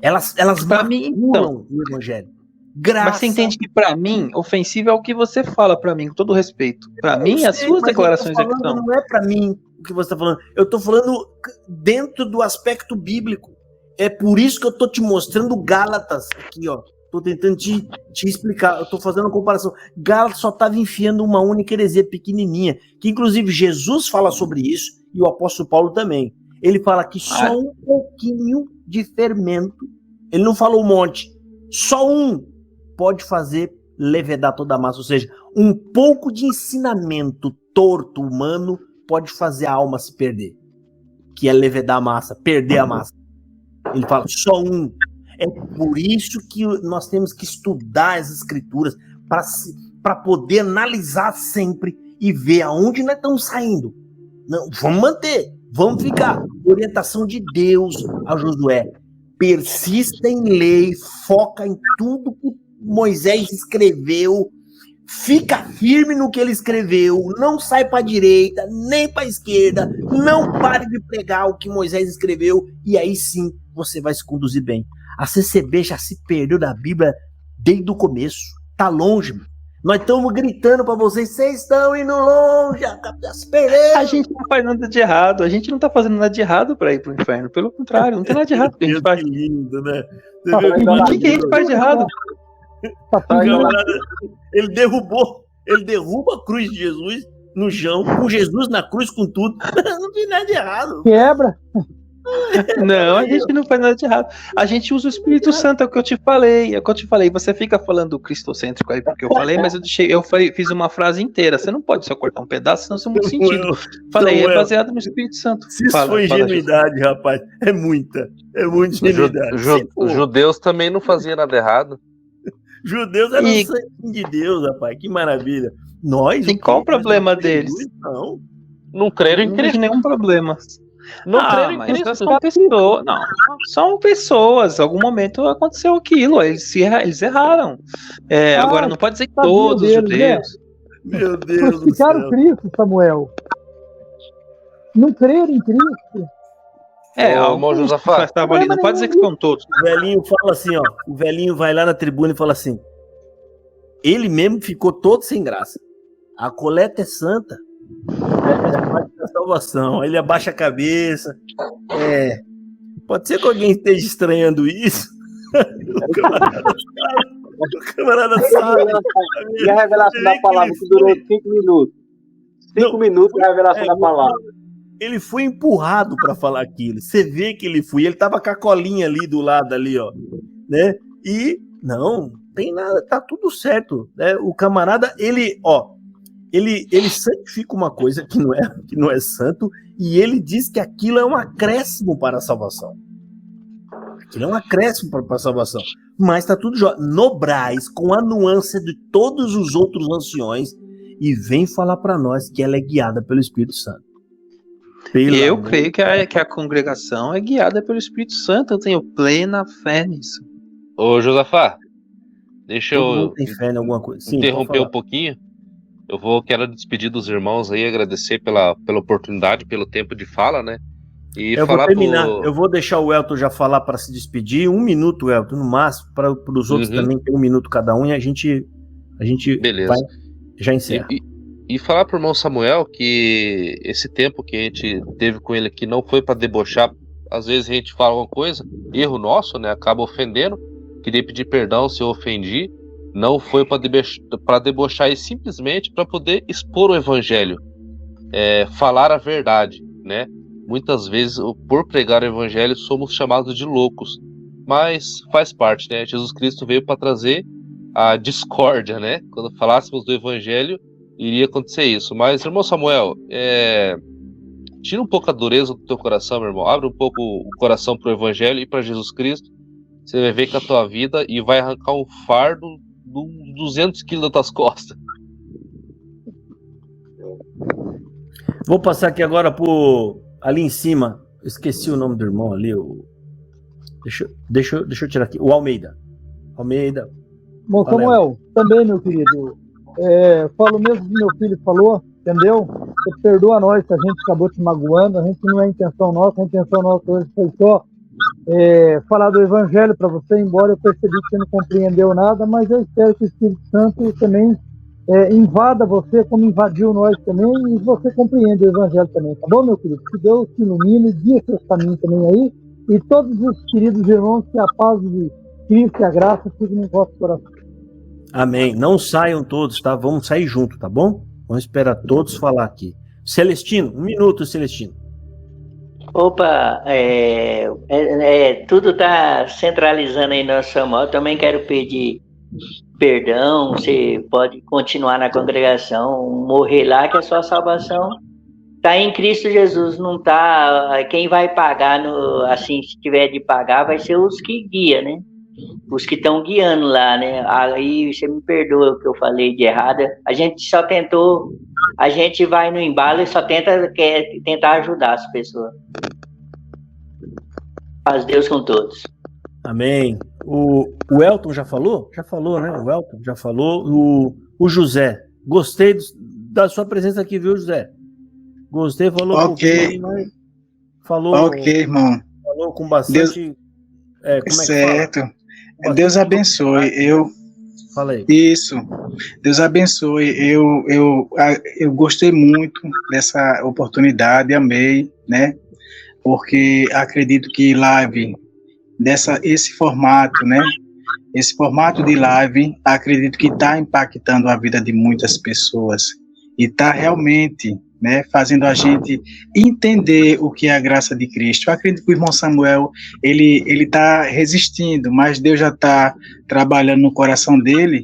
Elas maculam o Evangelho. Mas você entende que, para mim, ofensivo é o que você fala para mim, com todo respeito. Para mim, as suas declarações aqui são. Não é para mim o que você está falando. Eu estou falando dentro do aspecto bíblico. É por isso que eu estou te mostrando Gálatas aqui, ó. Estou tentando te explicar. Eu estou fazendo uma comparação. Gálatas só estava enfiando uma única heresia pequenininha, que inclusive Jesus fala sobre isso e o apóstolo Paulo também. Ele fala que só um pouquinho de fermento, ele não falou um monte, só um pode fazer levedar toda a massa, ou seja, um pouco de ensinamento torto humano pode fazer a alma se perder, que é levedar a massa, perder a massa. Ele fala, só um. É por isso que nós temos que estudar as escrituras para poder analisar sempre e ver aonde nós estamos saindo. Não, vamos manter, vamos ficar. Orientação de Deus a Josué. Persista em lei, foca em tudo que Moisés escreveu, fica firme no que ele escreveu, não sai para a direita, nem para a esquerda, não pare de pregar o que Moisés escreveu, e aí sim você vai se conduzir bem. A CCB já se perdeu da Bíblia desde o começo, tá longe, mano. Nós estamos gritando para vocês estão indo longe, já se perderam. A gente não faz nada de errado, a gente não tá fazendo nada de errado para ir pro inferno, pelo contrário, não tem nada de errado que a gente faz. Lindo, né? O que a gente faz de errado? Ele derruba a cruz de Jesus no chão, com Jesus na cruz, com tudo. Não tem nada de errado. Quebra. Não, a gente não faz nada de errado. A gente usa o Espírito Santo, é o que eu te falei. É o que eu te falei. Você fica falando cristocêntrico aí porque eu falei, mas fiz uma frase inteira. Você não pode só cortar um pedaço, senão você muda o sentido. Falei, é baseado no Espírito Santo. Se isso foi ingenuidade, rapaz, é muita. É muita ingenuidade. Judeus também não faziam nada errado. Judeus eram o sangue de Deus, rapaz. Que maravilha. Nós. E qual o problema deles? Não creram em Cristo. Não tem nenhum problema. Não creram em Cristo. São pessoas. Não, são pessoas. Em algum momento aconteceu aquilo. Eles erraram. Agora, não pode dizer que todos os judeus. Meu Deus. Crucificaram Cristo, Samuel. Não creram em Cristo. Irmão Josafá. Não pode dizer que são todos. O velhinho fala assim, ó. O velhinho vai lá na tribuna e fala assim. Ele mesmo ficou todo sem graça. A coleta é santa. É parte da salvação. Ele abaixa a cabeça. Pode ser que alguém esteja estranhando isso. O camarada sabe. E a revelação da palavra que durou 5 minutos. 5 minutos a revelação da palavra. Ele foi empurrado para falar aquilo. Você vê que ele foi. Ele tava com a colinha ali do lado ali, ó, né? E não tem nada, tá tudo certo, né? O camarada, ele santifica uma coisa que não é santo e ele diz que aquilo é um acréscimo para a salvação. Aquilo é um acréscimo para a salvação. Mas tá tudo jóia. No Brás, com a nuance de todos os outros anciões, e vem falar para nós que ela é guiada pelo Espírito Santo. Eu creio que a congregação é guiada pelo Espírito Santo. Eu tenho plena fé nisso. Ô, Josafá, deixa eu tem fé em alguma coisa. Sim, interromper um pouquinho. Quero despedir dos irmãos aí, agradecer pela oportunidade, pelo tempo de fala, né? E eu vou terminar. Eu vou deixar o Elton já falar para se despedir. 1 minuto, Elton, no máximo, para os outros também ter 1 minuto cada um, e a gente beleza. Vai, já encerra. E falar pro irmão Samuel que esse tempo que a gente teve com ele aqui não foi para debochar. Às vezes a gente fala alguma coisa, erro nosso, né? Acaba ofendendo. Queria pedir perdão se eu ofendi. Não foi para debochar, e simplesmente para poder expor o evangelho, falar a verdade, né? Muitas vezes, por pregar o evangelho, somos chamados de loucos, mas faz parte, né? Jesus Cristo veio para trazer a discórdia, né? Quando falássemos do evangelho, iria acontecer isso. Mas, irmão Samuel, tira um pouco a dureza do teu coração, meu irmão. Abre um pouco o coração para o evangelho e para Jesus Cristo. Você vai ver que a tua vida e vai arrancar um fardo de 200 quilos das tuas costas. Vou passar aqui agora ali em cima. Esqueci o nome do irmão ali. Deixa eu tirar aqui. O Almeida. Bom, Samuel, também, meu querido. Falo mesmo que meu filho falou, entendeu? Você perdoa nós se a gente acabou te magoando. A gente não é intenção nossa. A intenção nossa hoje foi só falar do evangelho para você, embora eu percebi que você não compreendeu nada, mas eu espero que o Espírito Santo também invada você, como invadiu nós também, e você compreende o evangelho também, tá bom, meu querido? Que Deus te ilumine, guie seus caminhos também aí, e todos os queridos irmãos, que a paz de Cristo e a graça fiquem no vosso coração. Amém. Não saiam todos, tá? Vamos sair junto, tá bom? Vamos esperar todos falar aqui. Celestino, 1 minuto, Celestino. Opa, tudo está centralizando aí no Samuel. Eu também quero pedir perdão. Você pode continuar na congregação, morrer lá, que a sua salvação está em Cristo Jesus. Não tá. Quem vai pagar, assim, se tiver de pagar, vai ser os que guiam, né? Os que estão guiando lá, né? Aí você me perdoa o que eu falei de errada. A gente só tentou. A gente vai no embalo e só quer tentar ajudar as pessoas. Paz Deus com todos. Amém. O Elton já falou? Já falou, né? O Elton já falou. O José. Gostei da sua presença aqui, viu, José? Gostei, falou. Ok. Falou. Ok, irmão. Falou com bastante. Certo. Deus abençoe. Falei. Isso. Deus abençoe. Eu gostei muito dessa oportunidade, amei, né? Porque acredito que live esse formato, né? Esse formato de live, acredito que está impactando a vida de muitas pessoas e está realmente né, fazendo a gente entender o que é a graça de Cristo. Eu acredito que o irmão Samuel, ele está resistindo, mas Deus já está trabalhando no coração dele,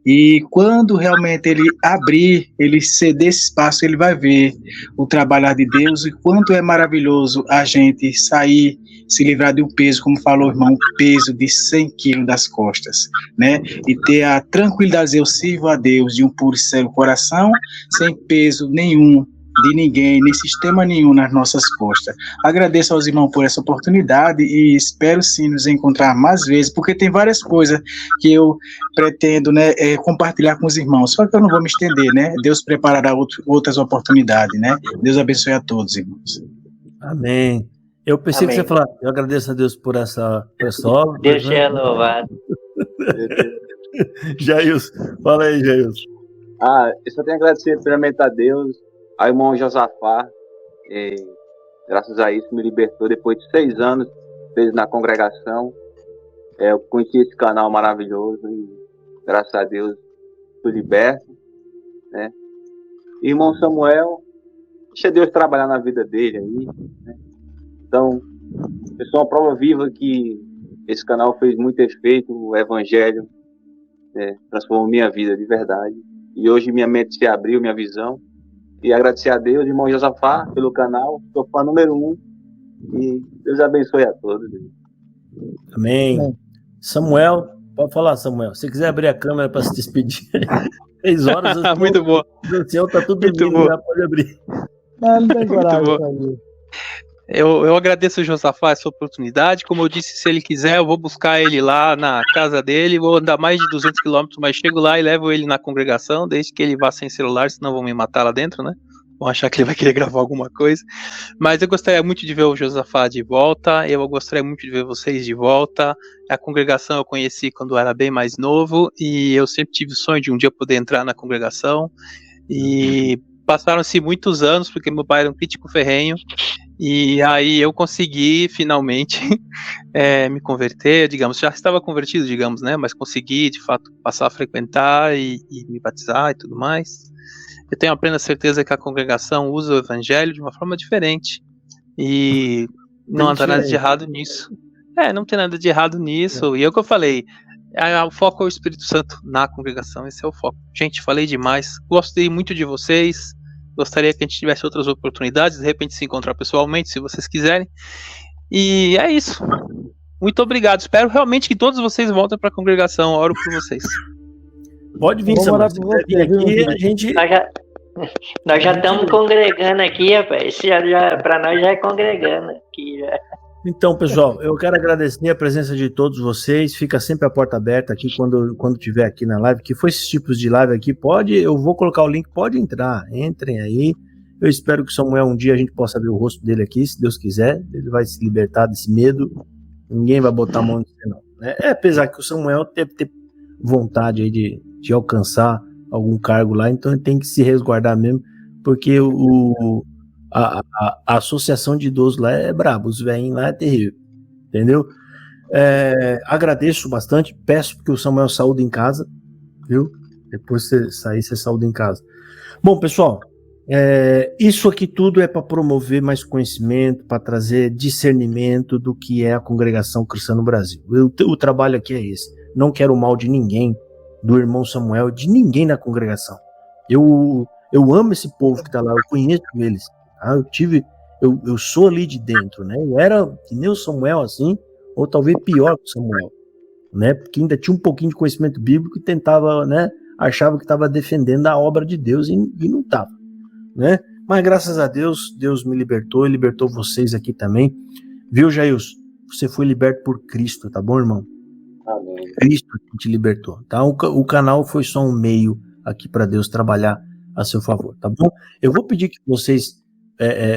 e quando realmente ele abrir, ele ceder esse espaço, ele vai ver o trabalhar de Deus, e quanto é maravilhoso a gente sair, se livrar de um peso, como falou o irmão, um peso de 100 quilos das costas, né, e ter a tranquilidade, eu sirvo a Deus de um puro e sincero coração, sem peso nenhum de ninguém, nem sistema nenhum nas nossas costas. Agradeço aos irmãos por essa oportunidade e espero sim nos encontrar mais vezes, porque tem várias coisas que eu pretendo, né, compartilhar com os irmãos, só que eu não vou me estender, né, Deus preparará outras oportunidades, né, Deus abençoe a todos, irmãos. Amém. Eu pensei que você ia falar, eu agradeço a Deus por essa obra. Deus é louvado. Jailson, fala aí, Jailson. Eu só tenho a agradecer primeiramente a Deus, ao irmão Josafá, graças a isso me libertou depois de 6 anos preso na congregação. Eu conheci esse canal maravilhoso e graças a Deus fui liberto, né? E irmão Samuel, deixa Deus trabalhar na vida dele aí, né? Então, eu sou uma prova viva que esse canal fez muito efeito, o evangelho transformou minha vida de verdade. E hoje minha mente se abriu, minha visão. E agradecer a Deus, irmão Josafá, pelo canal. Sou fã número 1. E Deus abençoe a todos. Amém. Samuel, pode falar, Samuel. Se quiser abrir a câmera para se despedir. 6 horas. Muito bom. O céu tá tudo dormindo, já pode abrir. Não tem coragem. Eu agradeço o Josafá essa oportunidade. Como eu disse, se ele quiser, eu vou buscar ele lá na casa dele. Vou andar mais de 200 quilômetros, mas chego lá e levo ele na congregação, desde que ele vá sem celular, senão vão me matar lá dentro, né? Vão achar que ele vai querer gravar alguma coisa. Mas eu gostaria muito de ver o Josafá de volta. Eu gostaria muito de ver vocês de volta. A congregação eu conheci quando eu era bem mais novo e eu sempre tive o sonho de um dia poder entrar na congregação. E passaram-se muitos anos, porque meu pai era um crítico ferrenho. E aí eu consegui finalmente me converter, digamos, já estava convertido, digamos, né? Mas consegui de fato passar a frequentar e me batizar e tudo mais. Eu tenho a plena certeza que a congregação usa o evangelho de uma forma diferente e não há nada de errado nisso. Não tem nada de errado nisso. E é o que eu falei, o foco é o Espírito Santo na congregação, esse é o foco. Gente, falei demais, gostei muito de vocês. Gostaria que a gente tivesse outras oportunidades, de repente se encontrar pessoalmente, se vocês quiserem. E é isso. Muito obrigado. Espero realmente que todos vocês voltem para a congregação. Oro por vocês. Pode vir, Samuel. Aqui, a gente... Nós já estamos congregando aqui, rapaz. Para nós já é congregando aqui. Já. Então, pessoal, eu quero agradecer a presença de todos vocês. Fica sempre a porta aberta aqui quando tiver aqui na live. Que foi esses tipos de live aqui, eu vou colocar o link, pode entrar, entrem aí. Eu espero que o Samuel um dia a gente possa ver o rosto dele aqui, se Deus quiser. Ele vai se libertar desse medo. Ninguém vai botar a mão no você, não. Apesar que o Samuel deve ter vontade aí de alcançar algum cargo lá, então ele tem que se resguardar mesmo, porque a associação de idosos lá é brabo, os velhinhos lá é terrível, entendeu? Agradeço bastante, peço que o Samuel saúde em casa, viu? Depois você sair, você saúde em casa. Bom, pessoal, isso aqui tudo é para promover mais conhecimento, para trazer discernimento do que é a congregação cristã no Brasil. O trabalho aqui é esse. Não quero o mal de ninguém, do irmão Samuel, de ninguém na congregação. Eu amo esse povo que está lá, eu conheço eles. Tá? Eu sou ali de dentro, né? Eu era que nem o Samuel assim, ou talvez pior que o Samuel, né? Porque ainda tinha um pouquinho de conhecimento bíblico e tentava, né? Achava que estava defendendo a obra de Deus e não estava, né? Mas graças a Deus, Deus me libertou e libertou vocês aqui também. Viu, Jailson? Você foi liberto por Cristo, tá bom, irmão? Amém. Cristo te libertou, tá? O canal foi só um meio aqui para Deus trabalhar a seu favor, tá bom? Eu vou pedir que vocês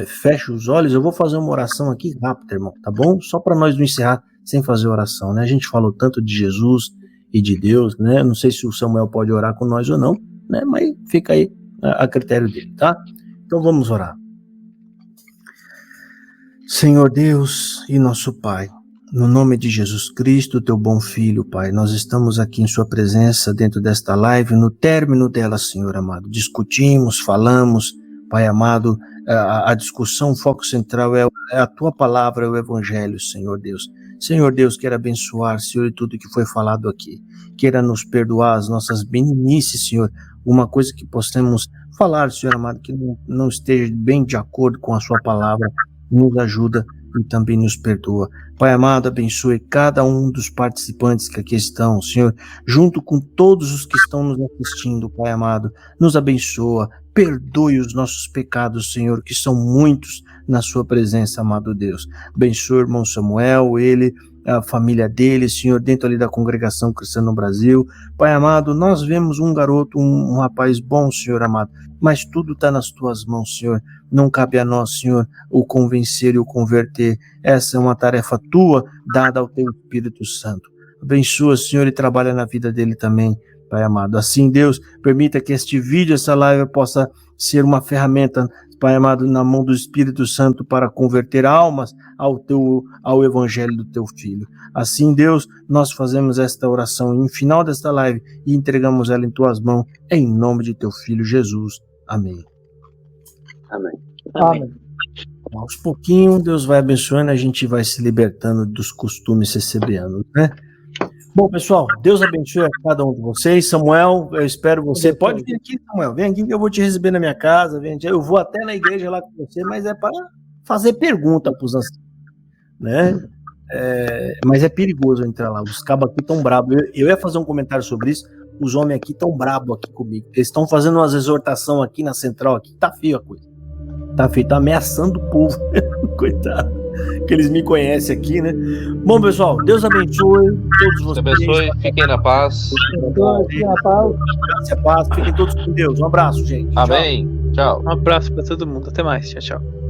fechem os olhos, eu vou fazer uma oração aqui rápida, irmão, tá bom? Só para nós não encerrar sem fazer oração, né? A gente falou tanto de Jesus e de Deus, né? Não sei se o Samuel pode orar com nós ou não, né? Mas fica aí a critério dele, tá? Então vamos orar. Senhor Deus e nosso Pai, no nome de Jesus Cristo, teu bom Filho, Pai, nós estamos aqui em sua presença dentro desta live, no término dela, Senhor amado. Discutimos, falamos, Pai amado, a discussão, o foco central é a tua palavra, é o evangelho, Senhor Deus. Senhor Deus, queira abençoar, Senhor, tudo que foi falado aqui. Queira nos perdoar as nossas meninices, Senhor. Uma coisa que possamos falar, Senhor amado, que não esteja bem de acordo com a sua palavra, nos ajuda e também nos perdoa. Pai amado, abençoe cada um dos participantes que aqui estão, Senhor, junto com todos os que estão nos assistindo, Pai amado, nos abençoa, perdoe os nossos pecados, Senhor, que são muitos na sua presença, amado Deus. Abençoe o irmão Samuel, ele, a família dele, Senhor, dentro ali da congregação cristã no Brasil. Pai amado, nós vemos um garoto, um rapaz bom, Senhor amado, mas tudo está nas tuas mãos, Senhor. Não cabe a nós, Senhor, o convencer e o converter. Essa é uma tarefa tua, dada ao teu Espírito Santo. Abençoa, Senhor, e trabalha na vida dele também, Pai amado. Assim, Deus, permita que este vídeo, essa live, possa ser uma ferramenta, Pai amado, na mão do Espírito Santo para converter almas ao evangelho do teu Filho. Assim, Deus, nós fazemos esta oração em final desta live e entregamos ela em tuas mãos, em nome de teu Filho Jesus. Amém. Amém. Amém. Aos pouquinhos, Deus vai abençoando, a gente vai se libertando dos costumes CCBanos, né? Bom, pessoal, Deus abençoe a cada um de vocês. Samuel, eu espero você. Pode vir aqui, Samuel. Vem aqui que eu vou te receber na minha casa. Eu vou até na igreja lá com você, mas é para fazer pergunta para os anciãos, né? Mas é perigoso entrar lá. Os cabos aqui estão bravos. Eu ia fazer um comentário sobre isso. Os homens aqui estão bravos aqui comigo. Eles estão fazendo umas exortações aqui na central. Aqui tá feio a coisa. Tá feio, tá ameaçando o povo. Coitado. Que eles me conhecem aqui, né? Bom, pessoal, Deus abençoe todos vocês. Deus abençoe, fiquem na paz. Fiquem na paz. Graças a paz, fiquem todos com Deus. Um abraço, gente. Amém. Tchau. Um abraço para todo mundo. Até mais. Tchau, tchau.